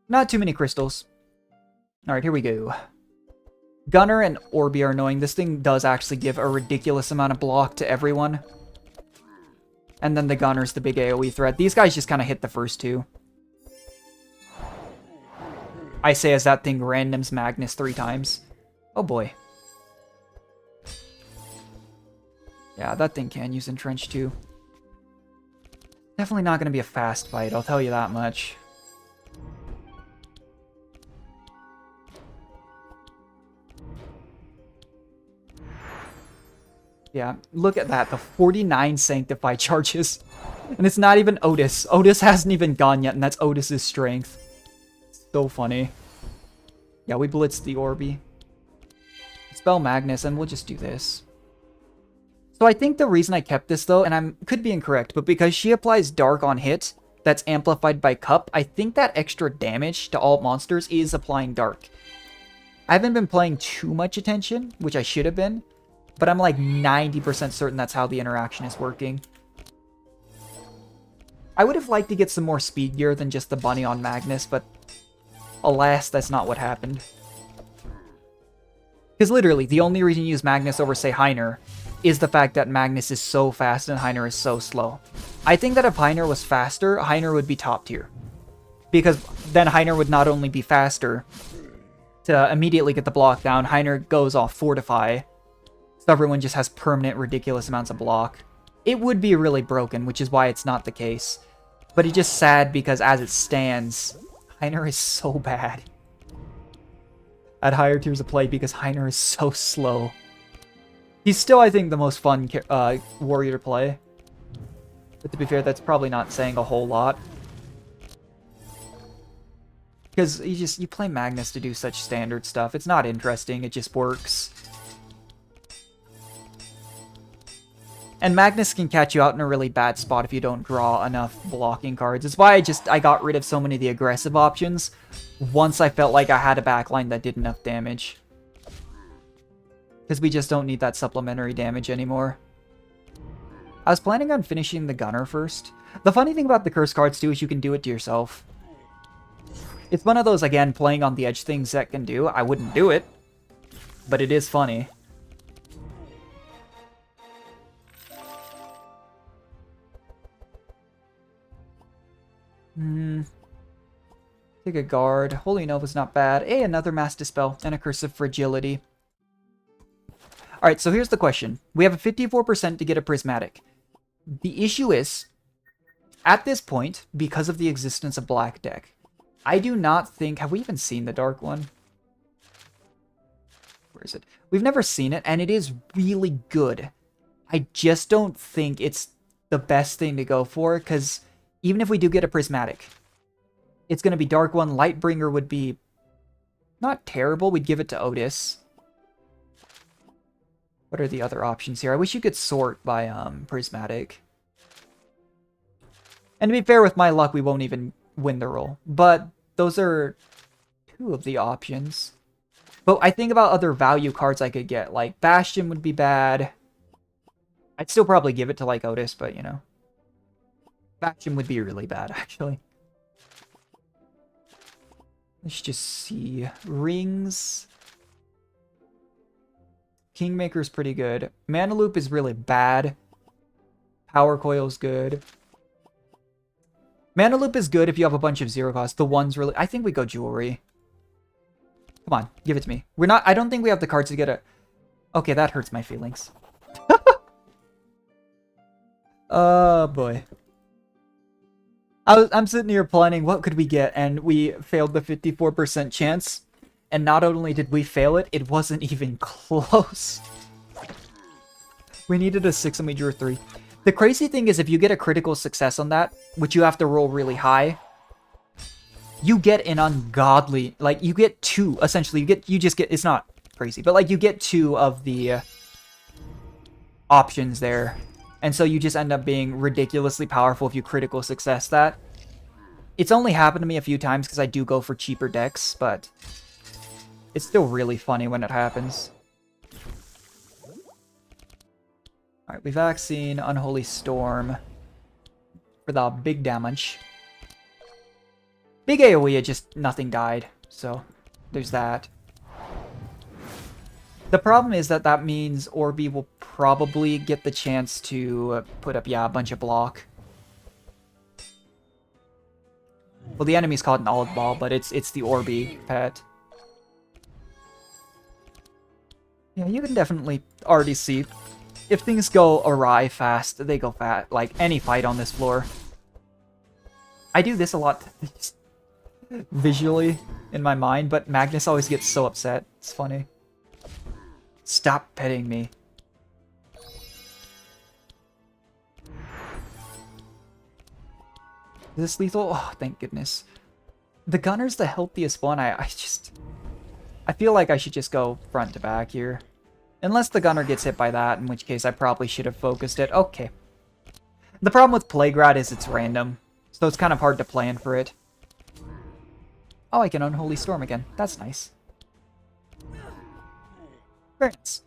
not too many crystals. Alright, here we go. Gunner and Orbi are annoying. This thing does actually give a ridiculous amount of block to everyone. And then the Gunner's the big AoE threat. These guys just kind of hit the first two. I say as that thing randoms Magnus 3 times. Oh boy. Yeah, that thing can use Entrench too. Definitely not going to be a fast fight, I'll tell you that much. Yeah, look at that, the 49 Sanctify charges. And it's not even Otis. Otis hasn't even gone yet, and that's Otis's strength. So funny. Yeah, we blitzed the Orbi. Spell Magnus, and we'll just do this. So I think the reason I kept this, though, and I could be incorrect, but because she applies Dark on hit, that's amplified by Cup, I think that extra damage to all monsters is applying Dark. I haven't been paying too much attention, which I should have been, but I'm like 90% certain that's how the interaction is working. I would have liked to get some more speed gear than just the bunny on Magnus, but alas, that's not what happened. Because literally, the only reason you use Magnus over, say, Heiner is the fact that Magnus is so fast and Heiner is so slow. I think that if Heiner was faster, Heiner would be top tier. Because then Heiner would not only be faster to immediately get the block down, Heiner goes off Fortify, so everyone just has permanent ridiculous amounts of block. It would be really broken, which is why it's not the case. But it's just sad because as it stands, Heiner is so bad at higher tiers of play because Heiner is so slow. He's still, I think, the most fun warrior to play. But to be fair, that's probably not saying a whole lot. Because you play Magnus to do such standard stuff. It's not interesting, it just works. And Magnus can catch you out in a really bad spot if you don't draw enough blocking cards. It's why I got rid of so many of the aggressive options once I felt like I had a backline that did enough damage. Because we just don't need that supplementary damage anymore. I was planning on finishing the Gunner first. The funny thing about the curse cards too is you can do it to yourself. It's one of those, again, playing on the edge things that can do. I wouldn't do it, but it is funny. Take a guard. Holy Nova's not bad. Hey, another Mass Dispel and a Curse of Fragility. Alright, so here's the question. We have a 54% to get a Prismatic. The issue is, at this point, because of the existence of Black Deck, I do not think... Have we even seen the Dark one? Where is it? We've never seen it, and it is really good. I just don't think it's the best thing to go for, because even if we do get a Prismatic, it's going to be Dark One. Lightbringer would be not terrible. We'd give it to Otis. What are the other options here? I wish you could sort by Prismatic. And to be fair, with my luck, we won't even win the roll. But those are two of the options. But I think about other value cards I could get. Like, Bastion would be bad. I'd still probably give it to, like, Otis, but, you know. Bastion would be really bad, actually. Let's just see. Rings. Kingmaker's pretty good. Mana Loop is really bad. Power Coil's good. Mana Loop is good if you have a bunch of zero cost. The one's really... I think we go Jewelry. Come on, give it to me. We're not... I don't think we have the cards to get a... Okay, that hurts my feelings. Oh, boy. I'm sitting here planning what could we get, and we failed the 54% chance. And not only did we fail it, it wasn't even close. We needed a 6 and we drew a 3. The crazy thing is if you get a critical success on that, which you have to roll really high, you get an ungodly... Like, you get 2, essentially. You just get... It's not crazy, but, like, you get 2 of the options there. And so you just end up being ridiculously powerful if you critical success that. It's only happened to me a few times because I do go for cheaper decks, but... It's still really funny when it happens. Alright, we vaccine Unholy Storm for the big damage. Big AoE, it just nothing died. So, there's that. The problem is that that means Orbi will probably get the chance to put up, yeah, a bunch of block. Well, the enemy's called an Olive Ball, but it's the Orbi pet. Yeah, you can definitely already see if things go awry fast, they go fast. Like any fight on this floor. I do this a lot visually in my mind, but Magnus always gets so upset. It's funny. Stop petting me. Is this lethal? Oh, thank goodness. The gunner's the healthiest one. I feel like I should just go front to back here. Unless the gunner gets hit by that, in which case I probably should have focused it. Okay. The problem with Plague Rat is it's random, so it's kind of hard to plan for it. Oh, I can Unholy Storm again. That's nice. Very nice.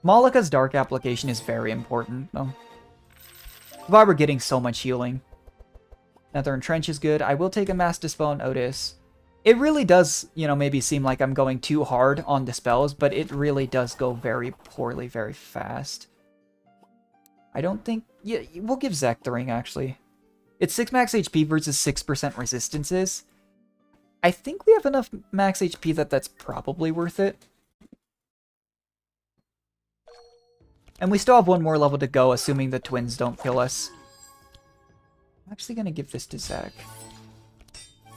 Malika's Dark application is very important, though. If I were getting so much healing. Nether Entrench is good. I will take a Mass Dispel on Otis. It really does, you know, maybe seem like I'm going too hard on Dispels, but it really does go very poorly, very fast. I don't think... Yeah, we'll give Zek the ring, actually. It's 6 max HP versus 6% resistances. I think we have enough max HP that that's probably worth it. And we still have one more level to go, assuming the twins don't kill us. I'm actually going to give this to Zek.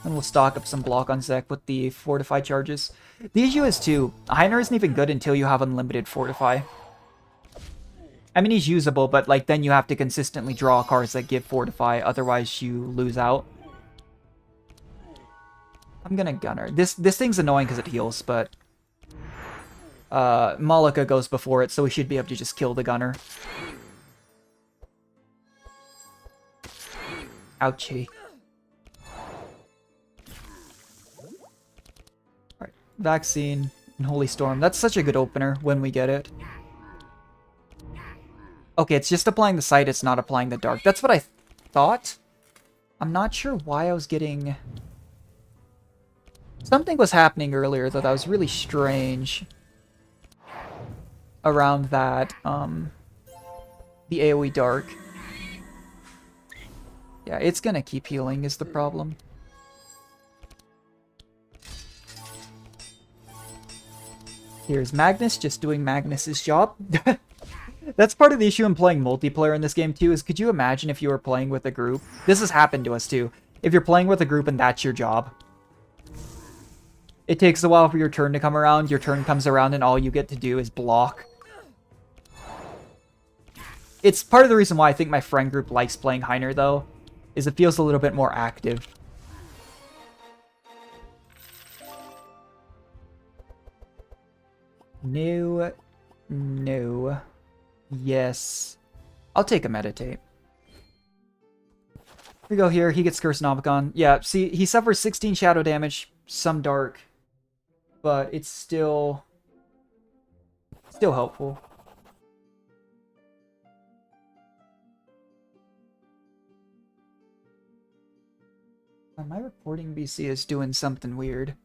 And we'll stock up some block on Zek with the Fortify charges. The issue is, too, Heiner isn't even good until you have unlimited Fortify. I mean, he's usable, but, like, then you have to consistently draw cards that give Fortify, otherwise you lose out. I'm gonna Gunner. This thing's annoying because it heals, but... Malika goes before it, so we should be able to just kill the Gunner. Ouchie. Alright, Vaccine and Holy Storm. That's such a good opener when we get it. Okay, it's just applying the sight, it's not applying the dark. That's what I thought. I'm not sure why I was getting... Something was happening earlier, though, that was really strange. Around that, the AoE dark. Yeah, it's gonna keep healing is the problem. Here's Magnus just doing Magnus's job. That's part of the issue in playing multiplayer in this game too, is could you imagine if you were playing with a group? This has happened to us too. If you're playing with a group and that's your job. It takes a while for your turn to come around. Your turn comes around and all you get to do is block. It's part of the reason why I think my friend group likes playing Heiner though, is it feels a little bit more active. No. No. Yes. I'll take a meditate. We go here. He gets Curse Nomicon. Yeah, see, he suffers 16 shadow damage, some dark, but it's still helpful. My reporting BC is doing something weird.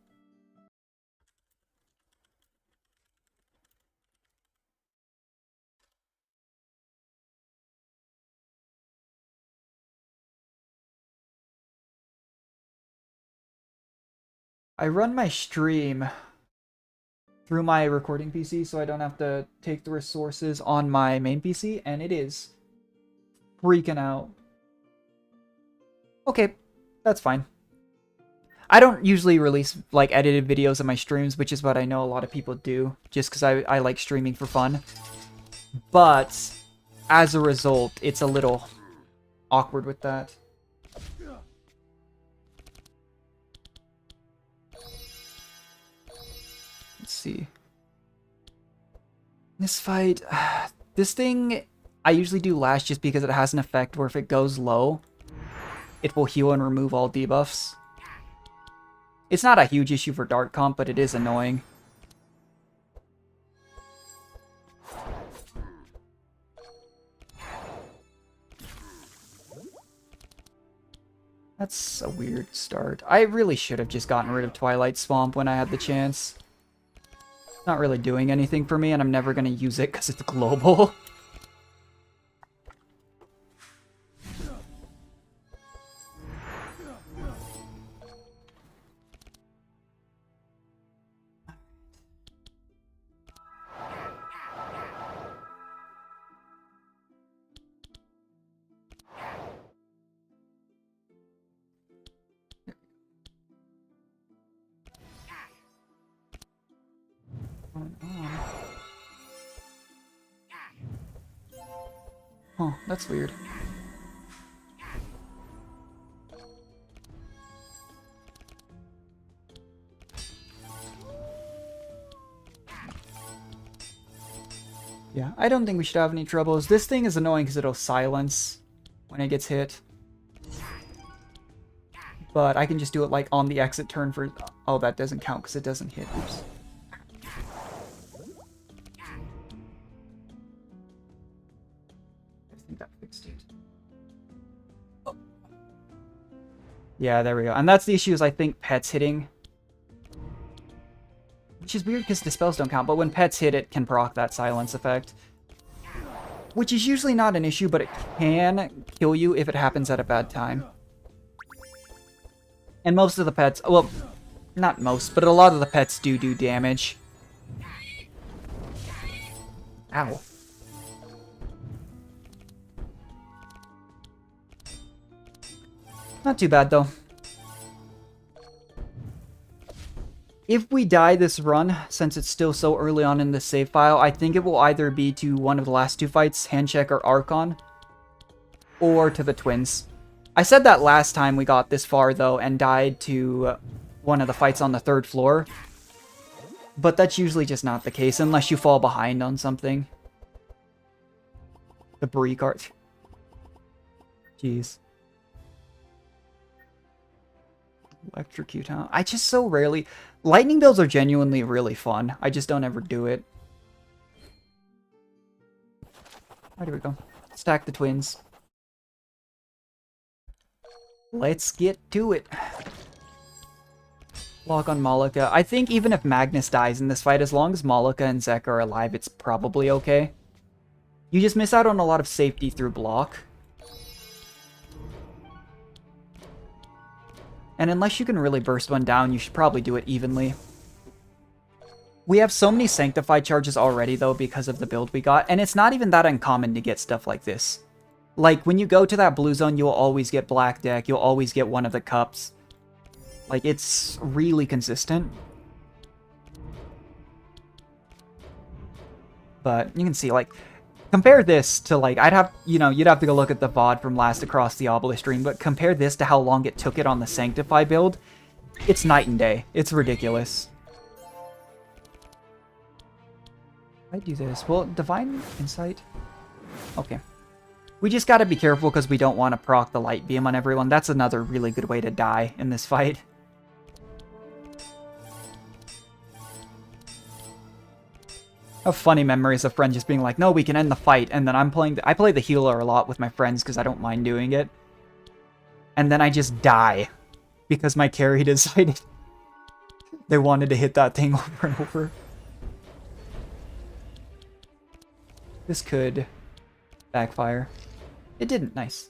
I run my stream through my recording PC so I don't have to take the resources on my main PC, and it is freaking out. Okay, that's fine. I don't usually release like edited videos of my streams, which is what I know a lot of people do, just because I like streaming for fun. But as a result, it's a little awkward with that. Let's see. This fight, this thing, I usually do last just because it has an effect where if it goes low, it will heal and remove all debuffs. It's not a huge issue for Dark Comp, but it is annoying. That's a weird start. I really should have just gotten rid of Twilight Swamp when I had the chance. Not really doing anything for me, and I'm never going to use it because it's global. Huh, that's weird. Yeah, I don't think we should have any troubles. This thing is annoying because it'll silence when it gets hit. But I can just do it like on the exit turn for... Oh, that doesn't count because it doesn't hit. Oops. Yeah, there we go. And that's the issue is I think pets hitting. Which is weird because the spells don't count, but when pets hit, it can proc that silence effect. Which is usually not an issue, but it can kill you if it happens at a bad time. And most of the pets, well, not most, but a lot of the pets do damage. Ow. Not too bad, though. If we die this run, since it's still so early on in the save file, I think it will either be to one of the last two fights, Handcheck or Archon, or to the twins. I said that last time we got this far, though, and died to one of the fights on the third floor. But that's usually just not the case, unless you fall behind on something. The Brie card. Jeez. Electrocute, huh? I just so rarely... Lightning builds are genuinely really fun. I just don't ever do it. Where do we go? Stack the twins. Let's get to it. Lock on Malika. I think even if Magnus dies in this fight, as long as Malika and Zek are alive, it's probably okay. You just miss out on a lot of safety through block. And unless you can really burst one down, you should probably do it evenly. We have so many Sanctified charges already, though, because of the build we got. And it's not even that uncommon to get stuff like this. Like, when you go to that blue zone, you'll always get Black Deck. You'll always get one of the cups. Like, it's really consistent. But you can see, like, compare this to, like, I'd have, you know, you'd have to go look at the VOD from last Across the Obelisk stream, but compare this to how long it took it on the Sanctify build. It's night and day. It's ridiculous. I do this. Well, Divine Insight. Okay. We just gotta be careful because we don't want to proc the Light Beam on everyone. That's another really good way to die in this fight. I have funny memories of friends just being like, no, we can end the fight. And then I play the healer a lot with my friends because I don't mind doing it. And then I just die because my carry decided they wanted to hit that thing over and over. This could backfire. It didn't. Nice.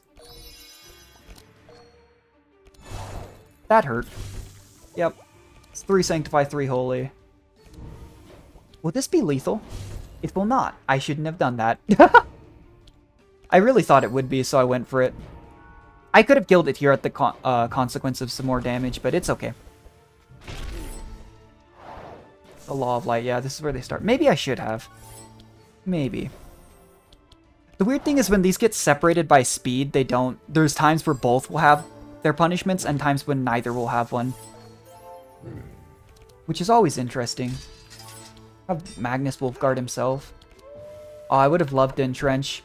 That hurt. Yep. It's 3 Sanctify, 3 Holy. Will this be lethal? It will not. I shouldn't have done that. I really thought it would be, so I went for it. I could have killed it here at the consequence of some more damage, but it's okay. The Law of Light. Yeah, this is where they start. Maybe I should have. Maybe. The weird thing is when these get separated by speed, they don't... There's times where both will have their punishments and times when neither will have one. Which is always interesting. Have Magnus Wolfguard himself. Oh, I would have loved to entrench.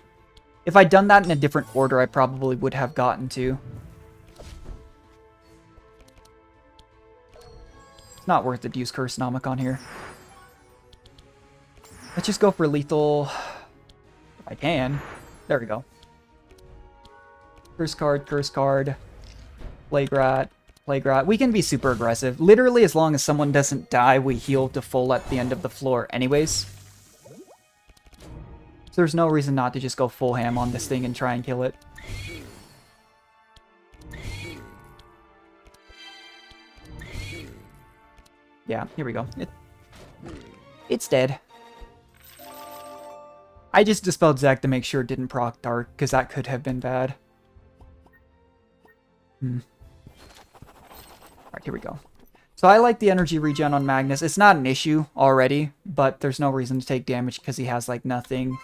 If I'd done that in a different order, I probably would have gotten to. It's not worth it to use Curse Nomicon here. Let's just go for lethal. If I can. There we go. Curse card, Plague Rat. We can be super aggressive. Literally, as long as someone doesn't die, we heal to full at the end of the floor anyways. So there's no reason not to just go full ham on this thing and try and kill it. Yeah, here we go. It's dead. I just dispelled Zek to make sure it didn't proc Dark, because that could have been bad. Alright, here we go. So I like the energy regen on Magnus. It's not an issue already, but there's no reason to take damage because he has, like, nothing.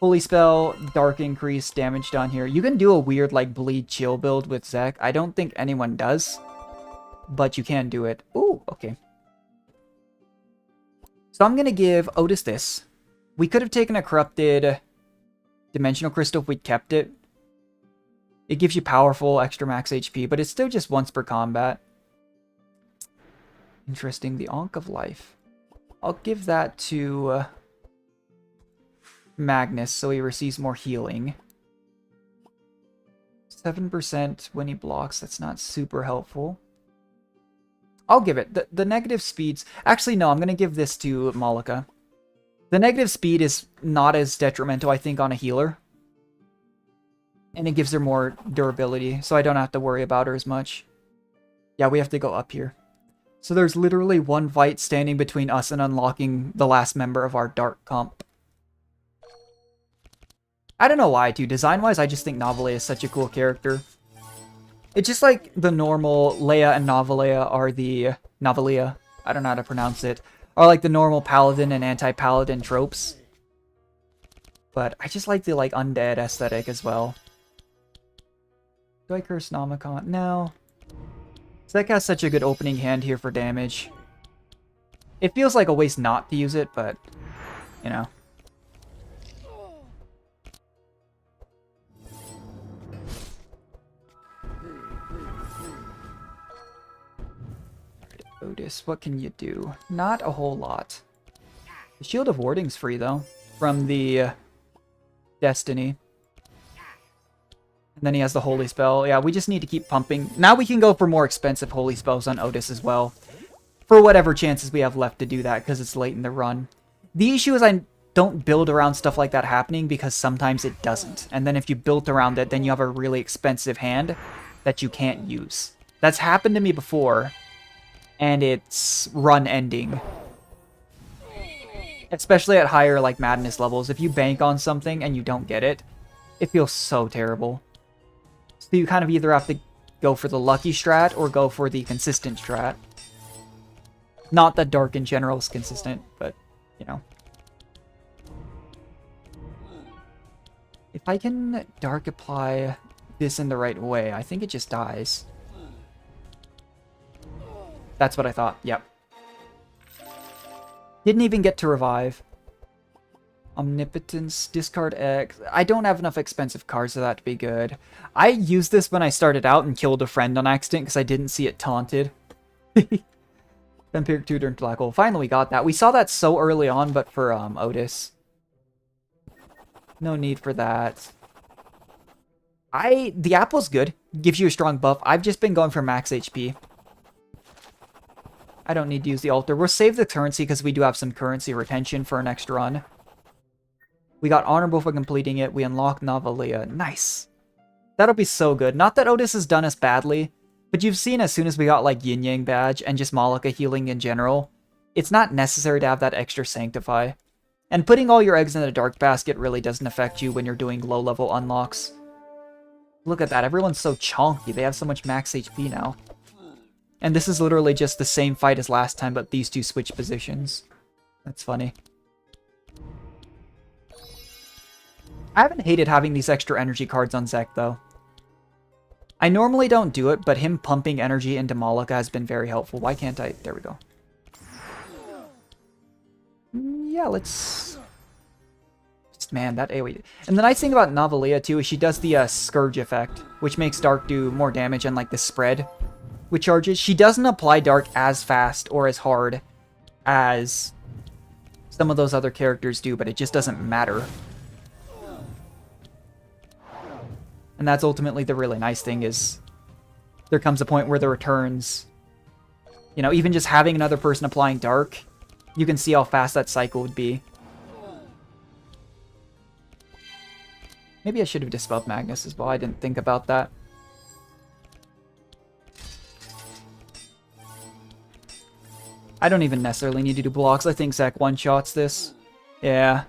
Holy Spell, Dark Increase, damage done here. You can do a weird, like, Bleed Chill build with Zek. I don't think anyone does, but you can do it. Ooh, okay. So I'm going to give Otis this. We could have taken a Corrupted Dimensional Crystal if we'd kept it. It gives you powerful extra max HP, but it's still just once per combat. Interesting. The Ankh of Life. I'll give that to Magnus so he receives more healing. 7% when he blocks. That's not super helpful. I'll give it. The negative speeds... Actually, no. I'm going to give this to Malika. The negative speed is not as detrimental, I think, on a healer. And it gives her more durability, so I don't have to worry about her as much. Yeah, we have to go up here. So there's literally one fight standing between us and unlocking the last member of our Dark comp. I don't know why, too. Design-wise, I just think Novalia is such a cool character. It's just like the normal Leia and Novalia are the... Novalia, I don't know how to pronounce it. Are like the normal Paladin and anti-Paladin tropes. But I just like the, like, undead aesthetic as well. Do I curse Nomicon? No. Zek has such a good opening hand here for damage. It feels like a waste not to use it, but, you know. Otis, what can you do? Not a whole lot. The Shield of Warding's free, though, from the Destiny. And then he has the Holy Spell. Yeah, we just need to keep pumping. Now we can go for more expensive Holy Spells on Otis as well. For whatever chances we have left to do that, because it's late in the run. The issue is I don't build around stuff like that happening, because sometimes it doesn't. And then if you build around it, then you have a really expensive hand that you can't use. That's happened to me before, and it's run ending. Especially at higher, like, madness levels. If you bank on something and you don't get it, it feels so terrible. So you kind of either have to go for the lucky strat or go for the consistent strat. Not that Dark in general is consistent, but, you know. If I can Dark apply this in the right way, I think it just dies. That's what I thought, yep. Didn't even get to revive. Omnipotence, discard X. I don't have enough expensive cards for that to be good. I used this when I started out and killed a friend on accident because I didn't see it taunted. Vampiric Tutor and Black Hole. Finally we got that. We saw that so early on, but for Otis. No need for that. The apple's good. Gives you a strong buff. I've just been going for max HP. I don't need to use the altar. We'll save the currency because we do have some currency retention for our next run. We got honorable for completing it. We unlock Novalia. Nice. That'll be so good. Not that Otis has done us badly, but you've seen as soon as we got like Yin Yang badge and just Malika healing in general, it's not necessary to have that extra Sanctify. And putting all your eggs in a dark basket really doesn't affect you when you're doing low level unlocks. Look at that. Everyone's so chonky. They have so much max HP now. And this is literally just the same fight as last time, but these two switch positions. That's funny. I haven't hated having these extra energy cards on Zek, though. I normally don't do it, but him pumping energy into Malika has been very helpful. Why can't I? There we go. Yeah, let's... Man, that AoE... And the nice thing about Novalia, too, is she does the Scourge effect, which makes Dark do more damage and, like, the spread with charges. She doesn't apply Dark as fast or as hard as some of those other characters do, but it just doesn't matter. And that's ultimately the really nice thing, is there comes a point where the returns, you know, even just having another person applying Dark, you can see how fast that cycle would be. Maybe I should have dispelled Magnus as well. I didn't think about that. I don't even necessarily need to do blocks. I think Zach one-shots this. Yeah.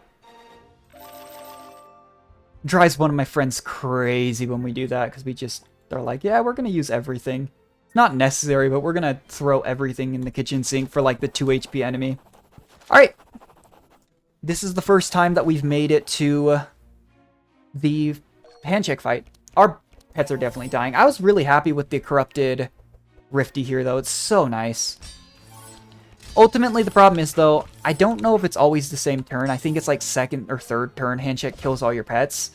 Drives one of my friends crazy when we do that, because we just... They're like, yeah, we're going to use everything. It's not necessary, but we're going to throw everything in the kitchen sink for, like, the 2 HP enemy. Alright. This is the first time that we've made it to the handshake fight. Our pets are definitely dying. I was really happy with the corrupted Rifty here, though. It's so nice. Ultimately, the problem is, though, I don't know if it's always the same turn. I think it's like second or third turn handshake kills all your pets.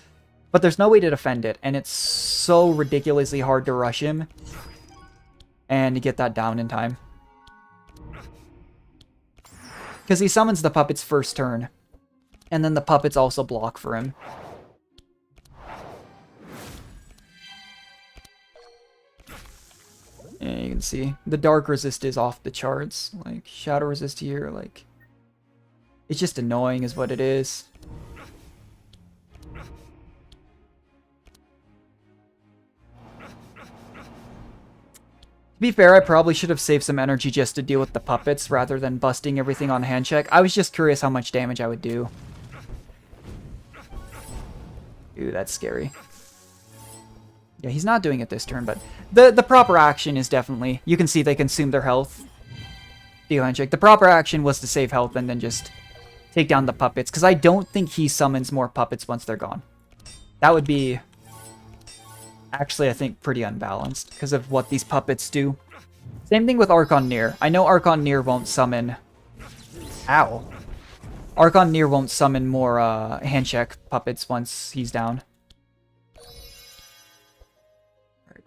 But there's no way to defend it, and it's so ridiculously hard to rush him and to get that down in time. Because he summons the puppets first turn, and then the puppets also block for him. Yeah, you can see the dark resist is off the charts. Like, shadow resist here, like, it's just annoying is what it is. To be fair, I probably should have saved some energy just to deal with the puppets rather than busting everything on hand check. I was just curious how much damage I would do. Ooh, that's scary. Yeah, he's not doing it this turn, but the proper action is definitely... You can see they consume their health. Deal handshake. The proper action was to save health and then just take down the puppets, because I don't think he summons more puppets once they're gone. That would be... Actually, I think pretty unbalanced because of what these puppets do. Same thing with Archon Nier. I know Archon Nier won't summon... Ow. Archon Nier won't summon more handshake puppets once he's down.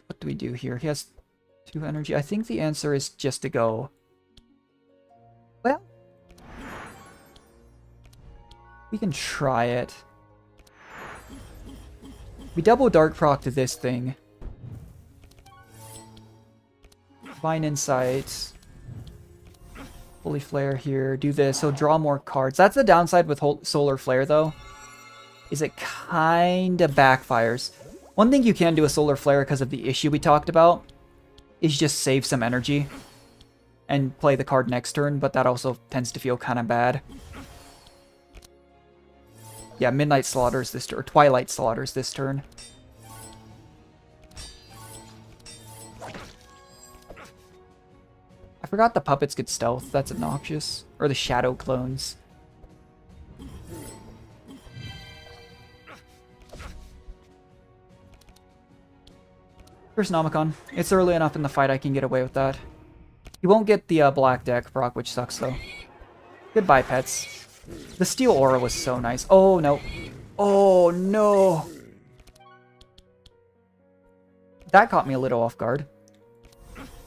What do we do here? He has 2 energy. I think the answer is just to go... Well... We can try it. We double Dark Proc to this thing. Fine Insight. Holy Flare here. Do this. He'll draw more cards. That's the downside with Solar Flare, though. Is it kind of backfires. One thing you can do with Solar Flare because of the issue we talked about is just save some energy and play the card next turn, but that also tends to feel kind of bad. Yeah, Midnight Slaughters this turn, or Twilight Slaughters this turn. I forgot the puppets could stealth. That's obnoxious. Or the shadow clones. First Nomicon. It's early enough in the fight I can get away with that. You won't get the black deck proc, which sucks though. Goodbye, pets. The Steel Aura was so nice. Oh, no. Oh, no. That caught me a little off guard.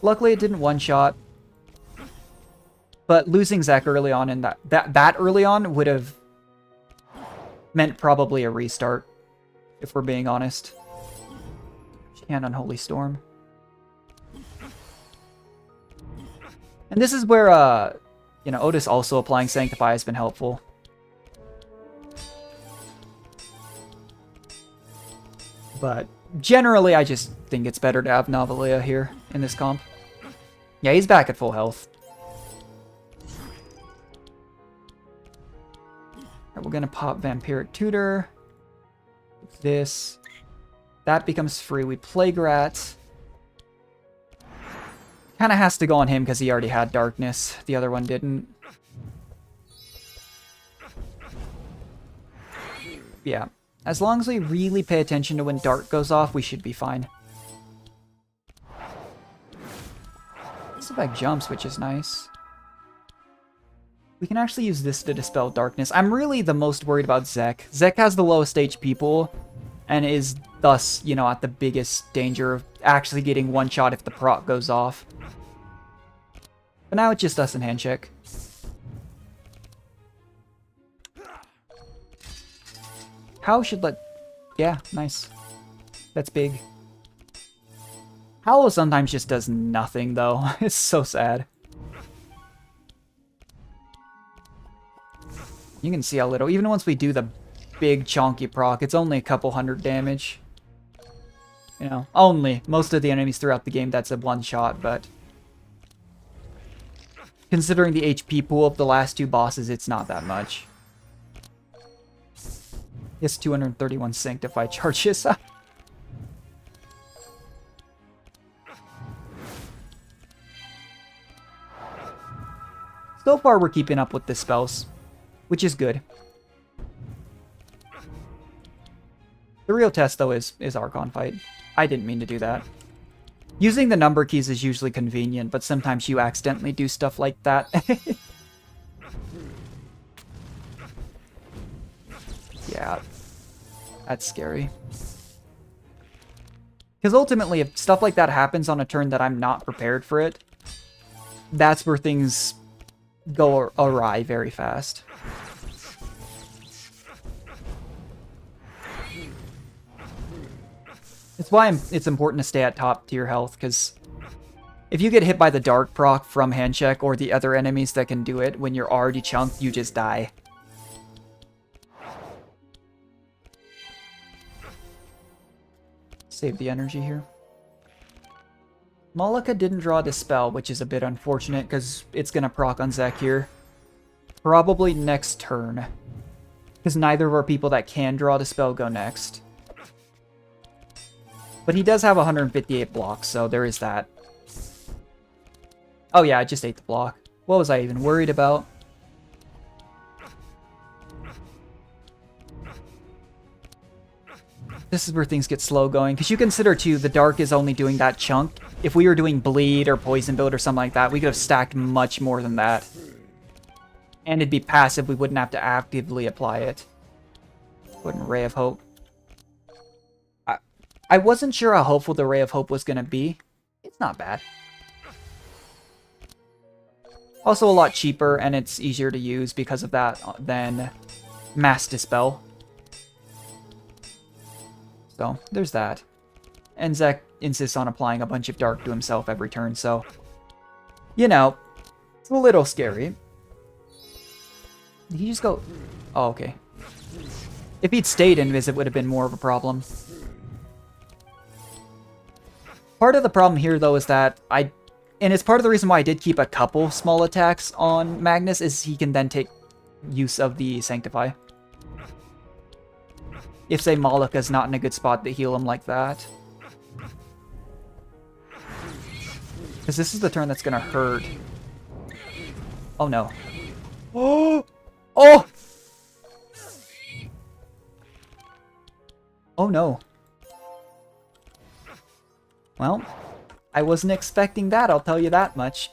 Luckily, it didn't one-shot. But losing Zek early on in that early on would have meant probably a restart, if we're being honest. And Unholy Storm. And this is where, you know, Otis also applying Sanctify has been helpful. But generally, I just think it's better to have Novalia here in this comp. Yeah, he's back at full health. Alright, we're gonna pop Vampiric Tutor. This. That becomes free. We Plague Rat. Kind of has to go on him because he already had Darkness. The other one didn't. Yeah. As long as we really pay attention to when Dark goes off, we should be fine. Back jumps, which is nice. We can actually use this to dispel darkness. I'm really the most worried about Zek. Zek has the lowest HP pool, and is thus, you know, at the biggest danger of actually getting one shot if the proc goes off. But now it's just us and Handshake. How should let... Yeah, nice. That's big. Hallow sometimes just does nothing, though. It's so sad. You can see how little. Even once we do the big chonky proc, it's only a couple hundred damage. You know, only. Most of the enemies throughout the game, that's a one-shot, but... considering the HP pool of the last two bosses, it's not that much. Yes, 231 Sanctify charges. So far, we're keeping up with the spells, which is good. The real test, though, is Archon fight. I didn't mean to do that. Using the number keys is usually convenient, but sometimes you accidentally do stuff like that. Yeah, that's scary. Because ultimately, if stuff like that happens on a turn that I'm not prepared for it, that's where things go awry very fast. It's why it's important to stay at top tier health, because if you get hit by the Dark proc from Handcheck or the other enemies that can do it when you're already chunked, you just die. Save the energy here. Malika didn't draw Dispel, which is a bit unfortunate because it's going to proc on Zek here. Probably next turn. Because neither of our people that can draw Dispel go next. But he does have 158 blocks, so there is that. Oh yeah, I just ate the block. What was I even worried about? This is where things get slow going, because you consider too, the Dark is only doing that chunk. If we were doing Bleed or Poison Build or something like that, we could have stacked much more than that. And it'd be passive, we wouldn't have to actively apply it. Wouldn't Ray of Hope. I wasn't sure how hopeful the Ray of Hope was going to be. It's not bad. Also a lot cheaper, and it's easier to use because of that than Mass Dispel. So, there's that. And Zek insists on applying a bunch of Dark to himself every turn, so... you know, it's a little scary. Did he just go... oh, okay. If he'd stayed Invis, it would have been more of a problem. Part of the problem here, though, is that and it's part of the reason why I did keep a couple small attacks on Magnus, is he can then take use of the Sanctify. If, say, Malika's not in a good spot to heal him like that. Because this is the turn that's going to hurt. Oh, no. Oh! Oh! Oh, no. Well, I wasn't expecting that, I'll tell you that much.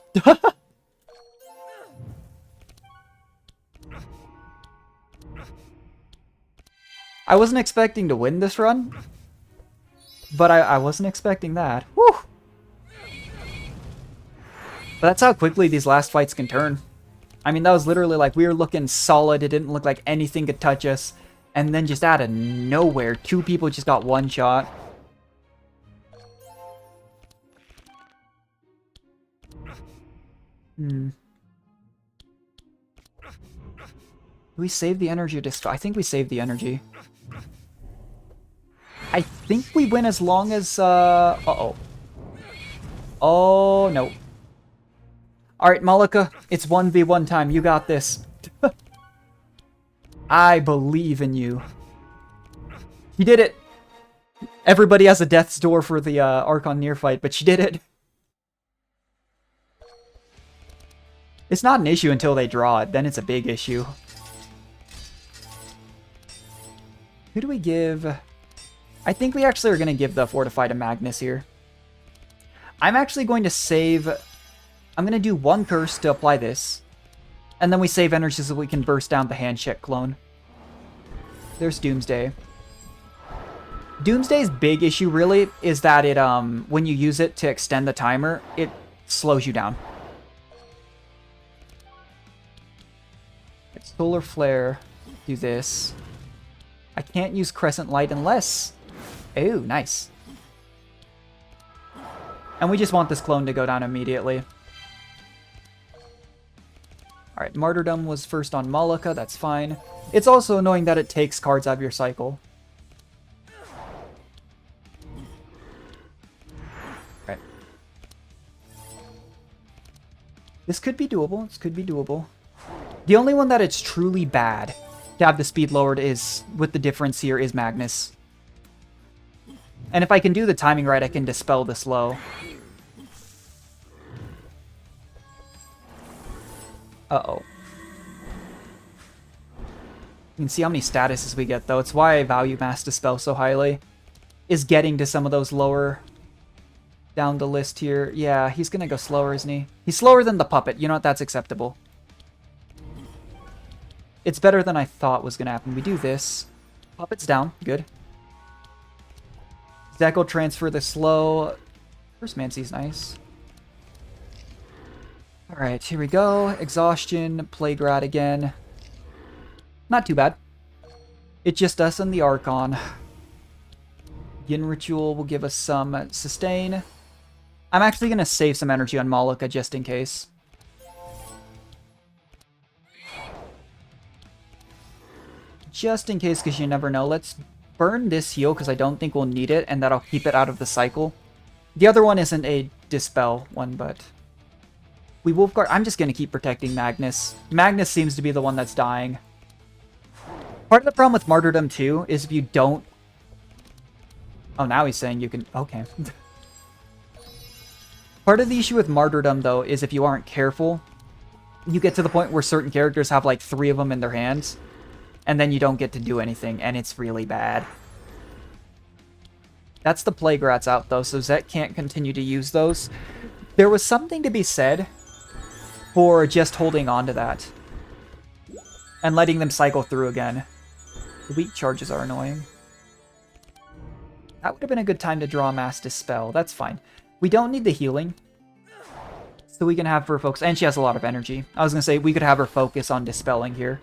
I wasn't expecting to win this run, but I wasn't expecting that. Whew! But that's how quickly these last fights can turn. I mean, that was literally like, we were looking solid, it didn't look like anything could touch us, and then just out of nowhere, 2 people just got one shot. Do we save the energy to I think we saved the energy. I think we win as long as, uh-oh. Oh, no. Alright, Malika, it's 1v1 time. You got this. I believe in you. You did it! Everybody has a death's door for the Archon near fight, but she did it. It's not an issue until they draw it, then it's a big issue. Who do we give? I think we actually are going to give the Fortify to Magnus here. I'm actually going to save... I'm going to do 1 curse to apply this. And then we save energy so we can burst down the handshake clone. There's Doomsday. Doomsday's big issue, really, is that it, when you use it to extend the timer, it slows you down. Solar Flare, do this. I can't use Crescent Light unless... Oh, nice. And we just want this clone to go down immediately. Alright, Martyrdom was first on Malika, that's fine. It's also annoying that it takes cards out of your cycle. Okay. This could be doable, this could be doable. The only one that it's truly bad to have the speed lowered is, with the difference here, is Magnus. And if I can do the timing right, I can dispel the slow. Uh-oh. You can see how many statuses we get, though. It's why I value Mass Dispel so highly. Is getting to some of those lower down the list here. Yeah, he's gonna go slower, isn't he? He's slower than the Puppet. You know what? That's acceptable. It's better than I thought was going to happen. We do this. Puppet's down. Good. Zach will transfer the slow. First Mancy's nice. Alright, here we go. Exhaustion. Plague Rat again. Not too bad. It's just us and the Archon. Yin Ritual will give us some sustain. I'm actually going to save some energy on Malika just in case. Just in case, because you never know. Let's burn this heal, because I don't think we'll need it, and that'll keep it out of the cycle. The other one isn't a Dispel one, but... We Wolfguard... I'm just going to keep protecting Magnus. Magnus seems to be the one that's dying. Part of the problem with Martyrdom, too, is if you don't... Oh, now he's saying you can... Okay. Part of the issue with Martyrdom, though, is if you aren't careful, you get to the point where certain characters have, like, 3 of them in their hands. And then you don't get to do anything, and it's really bad. That's the Plague Rats out, though, so Zet can't continue to use those. There was something to be said for just holding on to that. And letting them cycle through again. The weak charges are annoying. That would have been a good time to draw Mass Dispel. That's fine. We don't need the healing. So we can have her focus. And she has a lot of energy. I was going to say, we could have her focus on Dispelling here.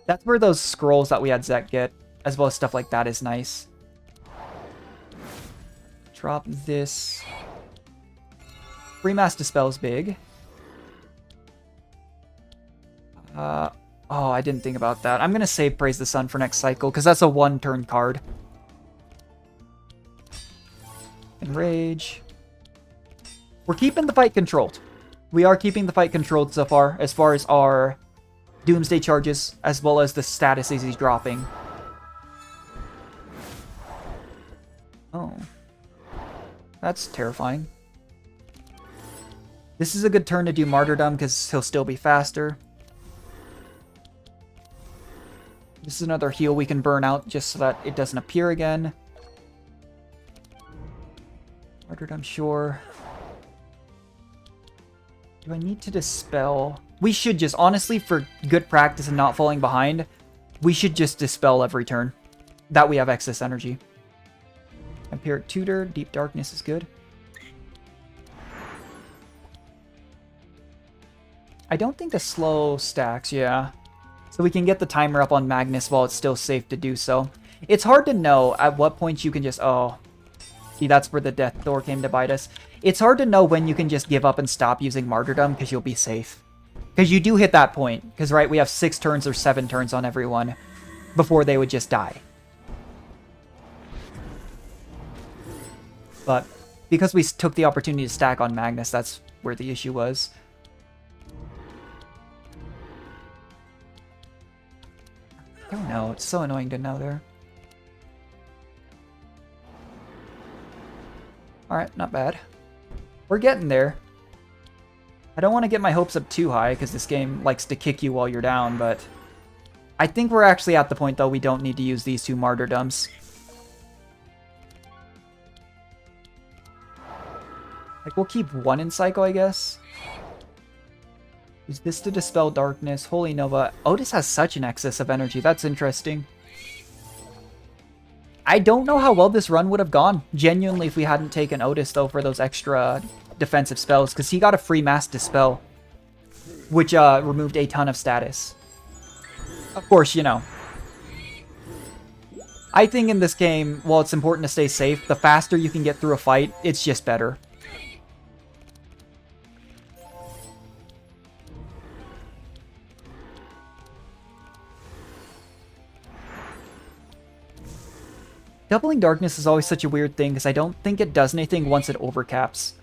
That's where those scrolls that we had Zek get, as well as stuff like that, is nice. Drop this. Free Mass Dispel's big. Oh, I didn't think about that. I'm going to save Praise the Sun for next cycle, because that's a 1-turn card. Enrage. We're keeping the fight controlled. We are keeping the fight controlled so far as our Doomsday charges, as well as the statuses he's dropping. Oh. That's terrifying. This is a good turn to do Martyrdom, because he'll still be faster. This is another heal we can burn out, just so that it doesn't appear again. Martyrdom, sure. Do I need to Dispel? We should just, honestly, for good practice and not falling behind, we should just Dispel every turn. That we have excess energy. Empiric Tutor, Deep Darkness is good. I don't think the slow stacks, yeah. So we can get the timer up on Magnus while it's still safe to do so. It's hard to know at what point you can just, oh. See, that's where the Death Door came to bite us. It's hard to know when you can just give up and stop using Martyrdom, because you'll be safe. Because you do hit that point. Because, right, we have 6 turns or 7 turns on everyone before they would just die. But because we took the opportunity to stack on Magnus, that's where the issue was. I don't know. It's so annoying to know there. Alright, not bad. We're getting there. I don't want to get my hopes up too high, because this game likes to kick you while you're down, but I think we're actually at the point, though, we don't need to use these 2 martyrdoms. Like, we'll keep 1 in Psycho, I guess. Use this to Dispel Darkness. Holy Nova. Otis has such an excess of energy. That's interesting. I don't know how well this run would have gone, genuinely, if we hadn't taken Otis, though, for those extra defensive spells, because he got a free Mass Dispel, which removed a ton of status. Of course, you know. I think in this game, while it's important to stay safe, the faster you can get through a fight, it's just better. Doubling Darkness is always such a weird thing, because I don't think it does anything once it overcaps.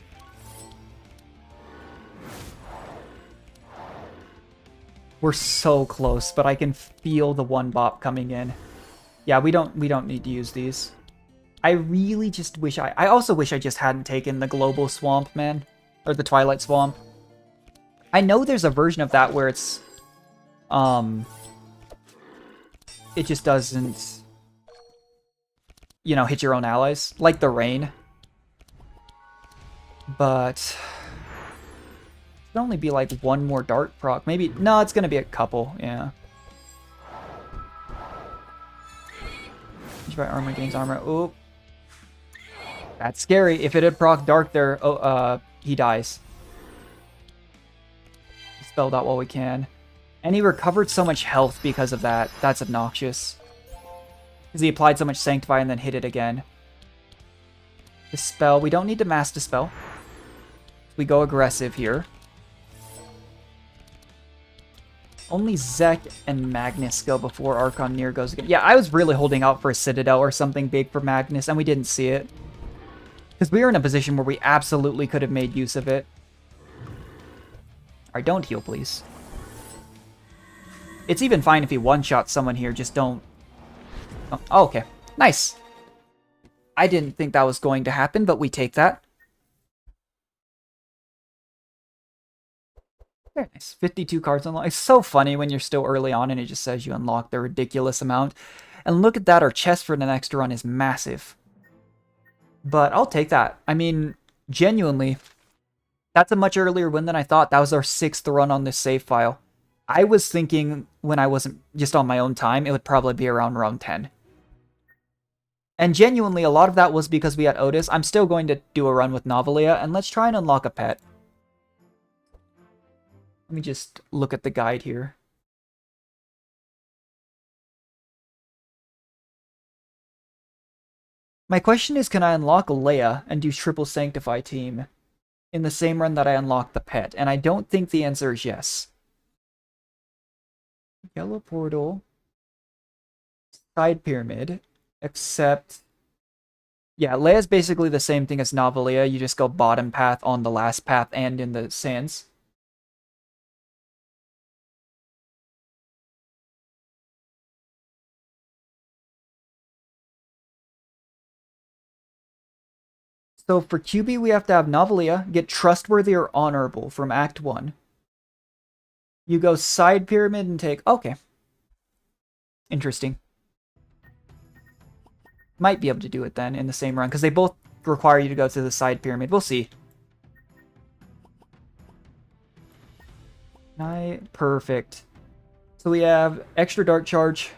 We're so close, but I can feel the 1 bop coming in. Yeah, we don't need to use these. I really just wish I also wish I just hadn't taken the Global Swamp, man. Or the Twilight Swamp. I know there's a version of that where it's... it just doesn't... you know, hit your own allies, like the Rain. But it can only be like 1 more dart proc. Maybe, no, it's gonna be a couple, yeah. By armor gains armor. Oh, that's scary. If it had proc dark there, he dies. Spelled out while we can. And he recovered so much health because of that. That's obnoxious. Because he applied so much Sanctify and then hit it again. Dispel. We don't need to Mass Dispel. We go aggressive here. Only Zek and Magnus go before Archon Near goes again. Yeah, I was really holding out for a Citadel or something big for Magnus, and we didn't see it. Because we were in a position where we absolutely could have made use of it. Alright, don't heal, please. It's even fine if he one-shots someone here, just don't... Oh, okay. Nice. I didn't think that was going to happen, but we take that. Very nice. 52 cards unlocked. It's so funny when you're still early on and it just says you unlock the ridiculous amount. And look at that, our chest for the next run is massive. But I'll take that. I mean, genuinely, that's a much earlier win than I thought. That was our 6th run on this save file. I was thinking when I wasn't just on my own time, it would probably be around round 10. And genuinely, a lot of that was because we had Otis. I'm still going to do a run with Novalia, and let's try and unlock a pet. Let me just look at the guide here. My question is, can I unlock Leia and do triple Sanctify team in the same run that I unlock the pet? And I don't think the answer is yes. Yellow portal. Side pyramid. Except Yeah, Leia's basically the same thing as Novalia. You just go bottom path on the last path and in the sands. So for QB, we have to have Novalia, get Trustworthy or Honorable from Act 1. You go side pyramid and take... Okay. Interesting. Might be able to do it then in the same run, because they both require you to go to the side pyramid. We'll see. Perfect. So we have extra dark charge.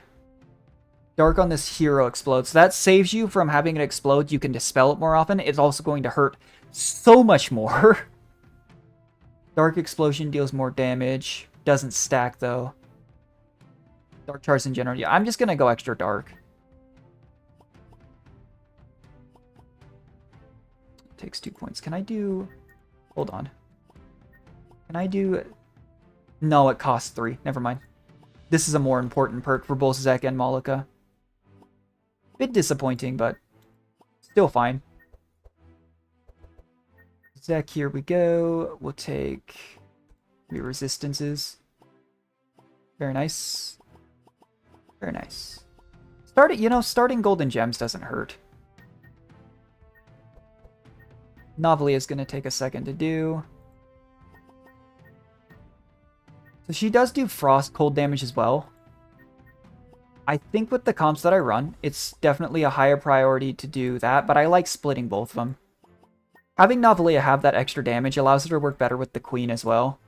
Dark on this hero explodes. So that saves you from having it explode. You can dispel it more often. It's also going to hurt so much more. Dark explosion deals more damage. Doesn't stack though. Dark charge in general. Yeah, I'm just going to go extra dark. Takes 2 points. Can I do... Hold on. Can I do... No, it costs 3. Never mind. This is a more important perk for both Zek and Malika. Bit disappointing, but still fine. Zek, here we go. We'll take 3 resistances. Very nice. Very nice. Starting golden gems doesn't hurt. Novalia is going to take a second to do. So she does do frost cold damage as well. I think with the comps that I run, it's definitely a higher priority to do that, but I like splitting both of them. Having Novalia have that extra damage allows her to work better with the queen as well.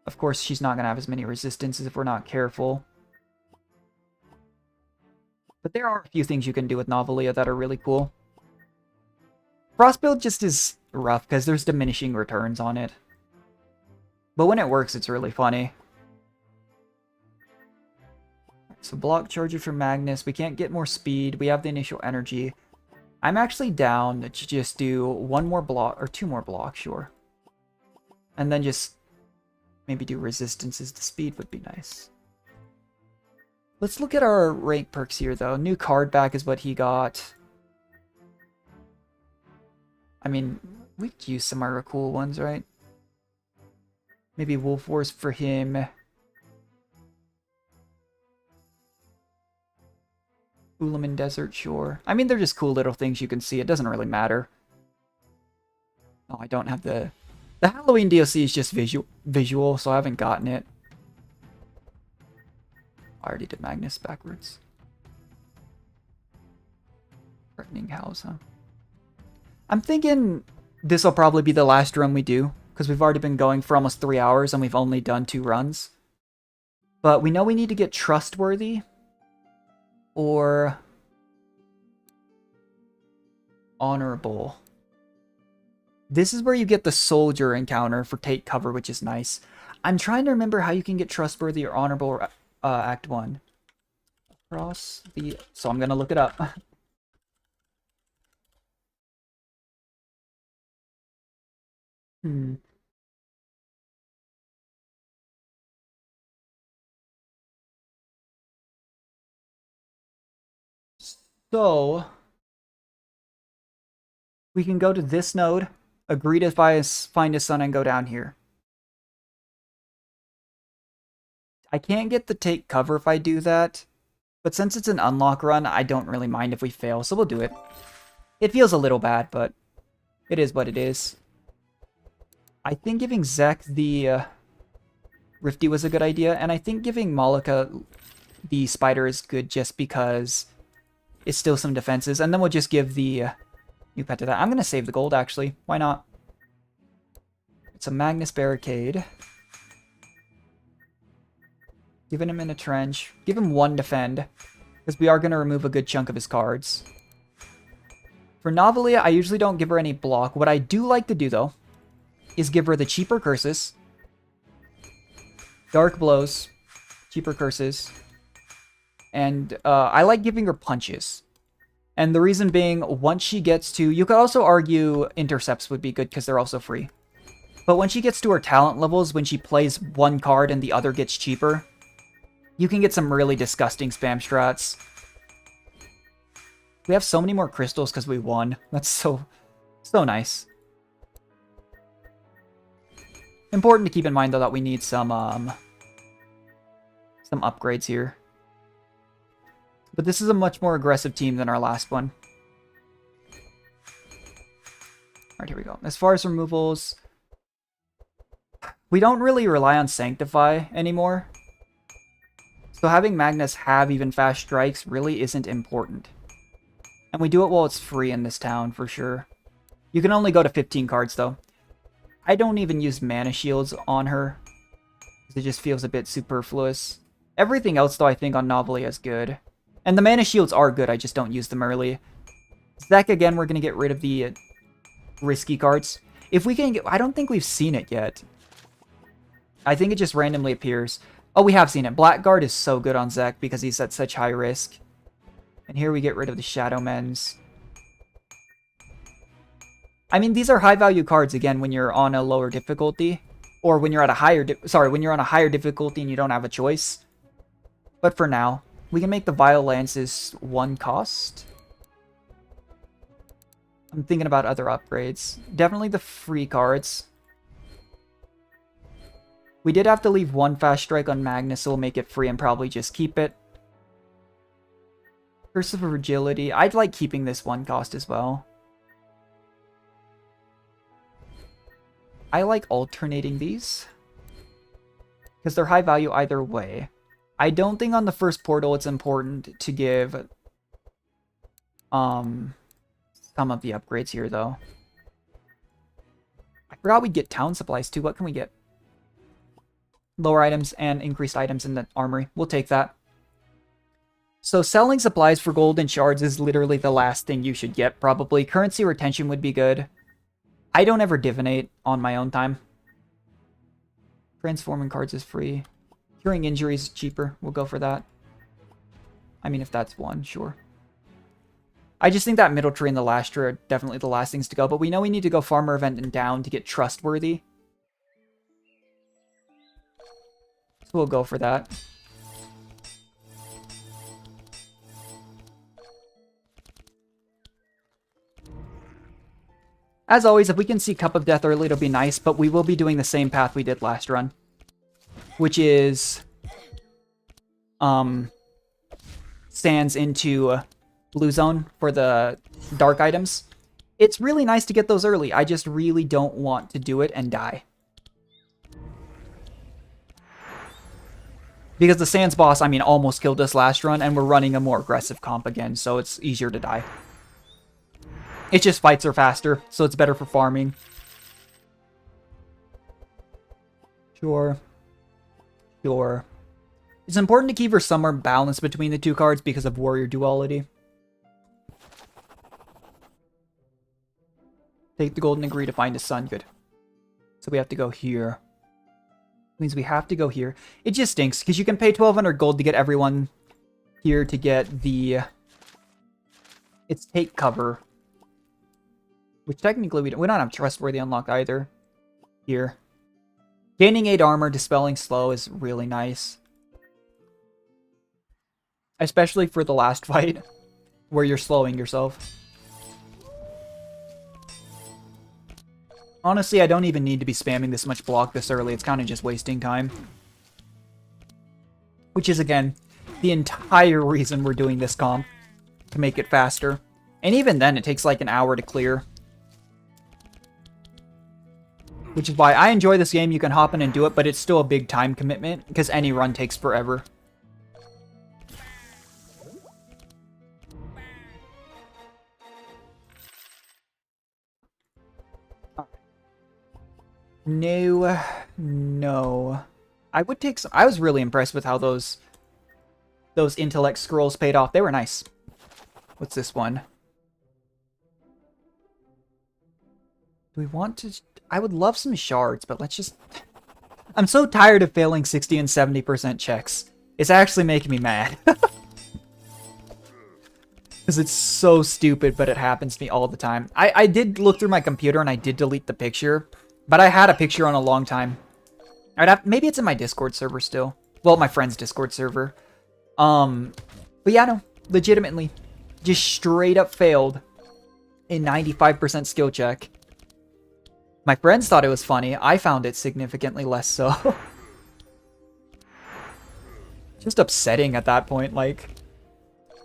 Of course, she's not going to have as many resistances if we're not careful. But there are a few things you can do with Novalia that are really cool. Frost build just is rough because there's diminishing returns on it. But when it works, it's really funny. So block charger for Magnus. We can't get more speed. We have the initial energy. I'm actually down to just do 1 more block, or 2 more blocks, sure. And then just maybe do resistances to speed would be nice. Let's look at our rank perks here, though. New card back is what he got. I mean, we could use some of our cool ones, right? Maybe Wolf Wars for him. Ulaman Desert, sure. I mean, they're just cool little things you can see. It doesn't really matter. Oh, I don't have the... The Halloween DLC is just visual, so I haven't gotten it. I already did Magnus backwards. Threatening House, huh? I'm thinking this will probably be the last run we do, because we've already been going for almost 3 hours and we've only done 2 runs. But we know we need to get Trustworthy or Honorable. This is where you get the Soldier encounter for Take Cover, which is nice. I'm trying to remember how you can get Trustworthy or Honorable Act 1. Across the... So I'm going to look it up. So, we can go to this node, agree to find a sun, and go down here. I can't get the take cover if I do that, but since it's an unlock run, I don't really mind if we fail, so we'll do it. It feels a little bad, but it is what it is. I think giving Zek the Rifty was a good idea, and I think giving Malika the Spider is good just because it's still some defenses, and then we'll just give the new pet to that. I'm going to save the gold, actually. Why not? It's a Magnus Barricade. Giving him in a trench. Give him 1 defend, because we are going to remove a good chunk of his cards. For Novalia, I usually don't give her any block. What I do like to do, though, is give her the cheaper curses, dark blows, cheaper curses, and I like giving her punches. And the reason being, once she gets to... You could also argue intercepts would be good because they're also free. But when she gets to her talent levels, when she plays 1 card and the other gets cheaper, you can get some really disgusting spam strats. We have so many more crystals because we won. That's so nice. Important to keep in mind, though, that we need some upgrades here. But this is a much more aggressive team than our last one. Alright, here we go. As far as removals, we don't really rely on Sanctify anymore. So having Magnus have even fast strikes really isn't important. And we do it while it's free in this town, for sure. You can only go to 15 cards, though. I don't even use mana shields on her. It just feels a bit superfluous. Everything else, though, I think on Novellia is good. And the mana shields are good, I just don't use them early. Zek, again, we're going to get rid of the risky cards. If we can get... I don't think we've seen it yet. I think it just randomly appears. Oh, we have seen it. Blackguard is so good on Zek because he's at such high risk. And here we get rid of the Shadow Men's. I mean, these are high-value cards, again, when you're on a lower difficulty. Or when you're at a higher... when you're on a higher difficulty and you don't have a choice. But for now, we can make the Vile Lances 1 cost. I'm thinking about other upgrades. Definitely the free cards. We did have to leave 1 fast strike on Magnus, so we'll make it free and probably just keep it. Curse of Fragility. I'd like keeping this 1 cost as well. I like alternating these, because they're high value either way. I don't think on the first portal it's important to give some of the upgrades here, though. I forgot we'd get town supplies too. What can we get? Lower items and increased items in the armory. We'll take that. So selling supplies for golden shards is literally the last thing you should get, probably. Currency retention would be good. I don't ever divinate on my own time. Transforming cards is free. Curing injuries is cheaper. We'll go for that. I mean, if that's 1, sure. I just think that middle tree and the last tree are definitely the last things to go, but we know we need to go farmer event and down to get trustworthy. So we'll go for that. As always, if we can see Cup of Death early, it'll be nice, but we will be doing the same path we did last run. Which is... Sands into Blue Zone for the dark items. It's really nice to get those early. I just really don't want to do it and die. Because the Sands boss, I mean, almost killed us last run, and we're running a more aggressive comp again, so it's easier to die. It just fights are faster, so it's better for farming. Sure. Sure. It's important to keep her somewhere balanced between the two cards because of warrior duality. Take the golden agree to find a sun. Good. So we have to go here. Means we have to go here. It just stinks, because you can pay 1,200 gold to get everyone here to get the... It's take cover. Which technically we don't have trustworthy unlock either. Here. Gaining 8 armor, dispelling slow is really nice. Especially for the last fight, where you're slowing yourself. Honestly, I don't even need to be spamming this much block this early. It's kind of just wasting time. Which is, again, the entire reason we're doing this comp. To make it faster. And even then, it takes like an hour to clear. Which is why I enjoy this game. You can hop in and do it, but it's still a big time commitment. Because any run takes forever. No, no. I would take some... I was really impressed with how those intellect scrolls paid off. They were nice. What's this one? Do we want to... I would love some shards, but let's just... I'm so tired of failing 60 and 70% checks. It's actually making me mad. Because it's so stupid, but it happens to me all the time. I did look through my computer and I did delete the picture. But I had a picture on a long time. Maybe it's in my Discord server still. Well, my friend's Discord server. But yeah, no. Legitimately. Just straight up failed a 95% skill check. My friends thought it was funny. I found it significantly less so. Just upsetting at that point, like...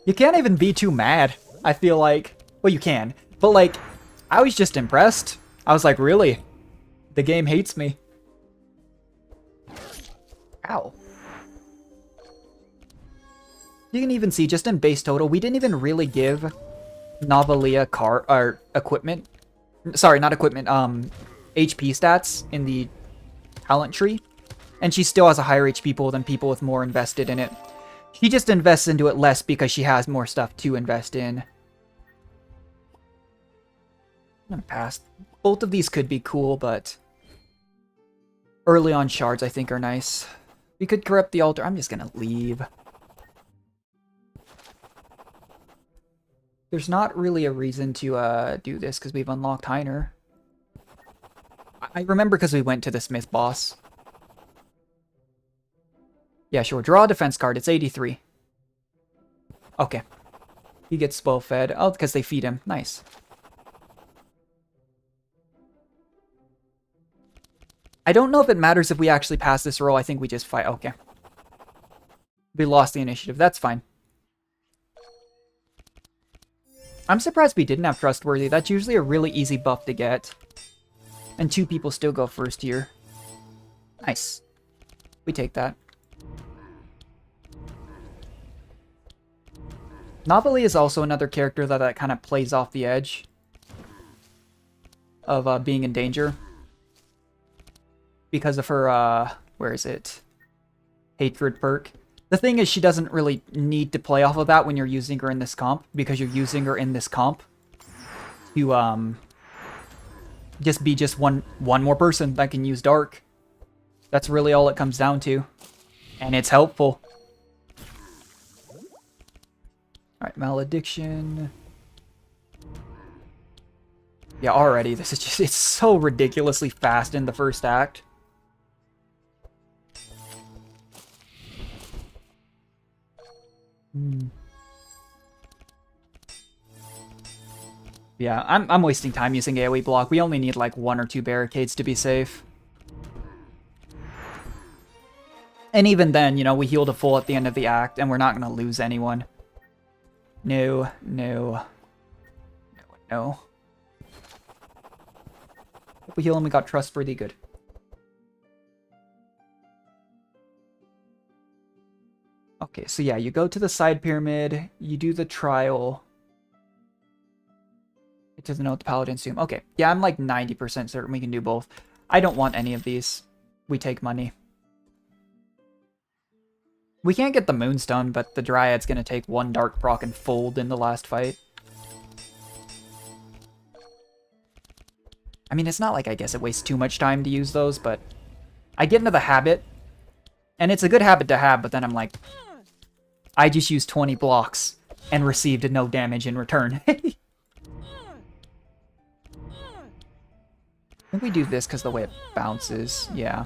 You can't even be too mad, I feel like. Well, you can. But, like, I was just impressed. I was like, really? The game hates me. Ow. You can even see, just in base total, we didn't even really give Novalia or equipment. Sorry, not equipment, HP stats in the talent tree. And she still has a higher HP pool than people with more invested in it. She just invests into it less because she has more stuff to invest in. I'm gonna pass. Both of these could be cool, but early on shards I think are nice. We could corrupt the altar. I'm just gonna leave. There's not really a reason to do this because we've unlocked Heiner. I remember because we went to the Smith boss. Yeah, sure. Draw a defense card. It's 83. Okay. He gets spoil fed. Oh, because they feed him. Nice. I don't know if it matters if we actually pass this roll. I think we just fight. Okay. We lost the initiative. That's fine. I'm surprised we didn't have Trustworthy. That's usually a really easy buff to get. And 2 people still go first here. Nice. We take that. Novalie is also another character that kind of plays off the edge of being in danger. Because of her, where is it? Hatred perk. The thing is, she doesn't really need to play off of that when you're using her in this comp, because you're using her in this comp to, just be one more person that can use Dark. That's really all it comes down to. And it's helpful. Alright, Malediction. Yeah, already, this is just, it's so ridiculously fast in the first act. Yeah, I'm wasting time using AoE block. We only need like 1 or 2 barricades to be safe. And even then, you know, we heal to full at the end of the act, and we're not going to lose anyone. No, no. No, no. If we heal him, we got Trustworthy, good. Okay, so yeah, you go to the side pyramid, you do the trial. It doesn't know what the Paladin's doing. Okay, yeah, I'm like 90% certain we can do both. I don't want any of these. We take money. We can't get the Moonstone, but the Dryad's gonna take 1 Dark proc and fold in the last fight. I mean, it's not like I guess it wastes too much time to use those, but I get into the habit, and it's a good habit to have, but then I'm like, I just used 20 blocks and received no damage in return. I think we do this because the way it bounces, yeah.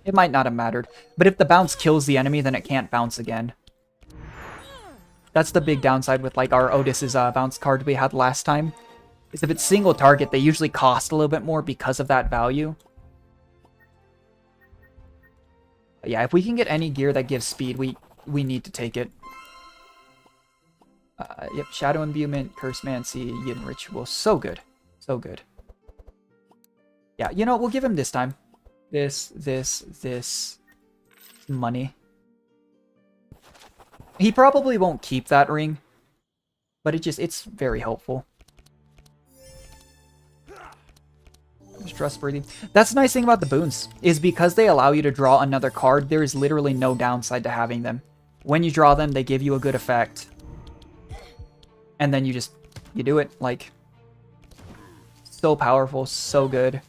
It might not have mattered. But if the bounce kills the enemy, then it can't bounce again. That's the big downside with like our Otis's bounce card we had last time. Is if it's single target, they usually cost a little bit more because of that value. But yeah, if we can get any gear that gives speed, we need to take it. Yep, Shadow Imbuement, Cursemancy, Yin Ritual. So good. So good. Yeah, you know, we'll give him this time. This. Money. He probably won't keep that ring, but it's very helpful. It's trustworthy. That's the nice thing about the boons, is because they allow you to draw another card, there is literally no downside to having them. When you draw them, they give you a good effect. And then you do it, like, so powerful, so good.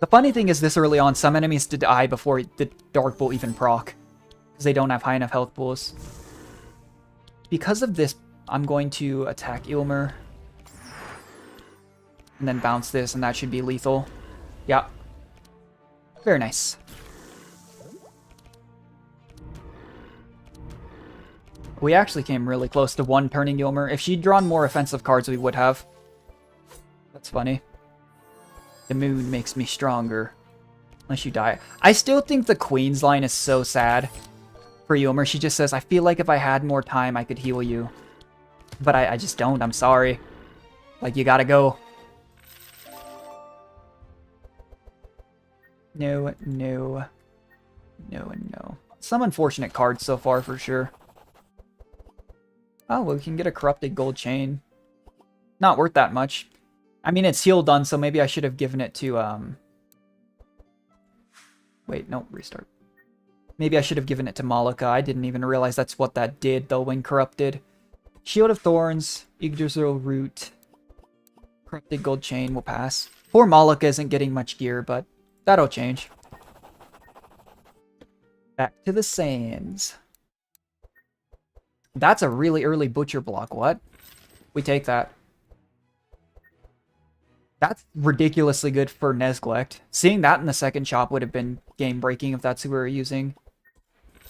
The funny thing is this early on, some enemies die before the Dark Bolt even proc, because they don't have high enough health pools. Because of this, I'm going to attack Ilmer. And then bounce this, and that should be lethal. Yeah. Very nice. We actually came really close to one turning Yomer. If she'd drawn more offensive cards, we would have. That's funny. The moon makes me stronger. Unless you die. I still think the Queen's line is so sad for Yomer. She just says, I feel like if I had more time, I could heal you. But I just don't. I'm sorry. Like, you gotta go. No, no. No, and no. Some unfortunate cards so far, for sure. Oh, well, we can get a Corrupted Gold Chain. Not worth that much. I mean, it's heal done, so maybe I should have given it to, Wait, no, restart. Maybe I should have given it to Malika. I didn't even realize that's what that did, though, when corrupted. Shield of Thorns, Yggdrasil Root, Corrupted Gold Chain will pass. Poor Malika isn't getting much gear, but that'll change. Back to the sands. That's a really early Butcher block. What? We take that. That's ridiculously good for Nezglect. Seeing that in the second shop would have been game-breaking if that's who we were using.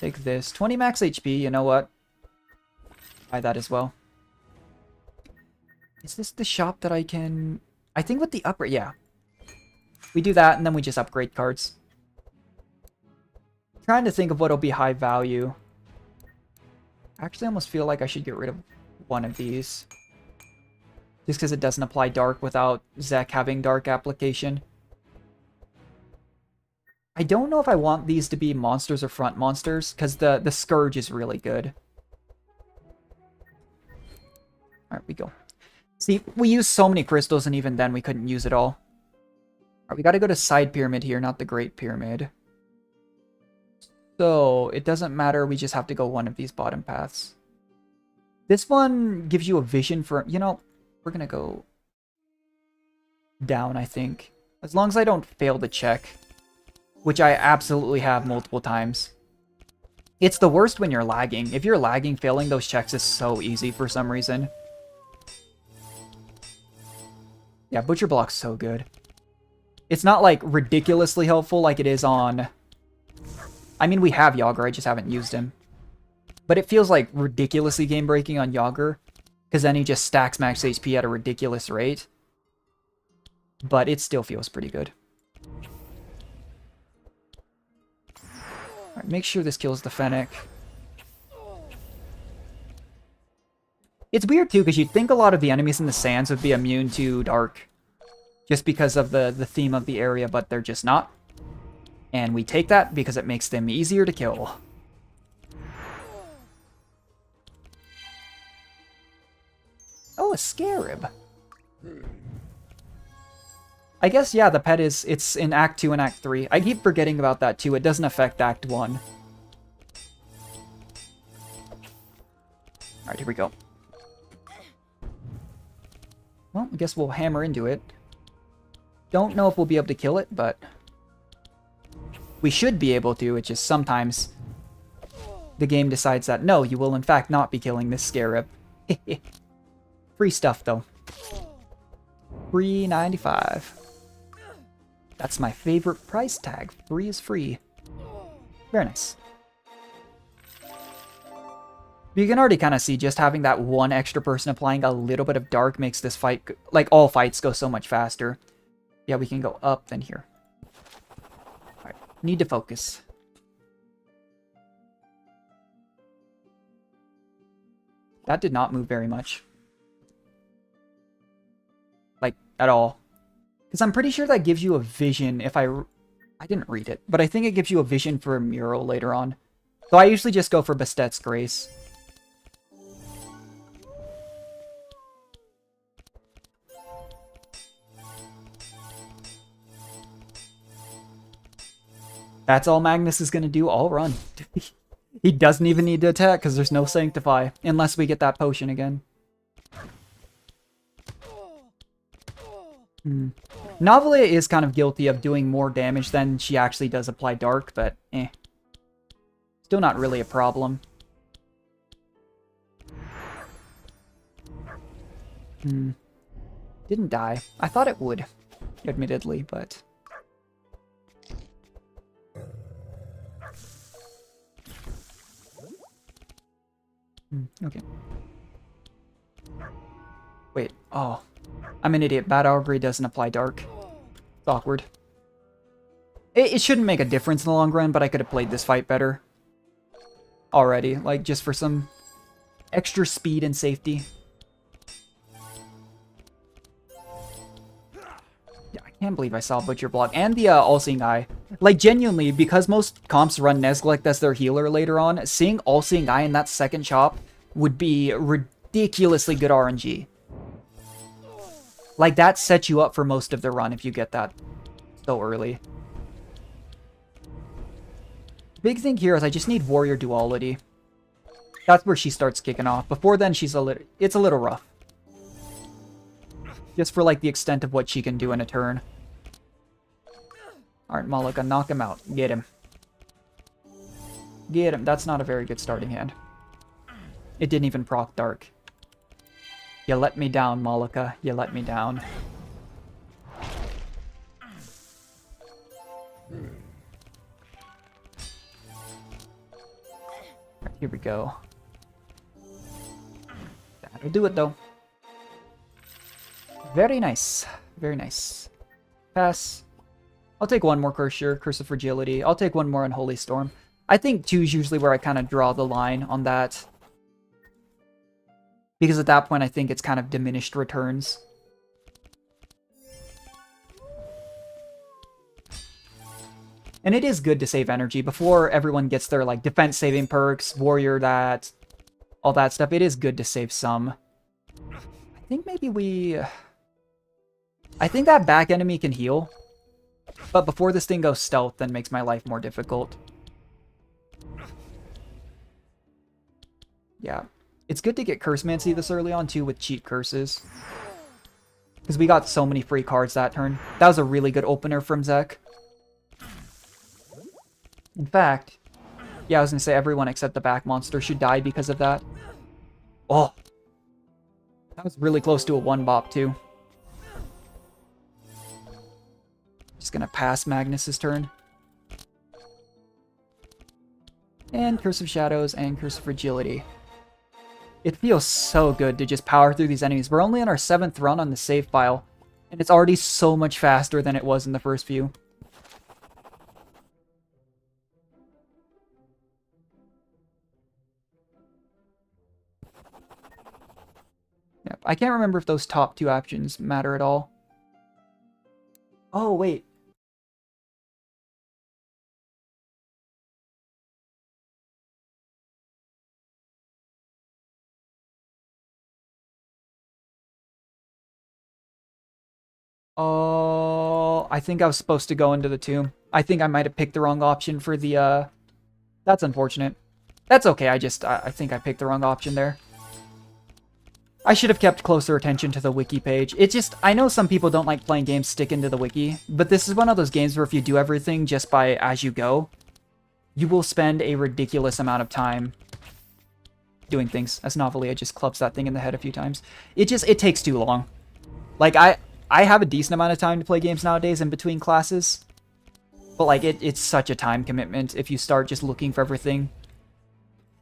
Take this. 20 max HP, you know what? Buy that as well. Is this the shop that I can... I think with the upgrade, yeah. We do that, and then we just upgrade cards. Trying to think of what'll be high value. Actually, I almost feel like I should get rid of one of these. Just because it doesn't apply Dark without Zek having Dark application. I don't know if I want these to be monsters or front monsters, because the Scourge is really good. Alright, we go. See, we used so many crystals, and even then we couldn't use it all. Alright, we gotta go to Side Pyramid here, not the Great Pyramid. So, it doesn't matter, we just have to go one of these bottom paths. This one gives you a vision for... You know, we're gonna go down, I think. As long as I don't fail the check. Which I absolutely have multiple times. It's the worst when you're lagging. If you're lagging, failing those checks is so easy for some reason. Yeah, Butcher Block's so good. It's not, like, ridiculously helpful like it is on... I mean, we have Yager, I just haven't used him. But it feels, like, ridiculously game-breaking on Yager. Because then he just stacks max HP at a ridiculous rate. But it still feels pretty good. Alright, make sure this kills the Fennec. It's weird, too, because you'd think a lot of the enemies in the sands would be immune to Dark. Just because of the theme of the area, but they're just not. And we take that because it makes them easier to kill. Oh, a Scarab. I guess, yeah, the pet is... It's in Act 2 and Act 3. I keep forgetting about that, too. It doesn't affect Act 1. Alright, here we go. Well, I guess we'll hammer into it. Don't know if we'll be able to kill it, but... we should be able to. It's just sometimes... the game decides that, no, you will in fact not be killing this Scarab. Free stuff, though. $3.95. That's my favorite price tag. Free is free. Very nice. You can already kind of see just having that one extra person applying a little bit of Dark makes this fight, like all fights, go so much faster. Yeah, we can go up then here. Alright, need to focus. That did not move very much. Like, at all. Because I'm pretty sure that gives you a vision if I didn't read it, but I think it gives you a vision for a mural later on. So I usually just go for Bastet's Grace. That's all Magnus is going to do all run. He doesn't even need to attack because there's no Sanctify, unless we get that potion again. Novelia is kind of guilty of doing more damage than she actually does apply Dark, but eh. Still not really a problem. Didn't die. I thought it would, admittedly, but... Okay. Wait, oh. I'm an idiot. Bad Augury doesn't apply Dark. It's awkward. It shouldn't make a difference in the long run, but I could have played this fight better. Already, like, just for some extra speed and safety. Yeah, I can't believe I saw Butcher block. And the All-Seeing Eye. Like, genuinely, because most comps run Nezglect as their healer later on, seeing All-Seeing Eye in that second chop would be ridiculously good RNG. Like, that sets you up for most of the run if you get that so early. Big thing here is I just need Warrior Duality. That's where she starts kicking off. Before then, it's a little rough. Just for, like, the extent of what she can do in a turn. Alright, Malika, knock him out. Get him. Get him. That's not a very good starting hand. It didn't even proc Dark. You let me down, Malika. You let me down. Here we go. That'll do it, though. Very nice. Very nice. Pass. I'll take one more Curse of Fragility. I'll take one more Unholy Storm. I think 2 is usually where I kind of draw the line on that. Because at that point, I think it's kind of diminished returns. And it is good to save energy before everyone gets their, like, defense saving perks, warrior that, all that stuff. It is good to save some. I think maybe we... I think that back enemy can heal. But before this thing goes stealth, then makes my life more difficult. Yeah. It's good to get Cursemancy this early on, too, with cheat curses. Because we got so many free cards that turn. That was a really good opener from Zek. In fact, yeah, I was going to say everyone except the back monster should die because of that. Oh. That was really close to a 1-bop, too. Just going to pass Magnus's turn. And Curse of Shadows and Curse of Fragility. It feels so good to just power through these enemies. We're only on our 7th run on the save file, and it's already so much faster than it was in the first few. Yep. I can't remember if those top 2 options matter at all. Oh, wait. Oh, I think I was supposed to go into the tomb. I think I might have picked the wrong option for the, That's unfortunate. That's okay, I think I picked the wrong option there. I should have kept closer attention to the wiki page. It just, I know some people don't like playing games sticking to the wiki, but this is one of those games where if you do everything just by as you go, you will spend a ridiculous amount of time doing things. As Novelia just clubs that thing in the head a few times. It takes too long. Like, I have a decent amount of time to play games nowadays in between classes, but like, it's such a time commitment if you start just looking for everything.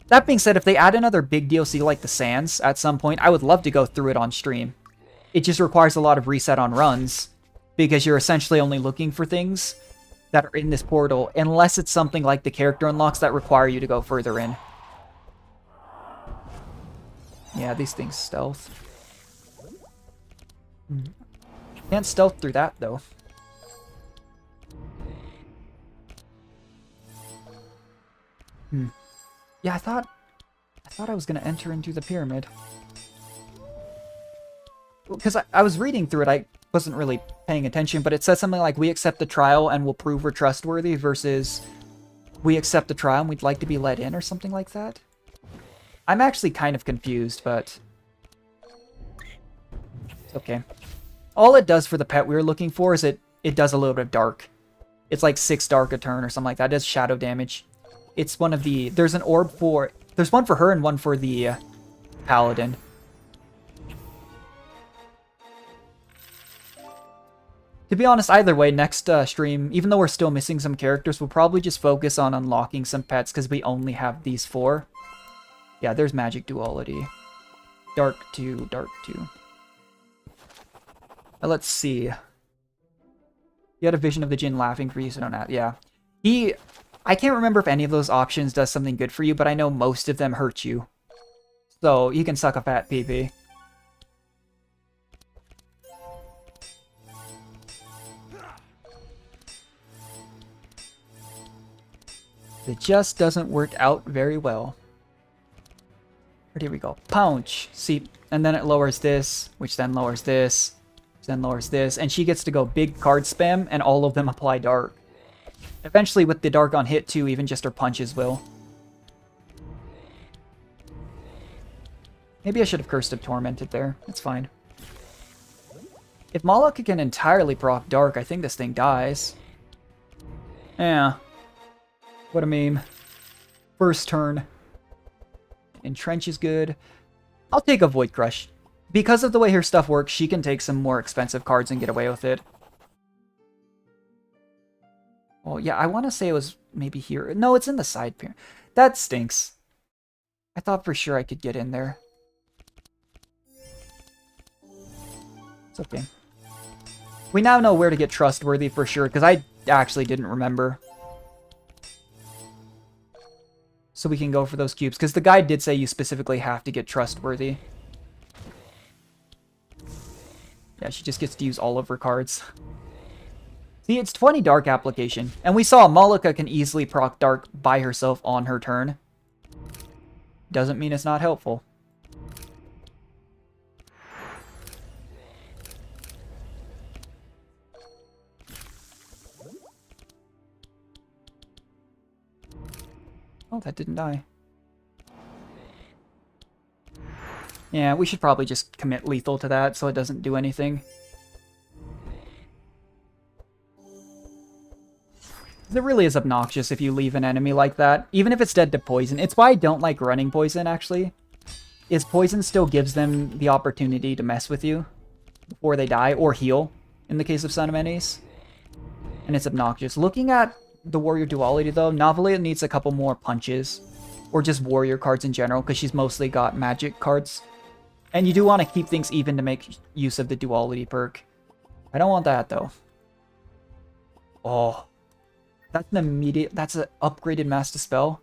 That being said, if they add another big DLC like the Sands at some point, I would love to go through it on stream. It just requires a lot of reset on runs, because you're essentially only looking for things that are in this portal, unless it's something like the character unlocks that require you to go further in. Yeah, these things stealth. Can't stealth through that, though. Yeah, I thought I was gonna enter into the pyramid. Because I was reading through it, I wasn't really paying attention, but it says something like, we accept the trial and will prove we're trustworthy, versus we accept the trial and we'd like to be let in, or something like that. I'm actually kind of confused, but it's okay. All it does for the pet we were looking for is it does a little bit of dark. It's like 6 dark a turn or something like that. It does shadow damage. It's one of the... There's an orb for... There's one for her and one for the paladin. To be honest, either way, next stream, even though we're still missing some characters, we'll probably just focus on unlocking some pets because we only have these 4. Yeah, there's magic duality. Dark 2, dark 2. Let's see. You had a vision of the Jinn laughing for you, so don't ask. Yeah. I can't remember if any of those options does something good for you, but I know most of them hurt you. So, you can suck a fat pee-pee. It just doesn't work out very well. But here we go. Pounce. See, and then it lowers this, which then lowers this, which then lowers this, and she gets to go big card spam, and all of them apply dark. Eventually, with the dark on hit too, even just her punches will. Maybe I should have Cursed of Tormented there. It's fine. If Malaka can entirely proc dark, I think this thing dies. Yeah. What a meme. First turn. Entrench is good. I'll take a Void Crush. Because of the way her stuff works, she can take some more expensive cards and get away with it. Well, yeah, I want to say it was maybe here. No, it's in the side pair. That stinks. I thought for sure I could get in there. It's okay. We now know where to get Trustworthy for sure, because I actually didn't remember. So we can go for those cubes, because the guide did say you specifically have to get Trustworthy. Yeah, she just gets to use all of her cards. See, it's 20 Dark application, and we saw Malaka can easily proc Dark by herself on her turn. Doesn't mean it's not helpful. Oh, that didn't die. Yeah, we should probably just commit lethal to that so it doesn't do anything. It really is obnoxious if you leave an enemy like that, even if it's dead to poison. It's why I don't like running poison, actually. Is poison still gives them the opportunity to mess with you before they die, or heal, in the case of Son of Menes. And it's obnoxious. Looking at the Warrior Duality, though, Novelia needs a couple more punches, or just Warrior cards in general, because she's mostly got magic cards. And you do want to keep things even to make use of the Duality perk. I don't want that, though. Oh. That's an immediate... That's an upgraded Mass Dispel.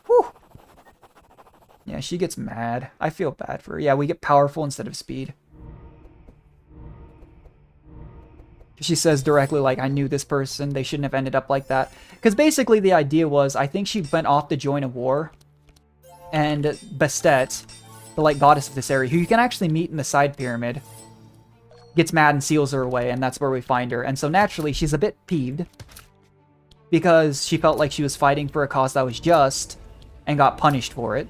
Whew. Yeah, she gets mad. I feel bad for her. Yeah, we get powerful instead of speed. She says directly, like, I knew this person. They shouldn't have ended up like that. Because basically the idea was, I think she went off to join a war. And Bastet, the, like, goddess of this area, who you can actually meet in the side pyramid, gets mad and seals her away, and that's where we find her. And so naturally, she's a bit peeved. Because she felt like she was fighting for a cause that was just, and got punished for it.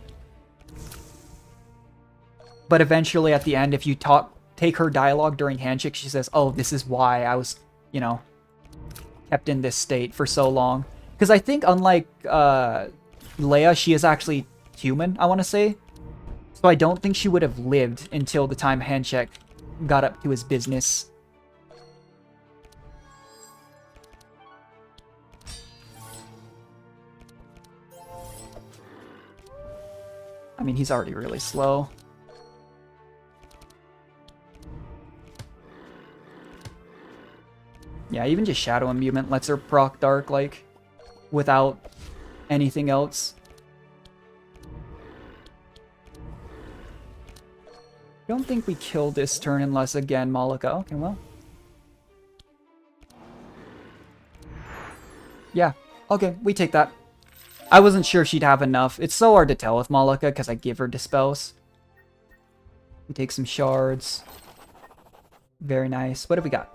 But eventually, at the end, if you take her dialogue during Handshake, she says, oh, this is why I was, you know, kept in this state for so long. Because I think, unlike Leia, she is actually human, I want to say. So I don't think she would have lived until the time Handshake got up to his business. I mean, he's already really slow. Yeah, even just Shadow Imbuement lets her proc Dark, like, without anything else. Don't think we kill this turn unless, again, Malaka. Okay, well. Yeah, okay, we take that. I wasn't sure she'd have enough. It's so hard to tell with Malaka because I give her Dispels. We take some shards. Very nice. What have we got?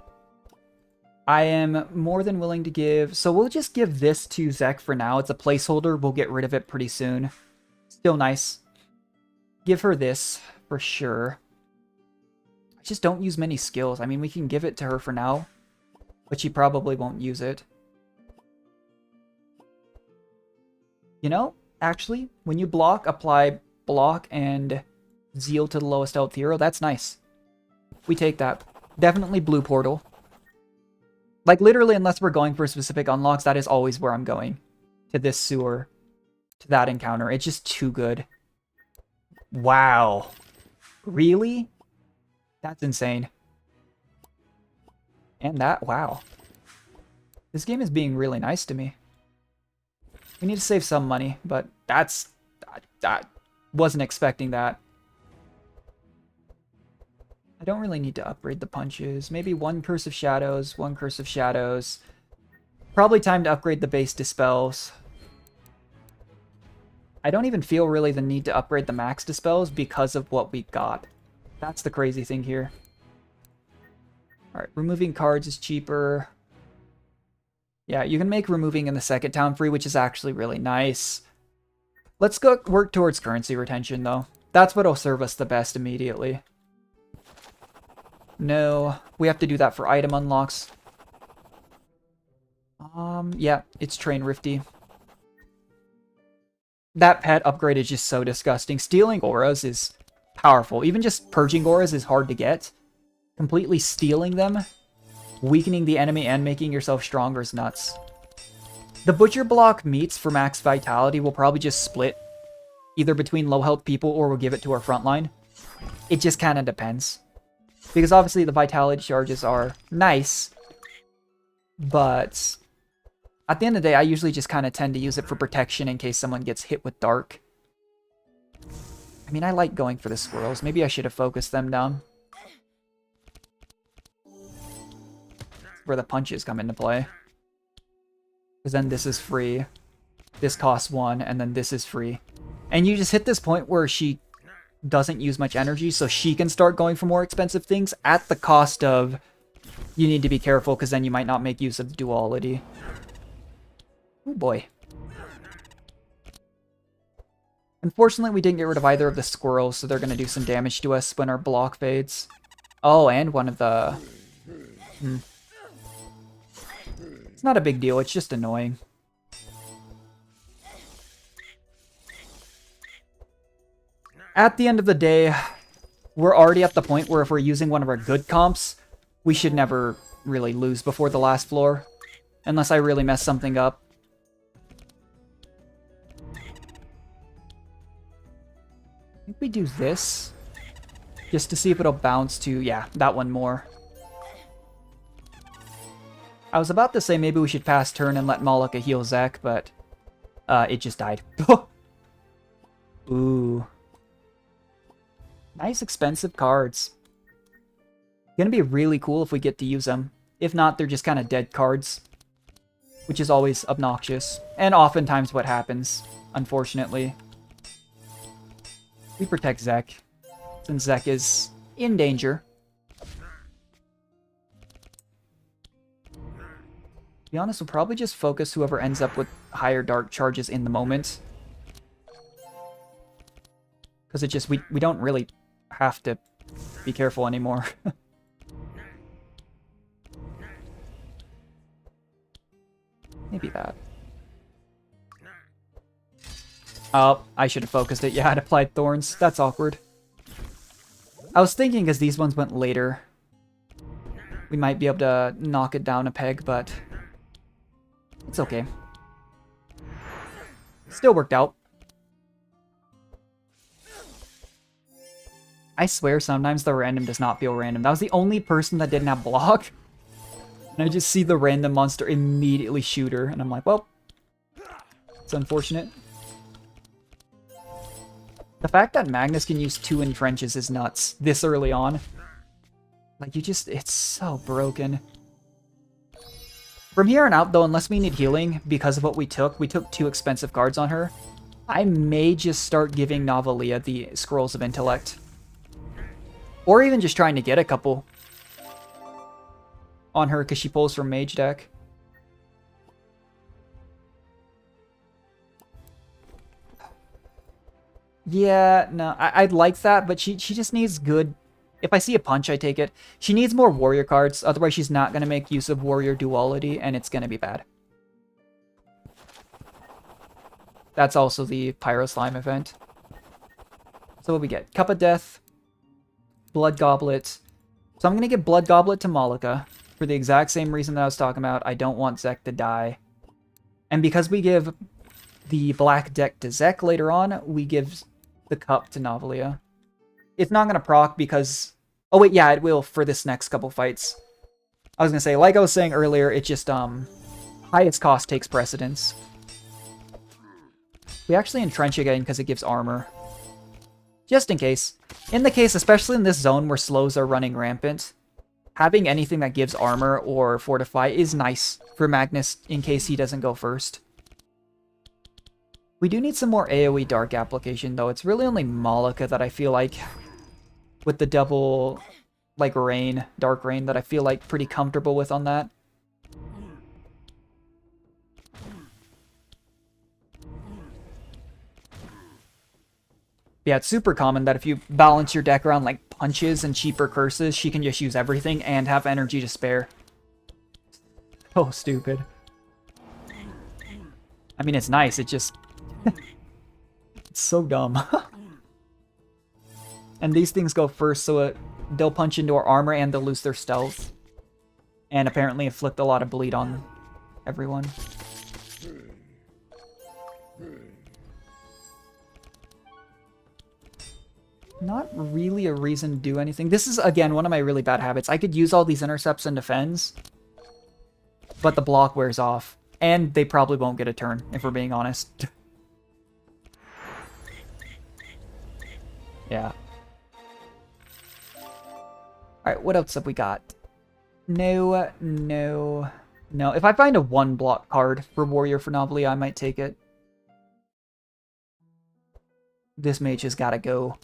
I am more than willing to give... So we'll just give this to Zek for now. It's a placeholder. We'll get rid of it pretty soon. Still nice. Give her this for sure. I just don't use many skills. I mean, we can give it to her for now, but she probably won't use it. You know, actually, when you block, apply block and zeal to the lowest health hero. That's nice. We take that. Definitely blue portal. Like, literally, unless we're going for specific unlocks, that is always where I'm going. To this sewer. To that encounter. It's just too good. Wow. Really? That's insane. And that, wow. This game is being really nice to me. We need to save some money, but that wasn't expecting that. I don't really need to upgrade the punches. Maybe one Curse of Shadows, one Curse of Shadows. Probably time to upgrade the base Dispels. I don't even feel really the need to upgrade the max Dispels because of what we got. That's the crazy thing here. Alright, removing cards is cheaper. Yeah, you can make removing in the second town free, which is actually really nice. Let's go work towards currency retention, though. That's what'll serve us the best immediately. No, we have to do that for item unlocks. Yeah, it's Train Rifty. That pet upgrade is just so disgusting. Stealing auras is powerful. Even just purging auras is hard to get. Completely stealing them, weakening the enemy and making yourself stronger is nuts. The Butcher block meats for max vitality will probably just split either between low health people or we'll give it to our frontline. It just kind of depends. Because obviously the vitality charges are nice, but at the end of the day, I usually just kind of tend to use it for protection in case someone gets hit with dark. I mean, I like going for the squirrels. Maybe I should have focused them down. Where the punches come into play. Because then this is free. This costs 1, and then this is free. And you just hit this point where she doesn't use much energy, so she can start going for more expensive things at the cost of you need to be careful because then you might not make use of duality. Oh boy. Unfortunately, we didn't get rid of either of the squirrels, so they're going to do some damage to us when our block fades. Oh, and one of the... It's not a big deal, it's just annoying. At the end of the day, we're already at the point where if we're using one of our good comps, we should never really lose before the last floor. Unless I really mess something up. I think we do this. Just to see if it'll bounce to, yeah, that one more. I was about to say maybe we should pass turn and let Malika heal Zek, but it just died. Ooh. Nice expensive cards. Gonna be really cool if we get to use them. If not, they're just kind of dead cards. Which is always obnoxious. And oftentimes what happens, unfortunately. We protect Zek. Since Zek is in danger. To be honest, we'll probably just focus whoever ends up with higher dark charges in the moment. Because it just, we don't really have to be careful anymore. Maybe that. Oh, I should have focused it. Yeah, I'd applied Thorns. That's awkward. I was thinking as these ones went later, we might be able to knock it down a peg, but it's okay. Still worked out. I swear sometimes the random does not feel random. That was the only person that didn't have block. And I just see the random monster immediately shoot her. And I'm like, well, it's unfortunate. The fact that Magnus can use 2 entrenches is nuts this early on. Like, it's so broken. From here on out, though, unless we need healing because of what we took 2 expensive cards on her, I may just start giving Navalia the Scrolls of Intellect. Or even just trying to get a couple on her because she pulls from Mage deck. Yeah, no, I'd like that, but she just needs good... If I see a punch, I take it. She needs more warrior cards, otherwise she's not going to make use of warrior duality, and it's going to be bad. That's also the Pyro Slime event. So what we get? Cup of Death, Blood Goblet. So I'm going to give Blood Goblet to Malika for the exact same reason that I was talking about. I don't want Zek to die. And because we give the black deck to Zek later on, we give the cup to Novelia. It's not going to proc because... Oh, wait, yeah, it will for this next couple fights. I was going to say, like I was saying earlier, it just, highest cost takes precedence. We actually entrench again because it gives armor. Just in case. In the case, especially in this zone where slows are running rampant, having anything that gives armor or fortify is nice for Magnus in case he doesn't go first. We do need some more AoE dark application, though. It's really only Malika that I feel like, with the double, like, rain, dark rain, that I feel like pretty comfortable with on that. Yeah, it's super common that if you balance your deck around, like, punches and cheaper curses, she can just use everything and have energy to spare. So stupid. I mean, it's nice, it just... it's so dumb. And these things go first, so they'll punch into our armor and they'll lose their stealth. And apparently inflict a lot of bleed on everyone. Not really a reason to do anything. This is, again, one of my really bad habits. I could use all these intercepts and defends, but the block wears off. And they probably won't get a turn, if we're being honest. Yeah. Alright, what else have we got? No. If I find a 1-block card for Warrior for Novelia, I might take it. This mage has gotta go.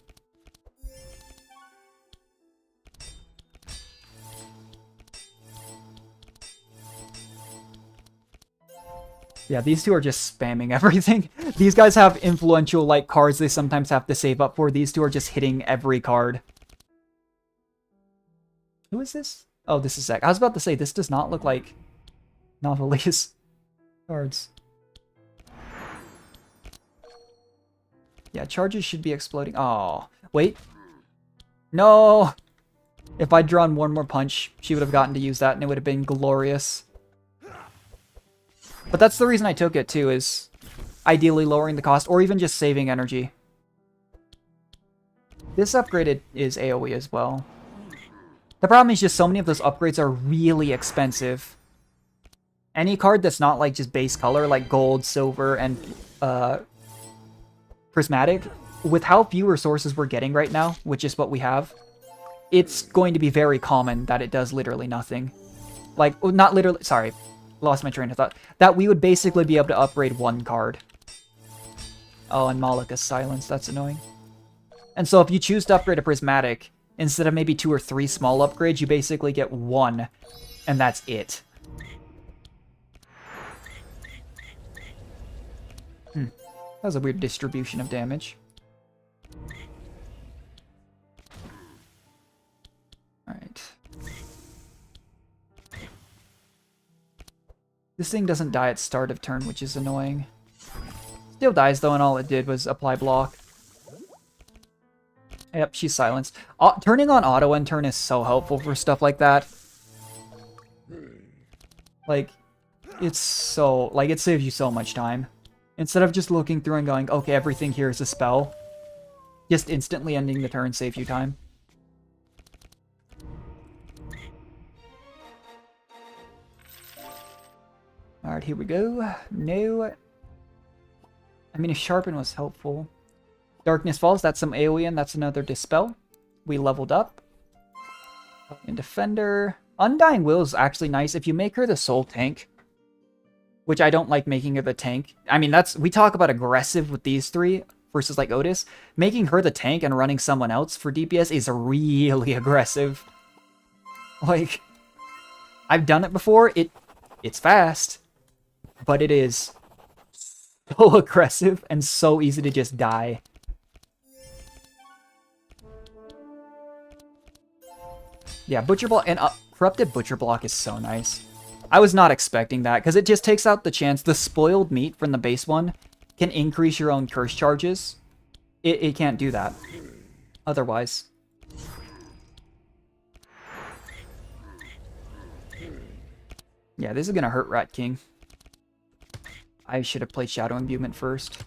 Yeah, these two are just spamming everything. These guys have influential, like, cards they sometimes have to save up for. These two are just hitting every card. Who is this? Oh, this is Zach. I was about to say, this does not look like Novelia's cards. Yeah, charges should be exploding. Oh, wait. No! If I'd drawn one more punch, she would have gotten to use that, and it would have been glorious. But that's the reason I took it, too, is ideally lowering the cost, or even just saving energy. This upgraded is AoE as well. The problem is just so many of those upgrades are really expensive. Any card that's not, like, just base color, like gold, silver, and prismatic, with how few resources we're getting right now, which is what we have, it's going to be very common that it does literally nothing. Like, not literally, sorry. Lost my train of thought. That we would basically be able to upgrade one card. Oh, and Malika's silence. That's annoying. And so if you choose to upgrade a Prismatic, instead of maybe 2 or 3 small upgrades, you basically get 1. And that's it. That was a weird distribution of damage. Alright. This thing doesn't die at start of turn, which is annoying. Still dies, though, and all it did was apply block. Yep, she's silenced. Turning on auto end turn is so helpful for stuff like that. Like, it's so... Like, it saves you so much time. Instead of just looking through and going, okay, everything here is a spell, just instantly ending the turn saves you time. Alright, here we go. No. I mean, if Sharpen was helpful. Darkness Falls, that's some AoE, and that's another Dispel. We leveled up. And Defender. Undying Will is actually nice. If you make her the Soul Tank, which I don't like making her the tank. I mean, that's... We talk about aggressive with these three versus, like, Otis. Making her the tank and running someone else for DPS is really aggressive. Like, I've done it before. It's fast. But it is so aggressive and so easy to just die. Yeah, Butcher Block and Corrupted Butcher Block is so nice. I was not expecting that, because it just takes out the chance. The spoiled meat from the base one can increase your own curse charges. It can't do that otherwise. Yeah, this is going to hurt Rat King. I should have played Shadow Imbuement first.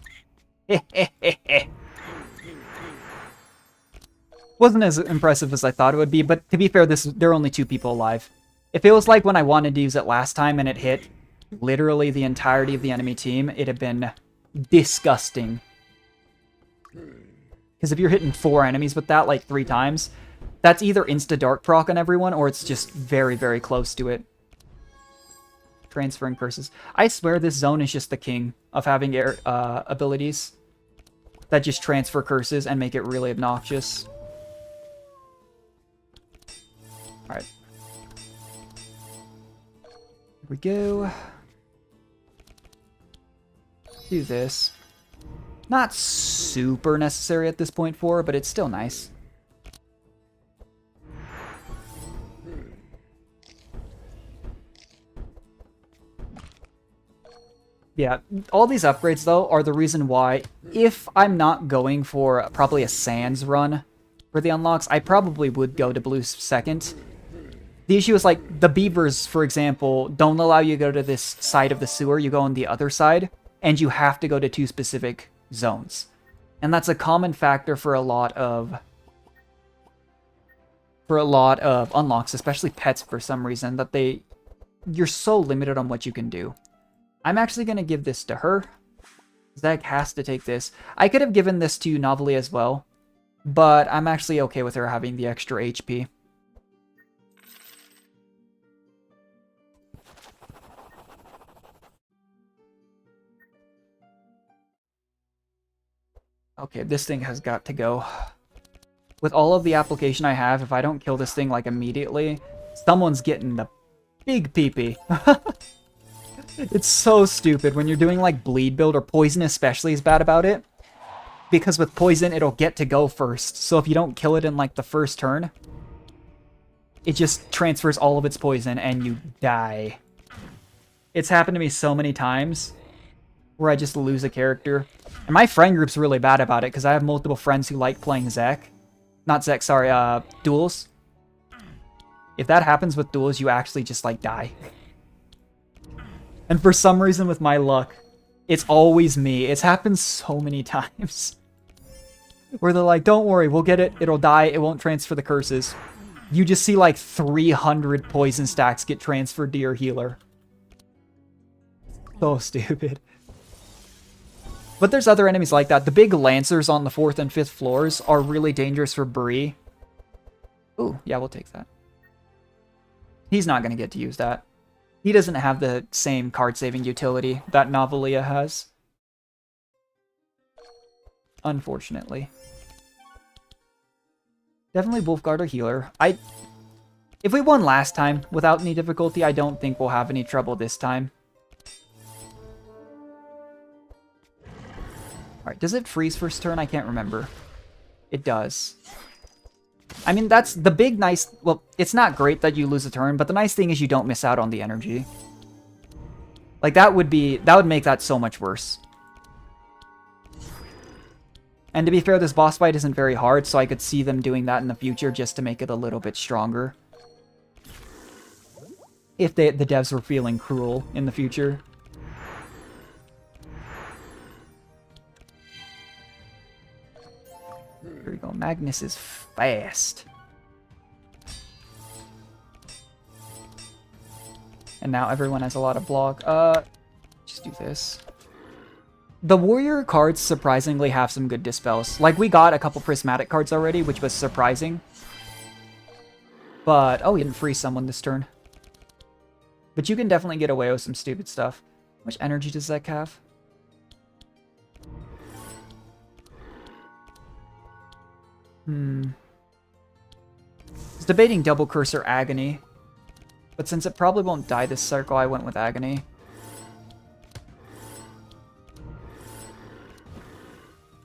Wasn't as impressive as I thought it would be, but to be fair, there are only 2 people alive. If it was like when I wanted to use it last time and it hit literally the entirety of the enemy team, it'd have been disgusting. Because if you're hitting 4 enemies with that, like 3 times, that's either insta-dark proc on everyone, or it's just very, very close to it. Transferring curses. I swear this zone is just the king of having air abilities that just transfer curses and make it really obnoxious. Alright. Here we go. Do this. Not super necessary at this point for her, but it's still nice. Yeah, all these upgrades, though, are the reason why, if I'm not going for probably a Sans run for the unlocks, I probably would go to Blue second. The issue is, like, the beavers, for example, don't allow you to go to this side of the sewer. You go on the other side, and you have to go to 2 specific zones. And that's a common factor for a lot of unlocks, especially pets for some reason, that you're so limited on what you can do. I'm actually going to give this to her. Zach has to take this. I could have given this to Novelli as well, but I'm actually okay with her having the extra HP. Okay, this thing has got to go. With all of the application I have, if I don't kill this thing, like, immediately, someone's getting the big pee-pee. It's so stupid when you're doing, like, bleed build, or poison especially is bad about it. Because with poison, it'll get to go first. So if you don't kill it in, like, the first turn, it just transfers all of its poison and you die. It's happened to me so many times where I just lose a character. And my friend group's really bad about it because I have multiple friends who like playing Zek. Not Zek, sorry, duels. If that happens with duels, you actually just, like, die. And for some reason, with my luck, it's always me. It's happened so many times. Where they're like, don't worry, we'll get it. It'll die. It won't transfer the curses. You just see, like, 300 poison stacks get transferred to your healer. So stupid. But there's other enemies like that. The big lancers on the 4th and 5th floors are really dangerous for Bree. Ooh, yeah, we'll take that. He's not going to get to use that. He doesn't have the same card-saving utility that Novelia has. Unfortunately. Definitely Wolfguard or Healer. If we won last time without any difficulty, I don't think we'll have any trouble this time. Alright, does it freeze first turn? I can't remember. It does. I mean, that's the big nice... Well, it's not great that you lose a turn, but the nice thing is you don't miss out on the energy. Like, that would make that so much worse. And to be fair, this boss fight isn't very hard, so I could see them doing that in the future just to make it a little bit stronger. If the devs were feeling cruel in the future. Here we go. Magnus is fast. And now everyone has a lot of block. Just do this. The warrior cards surprisingly have some good dispels. Like, we got a couple prismatic cards already, which was surprising. But, oh, he didn't freeze someone this turn. But you can definitely get away with some stupid stuff. How much energy does Zek have? I was debating double curse or agony. But since it probably won't die this circle, I went with agony.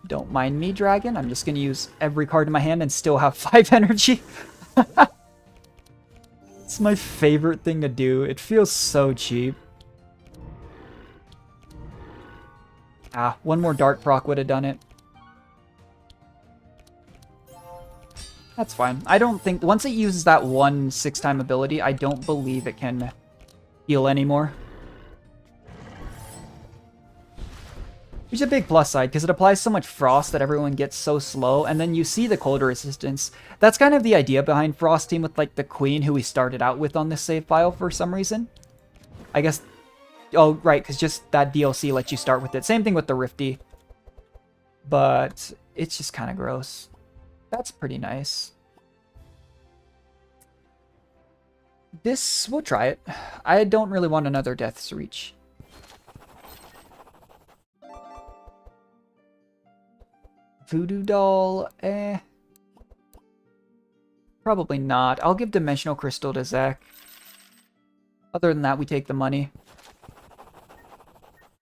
Don't mind me, dragon. I'm just going to use every card in my hand and still have 5 energy. It's my favorite thing to do. It feels so cheap. Ah, one more Dark Proc would have done it. That's fine. I don't think... Once it uses that one 6-time ability, I don't believe it can heal anymore. Which is a big plus side, because it applies so much frost that everyone gets so slow, and then you see the cold resistance. That's kind of the idea behind Frost Team with, like, the Queen, who we started out with on this save file for some reason. I guess... Oh, right, because just that DLC lets you start with it. Same thing with the Rifty. But it's just kind of gross. That's pretty nice. This, we'll try it. I don't really want another Death's Reach. Voodoo Doll, probably not. I'll give Dimensional Crystal to Zach. Other than that, we take the money.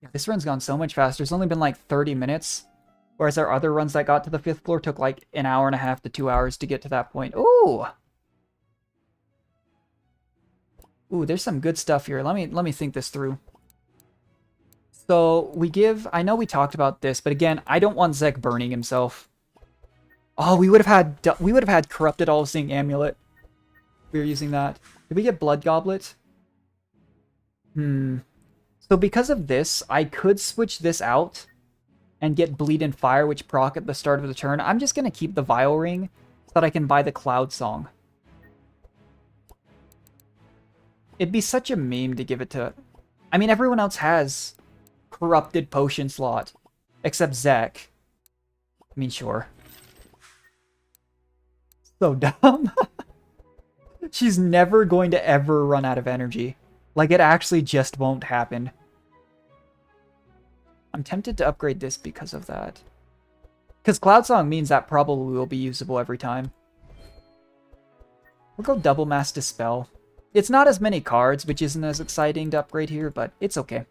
Yeah, this run's gone so much faster. It's only been like 30 minutes. Whereas our other runs that got to the 5th floor took like an hour and a half to 2 hours to get to that point. Ooh! Ooh, there's some good stuff here. Let me think this through. So we give, I know we talked about this, but again, I don't want Zek burning himself. Oh, we would have had Corrupted All-Seeing Amulet. We were using that. Did we get Blood Goblet? So because of this, I could switch this out and get Bleed and Fire, which proc at the start of the turn. I'm just going to keep the Vial Ring so that I can buy the Cloud Song. It'd be such a meme to give it to... I mean, everyone else has Corrupted Potion slot, except Zek. I mean, sure. So dumb. She's never going to ever run out of energy. Like, it actually just won't happen. I'm tempted to upgrade this because of that. Because Cloud Song means that probably will be usable every time. We'll go Double Mass Dispel. It's not as many cards, which isn't as exciting to upgrade here, but it's okay.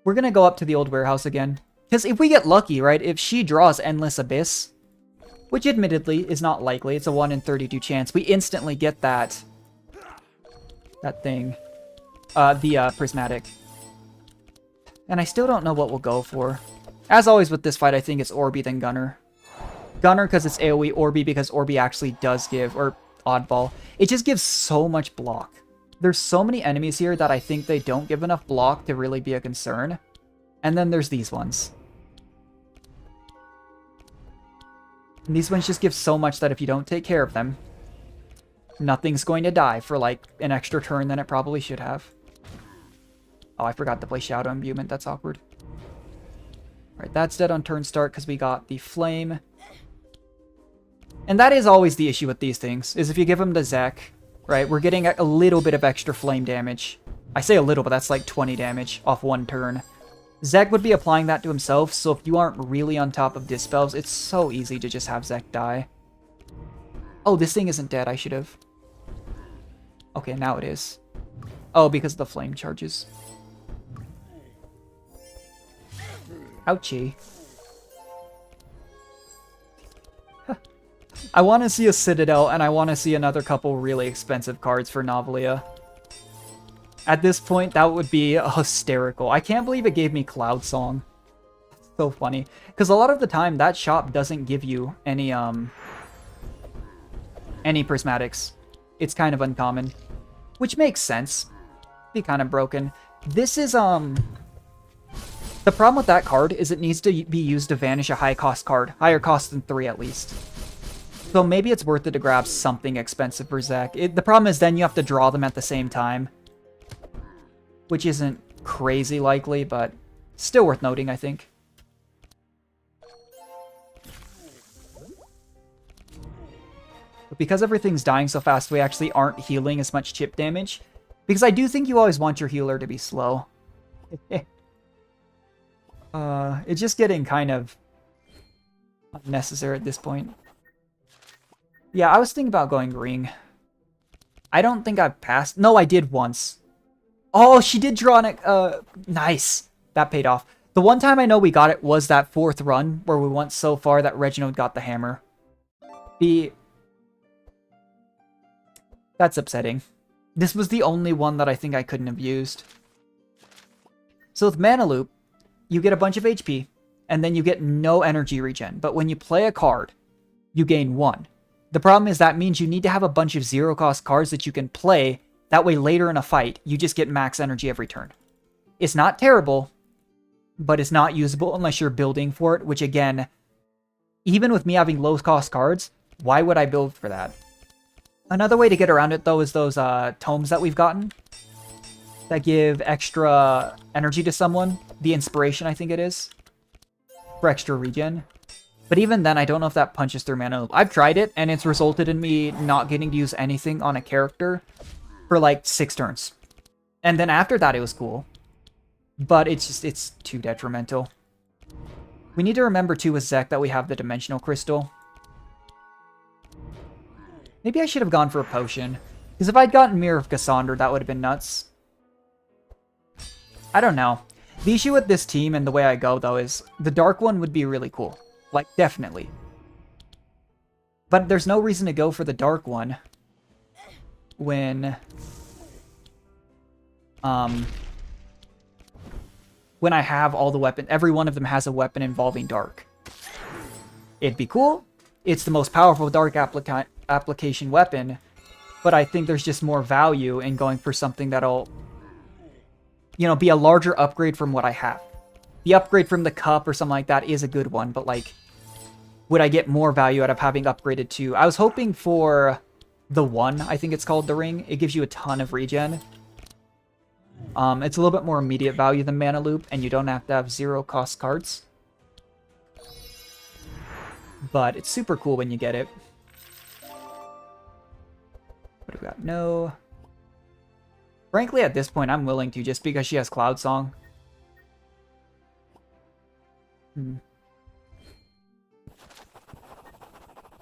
We're going to go up to the old warehouse again. Because if we get lucky, right, if she draws Endless Abyss, which admittedly is not likely, it's a 1 in 32 chance, we instantly get that thing. The Prismatic. And I still don't know what we'll go for. As always with this fight, I think it's Orbi then Gunner. Gunner because it's AoE, Orbi because Orbi actually does give, or Oddball. It just gives so much block. There's so many enemies here that I think they don't give enough block to really be a concern. And then there's these ones. And these ones just give so much that if you don't take care of them, nothing's going to die for like an extra turn than it probably should have. Oh, I forgot to play Shadow Imbuement. That's awkward. Alright, that's dead on turn start because we got the Flame. And that is always the issue with these things, is if you give them to Zek, right, we're getting a little bit of extra flame damage. I say a little, but that's like 20 damage off one turn. Zek would be applying that to himself, so if you aren't really on top of Dispels, it's so easy to just have Zek die. Oh, this thing isn't dead, I should have. Okay, now it is. Oh, because of the flame charges. Ouchie. I want to see a Citadel, and I want to see another couple really expensive cards for Novelia. At this point, that would be hysterical. I can't believe it gave me Cloud Song. It's so funny. Because a lot of the time, that shop doesn't give you any prismatics. It's kind of uncommon. Which makes sense. Be kind of broken. This is, the problem with that card is it needs to be used to vanish a high-cost card. Higher cost than 3, at least. So maybe it's worth it to grab something expensive for Zek. The problem is then you have to draw them at the same time. Which isn't crazy likely, but still worth noting, I think. But because everything's dying so fast, we actually aren't healing as much chip damage. Because I do think you always want your healer to be slow. It's just getting kind of unnecessary at this point. Yeah, I was thinking about going green. I don't think I've passed. No, I did once. Oh, she did draw an... nice. That paid off. The one time I know we got it was that 4th run where we went so far that Reginald got the hammer. That's upsetting. This was the only one that I think I couldn't have used. So with Mana Loop, you get a bunch of HP, and then you get no energy regen. But when you play a card, you gain 1. The problem is that means you need to have a bunch of zero-cost cards that you can play. That way later in a fight, you just get max energy every turn. It's not terrible, but it's not usable unless you're building for it, which again, even with me having low-cost cards, why would I build for that? Another way to get around it, though, is those tomes that we've gotten that give extra energy to someone. The inspiration, I think it is, for extra regen. But even then, I don't know if that punches through mana loop. I've tried it, and it's resulted in me not getting to use anything on a character for like 6 turns. And then after that, it was cool. But it's too detrimental. We need to remember, too, with Zek, that we have the Dimensional Crystal. Maybe I should have gone for a potion. Because if I'd gotten Mirror of Cassandra, that would have been nuts. I don't know. The issue with this team and the way I go, though, is the Dark one would be really cool. Like, definitely. But there's no reason to go for the Dark one when I have all the weapons. Every one of them has a weapon involving Dark. It'd be cool. It's the most powerful Dark application weapon, but I think there's just more value in going for something that'll, you know, be a larger upgrade from what I have. The upgrade from the cup or something like that is a good one, but like, would I get more value out of having upgraded to? I was hoping for the one, I think it's called, the ring. It gives you a ton of regen. It's a little bit more immediate value than Mana Loop, and you don't have to have 0 cost cards. But it's super cool when you get it. What do we got? No. Frankly, at this point, I'm willing to, just because she has Cloud Song.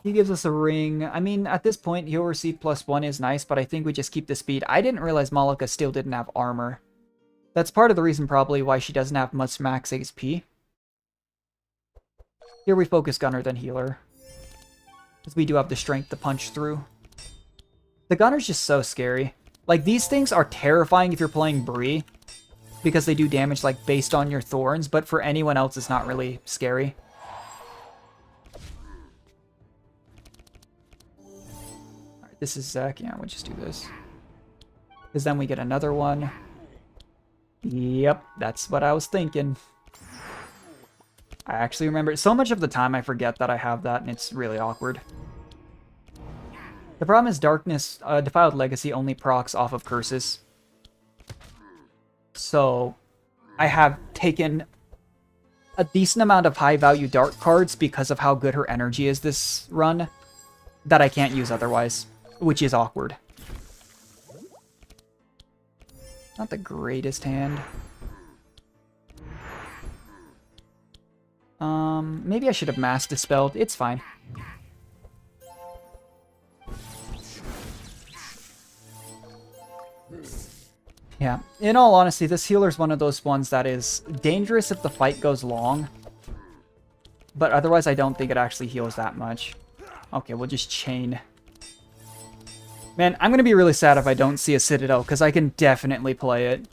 He gives us a ring. I mean, at this point, he'll receive +1 is nice, but I think we just keep the speed. I didn't realize Malika still didn't have armor. That's part of the reason probably why she doesn't have much max HP. Here we focus Gunner then Healer, because we do have the strength to punch through. The Gunner's just so scary. Like, these things are terrifying if you're playing Bree, because they do damage, like, based on your thorns, but for anyone else, it's not really scary. Alright, this is Zek. Yeah, we'll just do this. Because then we get another one. Yep, that's what I was thinking. I actually remember it. So much of the time I forget that I have that, and it's really awkward. The problem is Darkness, Defiled Legacy only procs off of curses. So, I have taken a decent amount of high-value Dark cards because of how good her energy is this run, that I can't use otherwise, which is awkward. Not the greatest hand. Maybe I should have Mass Dispelled. It's fine. Yeah, in all honesty, this healer's one of those ones that is dangerous if the fight goes long. But otherwise, I don't think it actually heals that much. Okay, we'll just chain. Man, I'm going to be really sad if I don't see a Citadel, because I can definitely play it.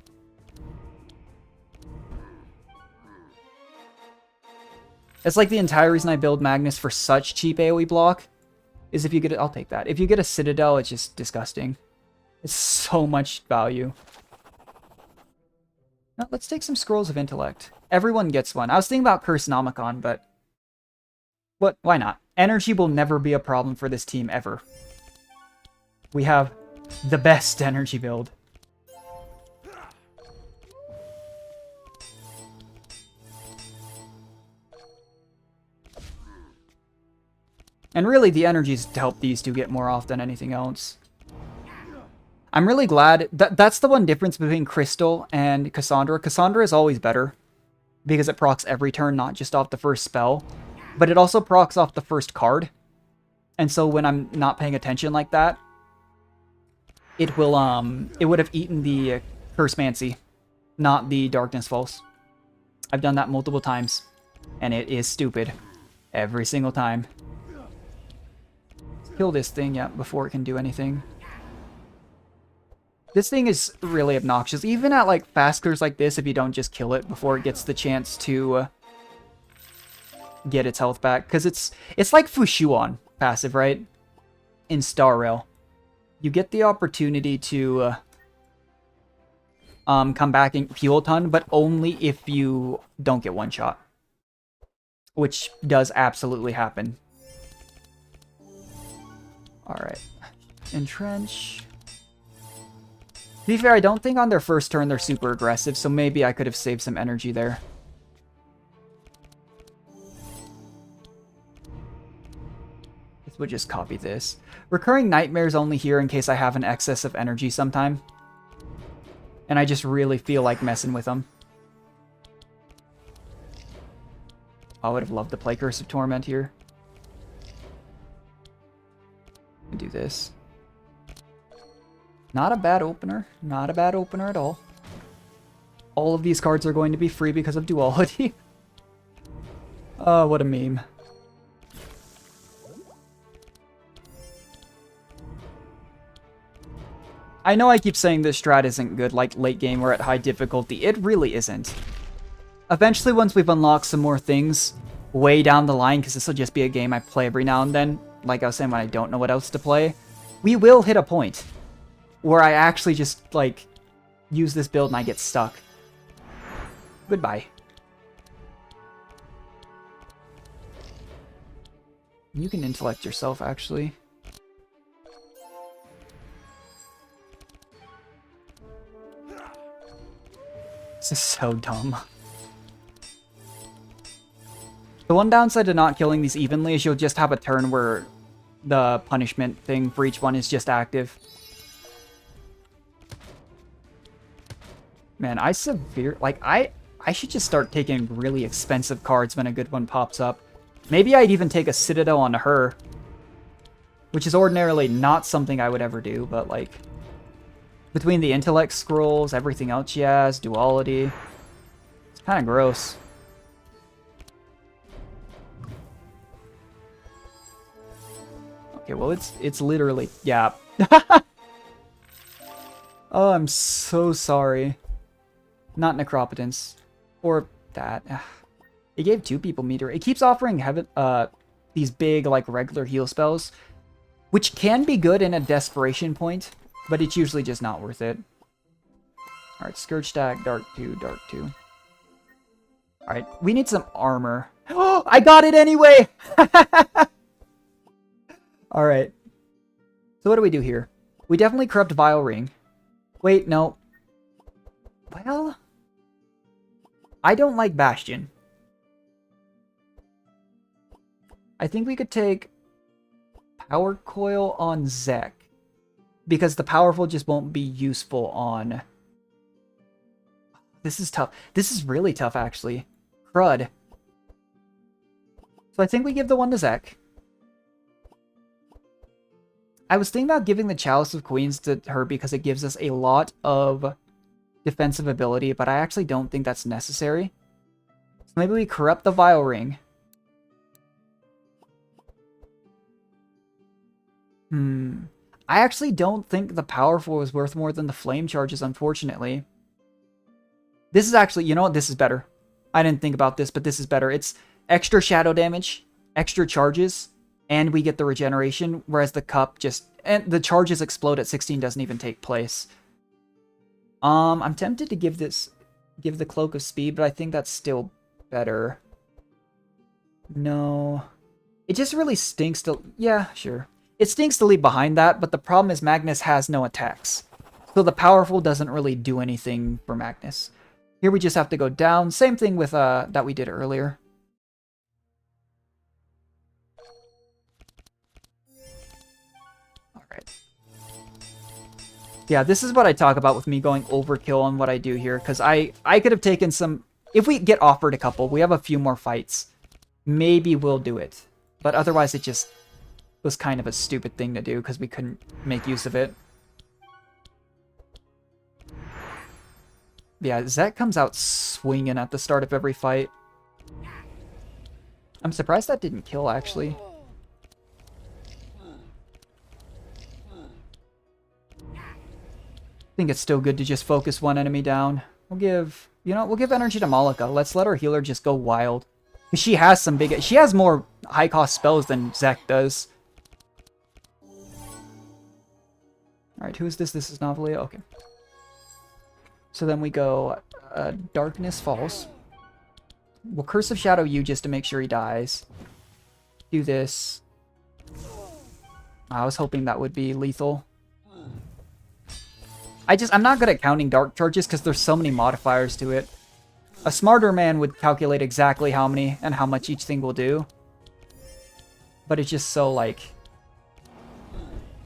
It's like the entire reason I build Magnus for such cheap AoE block is if you get it, I'll take that. If you get a Citadel, it's just disgusting. It's so much value. Now, let's take some Scrolls of Intellect. Everyone gets one. I was thinking about Curse Nomicon, but what? Why not? Energy will never be a problem for this team, ever. We have the best energy build. And really, the energies to help these two get more off than anything else. I'm really glad that's the one difference between Crystal and Cassandra. Cassandra is always better because it procs every turn, not just off the first spell, but it also procs off the first card. And so when I'm not paying attention like that, it will it would have eaten the Curse Mancy, not the Darkness Pulse. I've done that multiple times, and it is stupid every single time. Kill this thing, yeah, before it can do anything. This thing is really obnoxious. Even at like fast clears like this, if you don't just kill it before it gets the chance to get its health back. Because it's like Fushuan passive, right? In Star Rail. You get the opportunity to come back and heal a ton, but only if you don't get one shot. Which does absolutely happen. Alright. Entrench. To be fair, I don't think on their first turn they're super aggressive, so maybe I could have saved some energy there. This would just copy this. Recurring Nightmares only here in case I have an excess of energy sometime. And I just really feel like messing with them. I would have loved to play Curse of Torment here. Do this. Not a bad opener. Not a bad opener at all. All of these cards are going to be free because of Duality. Oh, what a meme. I know I keep saying this strat isn't good, like late game or at high difficulty. It really isn't. Eventually, once we've unlocked some more things way down the line, because this will just be a game I play every now and then, like I was saying when I don't know what else to play, we will hit a point where I actually just, like, use this build and I get stuck. Goodbye. You can intellect yourself, actually. This is so dumb. The one downside to not killing these evenly is you'll just have a turn where the punishment thing for each one is just active. Man, I should just start taking really expensive cards when a good one pops up. Maybe I'd even take a Citadel on her. Which is ordinarily not something I would ever do, but like... Between the intellect scrolls, everything else she has, duality... It's kind of gross. Okay, well it's literally... Yeah. Oh, I'm so sorry. Not Necropotence. Or that. It gave 2 people meter. It keeps offering heaven, these big, like, regular heal spells. Which can be good in a desperation point. But it's usually just not worth it. Alright, Scourge Stack, Dark 2, Dark 2. Alright, we need some armor. Oh, I got it anyway! Alright. So what do we do here? We definitely corrupt Vile Ring. Wait, no. Well... I don't like Bastion. I think we could take Power Coil on Zek. Because the powerful just won't be useful on... This is tough. This is really tough, actually. Crud. So I think we give the one to Zek. I was thinking about giving the Chalice of Queens to her because it gives us a lot of defensive ability, but I actually don't think that's necessary. So maybe we corrupt the Vile Ring. I actually don't think the powerful is worth more than the flame charges, unfortunately. This is actually, you know what, this is better. I didn't think about this, but this is better. It's extra shadow damage, extra charges, and we get the regeneration, whereas the cup just... And the charges explode at 16 doesn't even take place. I'm tempted to give the Cloak of Speed, but I think that's still better. No. It just really stinks to... Yeah, sure. It stinks to leave behind that, but the problem is Magnus has no attacks. So the powerful doesn't really do anything for Magnus. Here we just have to go down. Same thing with that we did earlier. Alright. Yeah, this is what I talk about with me going overkill on what I do here, because I could have taken some... If we get offered a couple, we have a few more fights. Maybe we'll do it. But otherwise it just... was kind of a stupid thing to do because we couldn't make use of it. Yeah, Zek comes out swinging at the start of every fight. I'm surprised that didn't kill, actually. I think it's still good to just focus one enemy down. We'll give, you know, we'll give energy to Malika. Let's let our healer just go wild. She has some big... She has more high-cost spells than Zek does. Alright, who is this? This is Novelia? Okay. So then we go Darkness Falls. We'll Curse of Shadow you just to make sure he dies. Do this. I was hoping that would be lethal. I'm not good at counting dark charges because there's so many modifiers to it. A smarter man would calculate exactly how many and how much each thing will do. But it's just so, like,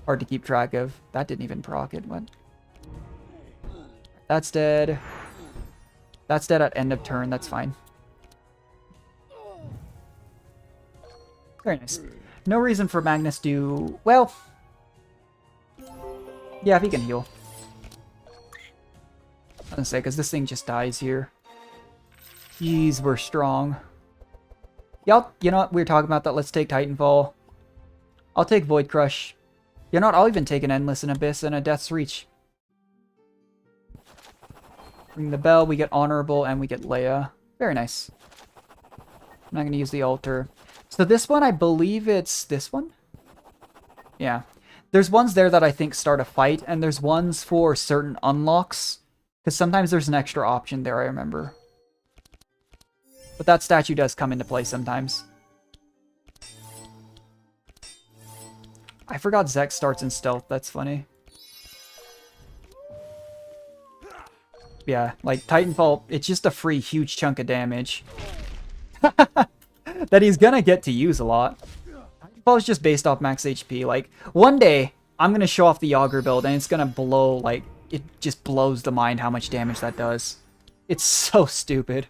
hard to keep track of. That didn't even proc it. What? That's dead. That's dead at end of turn. That's fine. Very nice. No reason for Magnus to... Well... Yeah, if he can heal. I was gonna say, because this thing just dies here. Jeez, we're strong. Yep, you know what? We were talking about that. Let's take Titanfall. I'll take Void Crush. You know what? I'll even take an Endless and Abyss and a Death's Reach. Ring the bell, we get Honorable, and we get Leia. Very nice. I'm not going to use the altar. So this one, I believe it's this one? Yeah. There's ones there that I think start a fight, and there's ones for certain unlocks. Because sometimes there's an extra option there, I remember. But that statue does come into play sometimes. I forgot Zek starts in stealth, that's funny. Yeah, like Titanfall, it's just a free huge chunk of damage. That he's gonna get to use a lot. Titanfall is just based off max HP. Like, one day, I'm gonna show off the Yager build and it's gonna blow, like, it just blows the mind how much damage that does. It's so stupid.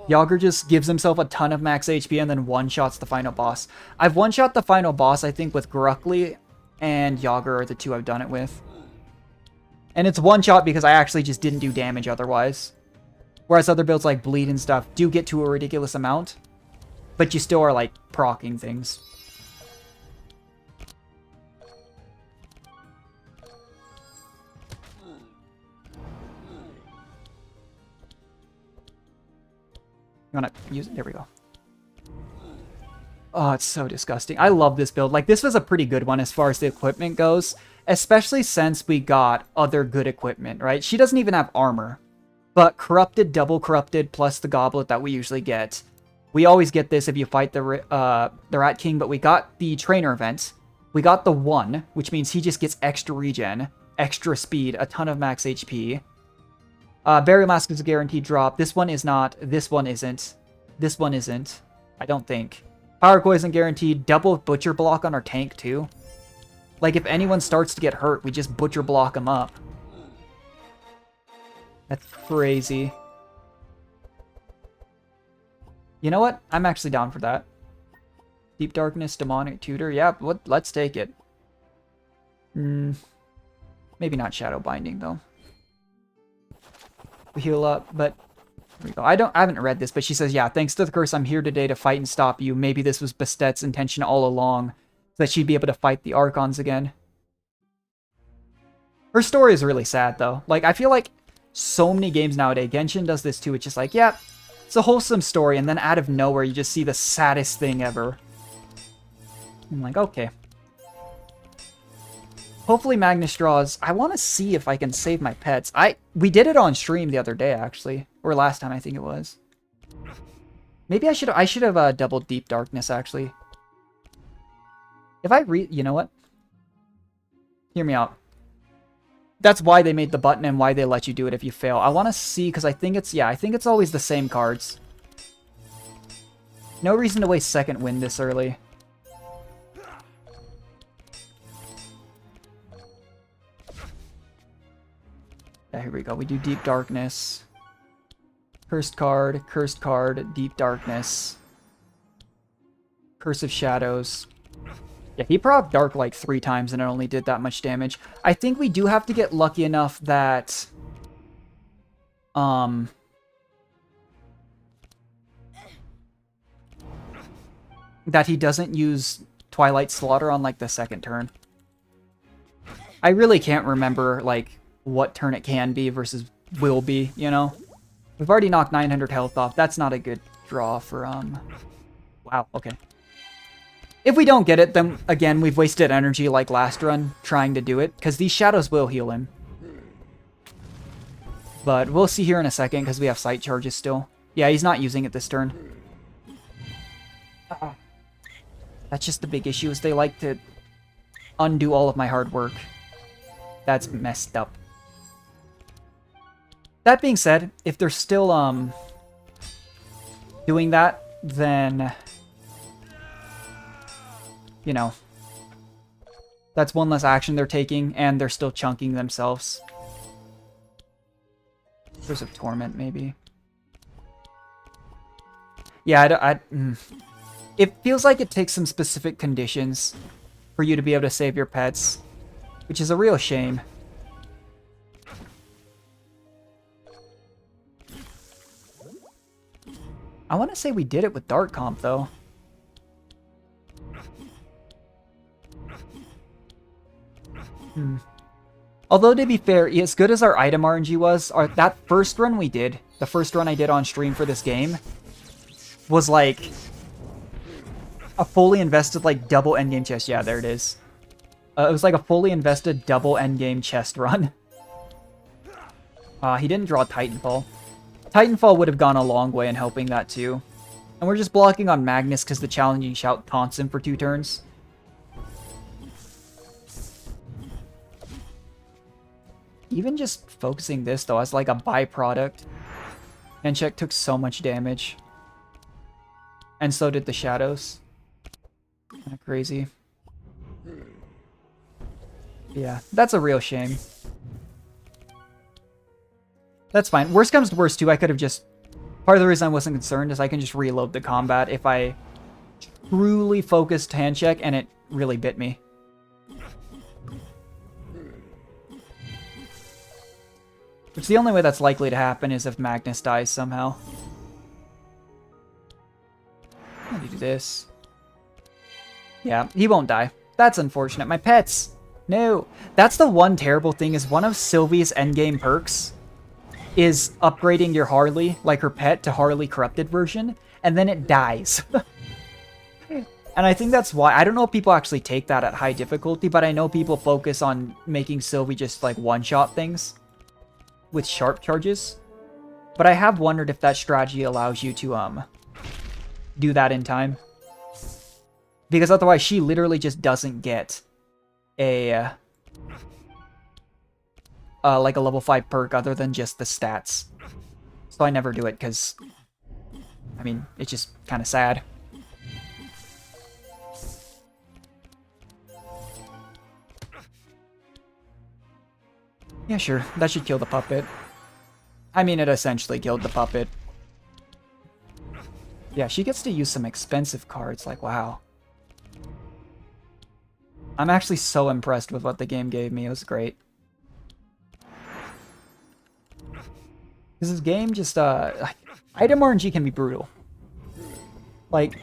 Yager just gives himself a ton of max HP and then one-shots the final boss. I've one-shot the final boss, I think, with Gruckly and Yager are the two I've done it with. And it's one-shot because I actually just didn't do damage otherwise. Whereas other builds like Bleed and stuff do get to a ridiculous amount. But you still are, like, proccing things. You wanna use it? There we go. Oh, it's so disgusting. I love this build. Like, this was a pretty good one as far as the equipment goes. Especially since we got other good equipment, right? She doesn't even have armor. But Corrupted, Double Corrupted, plus the Goblet that we usually get. We always get this if you fight the Rat King, but we got the Trainer event. We got the 1, which means he just gets extra regen, extra speed, a ton of max HP. Burial Mask is a guaranteed drop. This one is not. This one isn't. This one isn't. I don't think. Power Coil isn't guaranteed. Double Butcher Block on our tank, too. Like, if anyone starts to get hurt, we just Butcher Block them up. That's crazy. You know what? I'm actually down for that. Deep Darkness, Demonic Tutor. Yeah, let's take it. Maybe not Shadow Binding, though. We heal up, but... Here we go. I haven't read this, but she says, yeah, thanks to the curse, I'm here today to fight and stop you. Maybe this was Bastette's intention all along, so that she'd be able to fight the Archons again. Her story is really sad, though. Like, I feel like so many games nowadays, Genshin does this too. It's just like, yeah, it's a wholesome story, and then out of nowhere, you just see the saddest thing ever. I'm like, okay. Hopefully Magnus draws. I want to see if I can save my pets. We did it on stream the other day, actually. Or last time, I think it was. Maybe I should have doubled Deep Darkness, actually. If you know what? Hear me out. That's why they made the button and why they let you do it if you fail. I want to see, because I think it's always the same cards. No reason to waste second wind this early. Yeah, here we go. We do Deep Darkness. Cursed card, Deep Darkness. Curse of Shadows. Yeah, he procced Dark like 3 times and it only did that much damage. I think we do have to get lucky enough that... that he doesn't use Twilight Slaughter on like the second turn. I really can't remember like what turn it can be versus will be, you know? We've already knocked 900 health off. That's not a good draw for, Wow, okay. If we don't get it, then, again, we've wasted energy like last run trying to do it, because these shadows will heal him. But we'll see here in a second because we have sight charges still. Yeah, he's not using it this turn. That's just the big issue, is they like to undo all of my hard work. That's messed up. That being said, if they're still doing that, then you know, that's one less action they're taking, and they're still chunking themselves. There's a torment, maybe. Yeah, it feels like it takes some specific conditions for you to be able to save your pets, which is a real shame. I want to say we did it with Dark Comp, though. Although, to be fair, as good as our item RNG was, that first run we did, the first run I did on stream for this game, was like a fully invested, like, double endgame chest. Yeah, there it is. It was like a fully invested double endgame chest run. He didn't draw Titanfall. Titanfall would have gone a long way in helping that too. And we're just blocking on Magnus because the challenging shout taunts him for 2 turns. Even just focusing this, though, as like a byproduct. Genshek took so much damage. And so did the shadows. Kind of crazy. Yeah, that's a real shame. That's fine. Worst comes to worst, too, I could have just... Part of the reason I wasn't concerned is I can just reload the combat if I truly focused hand check and it really bit me. Which the only way that's likely to happen is if Magnus dies somehow. How do you do this? Yeah, he won't die. That's unfortunate. My pets! No! That's the one terrible thing, is one of Sylvie's endgame perks is upgrading your Harley, like her pet, to Harley Corrupted version, and then it dies. And I think that's why, I don't know if people actually take that at high difficulty, but I know people focus on making Sylvie just like one-shot things with sharp charges. But I have wondered if that strategy allows you to do that in time. Because otherwise she literally just doesn't get a like a level 5 perk other than just the stats. So I never do it because, I mean, it's just kind of sad. Yeah, sure. That should kill the puppet. I mean, it essentially killed the puppet. Yeah, she gets to use some expensive cards. Like, wow. I'm actually so impressed with what the game gave me. It was great. Because this game just, item RNG can be brutal. Like,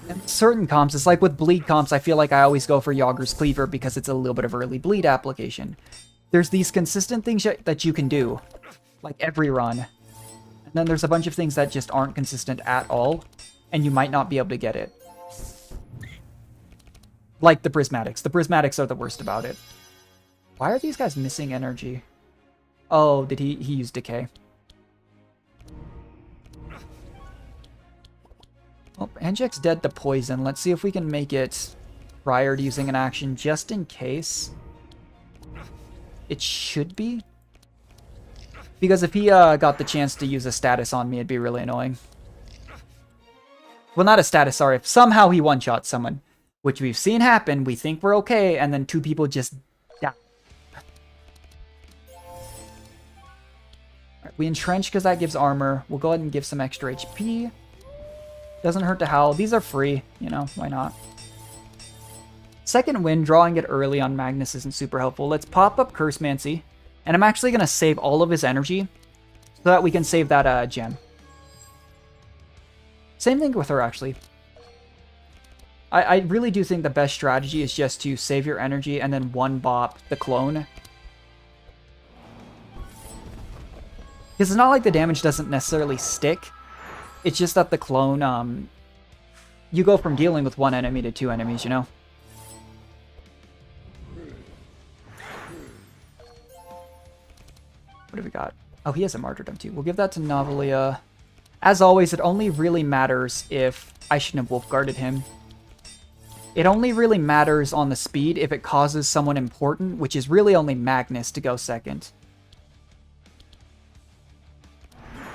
in certain comps, it's like with bleed comps, I feel like I always go for Yager's Cleaver because it's a little bit of early bleed application. There's these consistent things that you can do, like every run. And then there's a bunch of things that just aren't consistent at all, and you might not be able to get it. Like the Prismatics. The Prismatics are the worst about it. Why are these guys missing energy? Oh, did he use Decay? Oh, Anjek's dead to poison. Let's see if we can make it prior to using an action, just in case. It should be. Because if he got the chance to use a status on me, it'd be really annoying. Well, not a status, sorry. If somehow he one-shot someone, which we've seen happen, we think we're okay, and then 2 people just die. Right, we entrench because that gives armor. We'll go ahead and give some extra HP. Doesn't hurt to howl. These are free, you know, why not? Second wind, drawing it early on Magnus isn't super helpful. Let's pop up Curse Mancy. And I'm actually going to save all of his energy so that we can save that gem. Same thing with her, actually. I really do think the best strategy is just to save your energy and then one-bop the clone. Because it's not like the damage doesn't necessarily stick. It's just that the clone, you go from dealing with 1 enemy to 2 enemies, you know? What do we got? Oh, he has a martyrdom too. We'll give that to Novelia. As always, it only really matters if I shouldn't have wolf guarded him. It only really matters on the speed if it causes someone important, which is really only Magnus, to go second.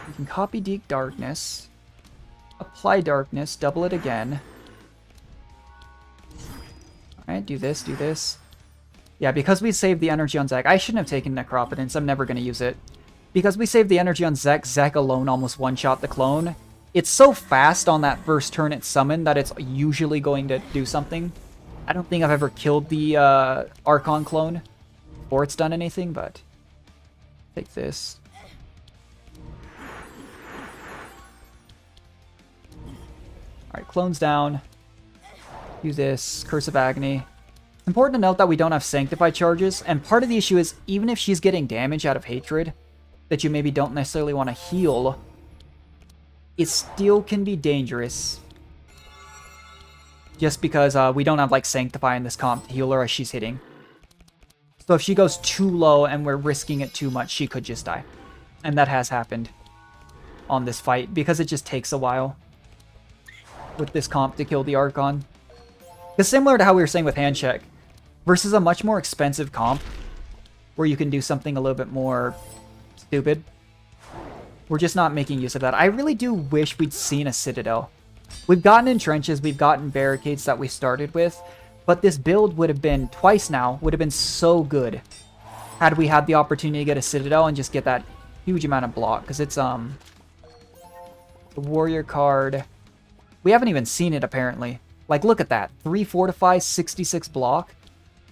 You can copy Deep Darkness, apply Darkness, double it again. Alright, do this, do this. Yeah, because we saved the energy on Zek, I shouldn't have taken Necropotence, I'm never going to use it. Because we saved the energy on Zek, Zek alone almost one-shot the clone. It's so fast on that first turn it's summoned that it's usually going to do something. I don't think I've ever killed the Archon clone before it's done anything, but take this. Alright, clone's down. Do this. Curse of Agony. It's important to note that we don't have Sanctify charges, and part of the issue is even if she's getting damage out of Hatred that you maybe don't necessarily want to heal, it still can be dangerous. Just because we don't have like Sanctify in this comp to heal her as she's hitting. So if she goes too low and we're risking it too much, she could just die. And that has happened on this fight because it just takes a while with this comp to kill the Archon. Because similar to how we were saying with Handcheck, versus a much more expensive comp where you can do something a little bit more stupid, we're just not making use of that. I really do wish we'd seen a Citadel. We've gotten entrenches, we've gotten barricades that we started with, but this build would have been, twice now, would have been so good had we had the opportunity to get a Citadel and just get that huge amount of block, because it's, the Warrior card, we haven't even seen it apparently. Like, look at that, 3 Fortify, 66 block,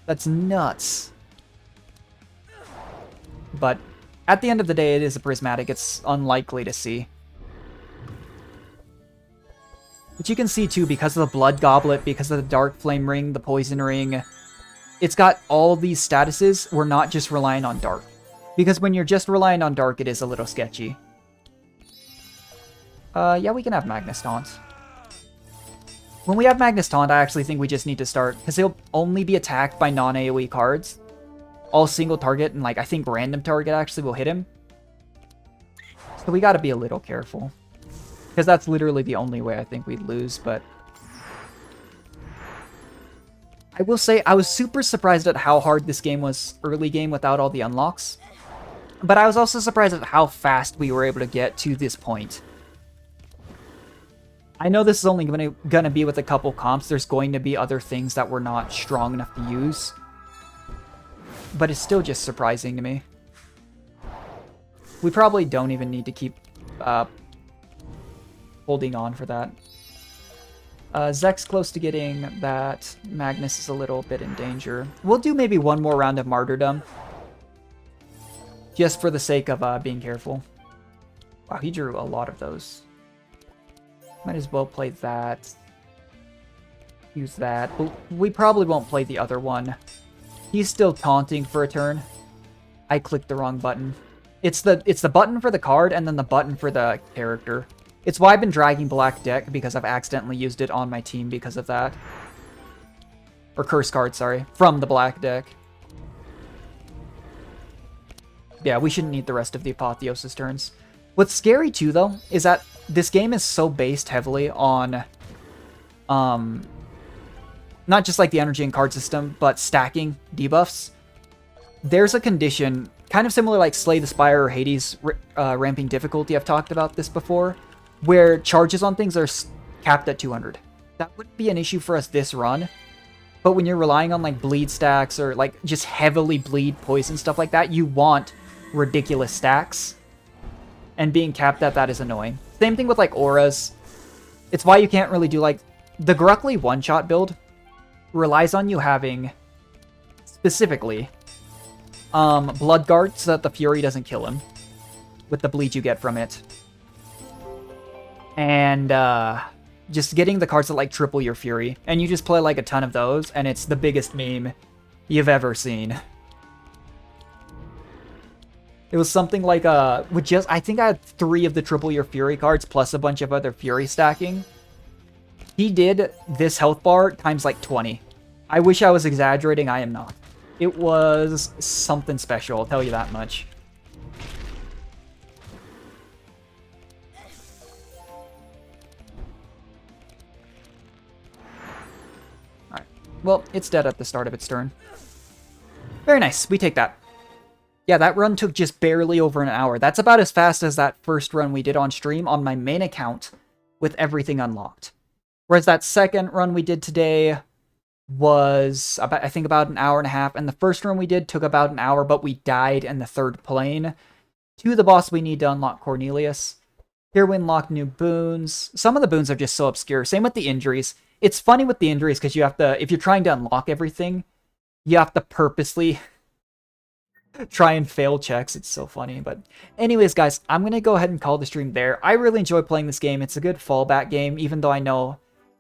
that's nuts. But at the end of the day, it is a prismatic. It's unlikely to see. But you can see, too, because of the Blood Goblet, because of the Dark Flame Ring, the Poison Ring, it's got all these statuses. We're not just relying on Dark. Because when you're just relying on Dark, it is a little sketchy. Yeah, we can have Magnus Taunt. When we have Magnus Taunt, I actually think we just need to start, because he'll only be attacked by non-AoE cards. All single target, and like I think random target actually will hit him. So we gotta be a little careful. Because that's literally the only way I think we'd lose, but I will say I was super surprised at how hard this game was early game without all the unlocks. But I was also surprised at how fast we were able to get to this point. I know this is only gonna be with a couple comps. There's going to be other things that we're not strong enough to use. But it's still just surprising to me. We probably don't even need to keep holding on for that. Zek's close to getting that. Magnus is a little bit in danger. We'll do maybe one more round of Martyrdom. Just for the sake of being careful. Wow, he drew a lot of those. Might as well play that. Use that. We probably won't play the other one. He's still taunting for a turn. I clicked the wrong button. It's the button for the card and then the button for the character. It's why I've been dragging Black Deck, because I've accidentally used it on my team because of that. Or Curse card, sorry. From the Black Deck. Yeah, we shouldn't need the rest of the Apotheosis turns. What's scary too, though, is that this game is so based heavily on not just like the energy and card system, but stacking debuffs. There's a condition, kind of similar like Slay the Spire or Hades ramping difficulty, I've talked about this before, where charges on things are capped at 200. That wouldn't be an issue for us this run, but when you're relying on like bleed stacks or like just heavily bleed poison, stuff like that, you want ridiculous stacks. And being capped at that is annoying. Same thing with like auras. It's why you can't really do like the Gruckly one-shot build relies on you having specifically Bloodguard so that the Fury doesn't kill him with the bleed you get from it. And just getting the cards that like triple your Fury. And you just play like a ton of those and it's the biggest meme you've ever seen. It was something like with just I think I had 3 of the triple your Fury cards plus a bunch of other Fury stacking. He did this health bar times like 20. I wish I was exaggerating, I am not. It was something special, I'll tell you that much. Well, it's dead at the start of its turn. Very nice. We take that. Yeah, that run took just barely over an hour. That's about as fast as that first run we did on stream on my main account with everything unlocked. Whereas that second run we did today was, about, I think, about an hour and a half. And the first run we did took about an hour, but we died in the third plane to the boss we need to unlock Cornelius. Here we unlock new boons. Some of the boons are just so obscure. Same with the injuries. It's funny with the injuries because you have to, if you're trying to unlock everything, you have to purposely try and fail checks. It's so funny. But anyways, guys, I'm going to go ahead and call the stream there. I really enjoy playing this game. It's a good fallback game, even though I know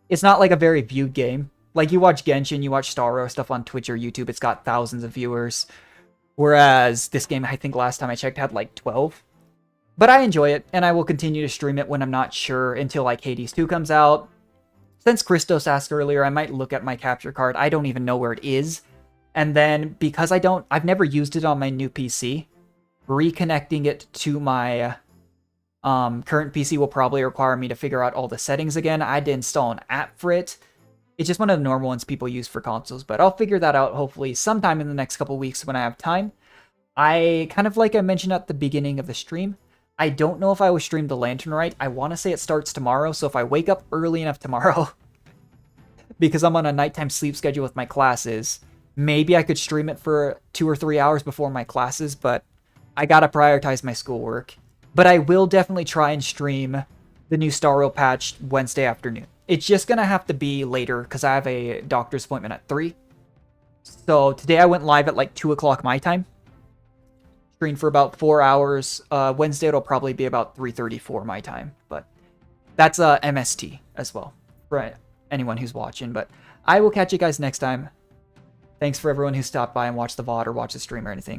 it's not like a very viewed game. Like, you watch Genshin, you watch Star Wars stuff on Twitch or YouTube, it's got thousands of viewers. Whereas this game, I think last time I checked, had like 12. But I enjoy it, and I will continue to stream it when I'm not sure until like Hades 2 comes out. Since Christos asked earlier, I might look at my capture card. I don't even know where it is. And then, because I've never used it on my new PC, reconnecting it to my current PC will probably require me to figure out all the settings again. I had to install an app for it. It's just one of the normal ones people use for consoles, but I'll figure that out hopefully sometime in the next couple weeks when I have time. I kind of, like I mentioned at the beginning of the stream, I don't know if I will stream the Lantern Rite. I want to say it starts tomorrow, so if I wake up early enough tomorrow, because I'm on a nighttime sleep schedule with my classes, maybe I could stream it for 2 or 3 hours before my classes, but I gotta prioritize my schoolwork. But I will definitely try and stream the new Star Rail patch Wednesday afternoon. It's just gonna have to be later because I have a doctor's appointment at 3. So today I went live at like 2 o'clock my time. Streamed for about 4 hours. Wednesday it'll probably be about 3:34 my time. But that's MST as well for anyone who's watching. But I will catch you guys next time. Thanks for everyone who stopped by and watched the VOD or watched the stream or anything.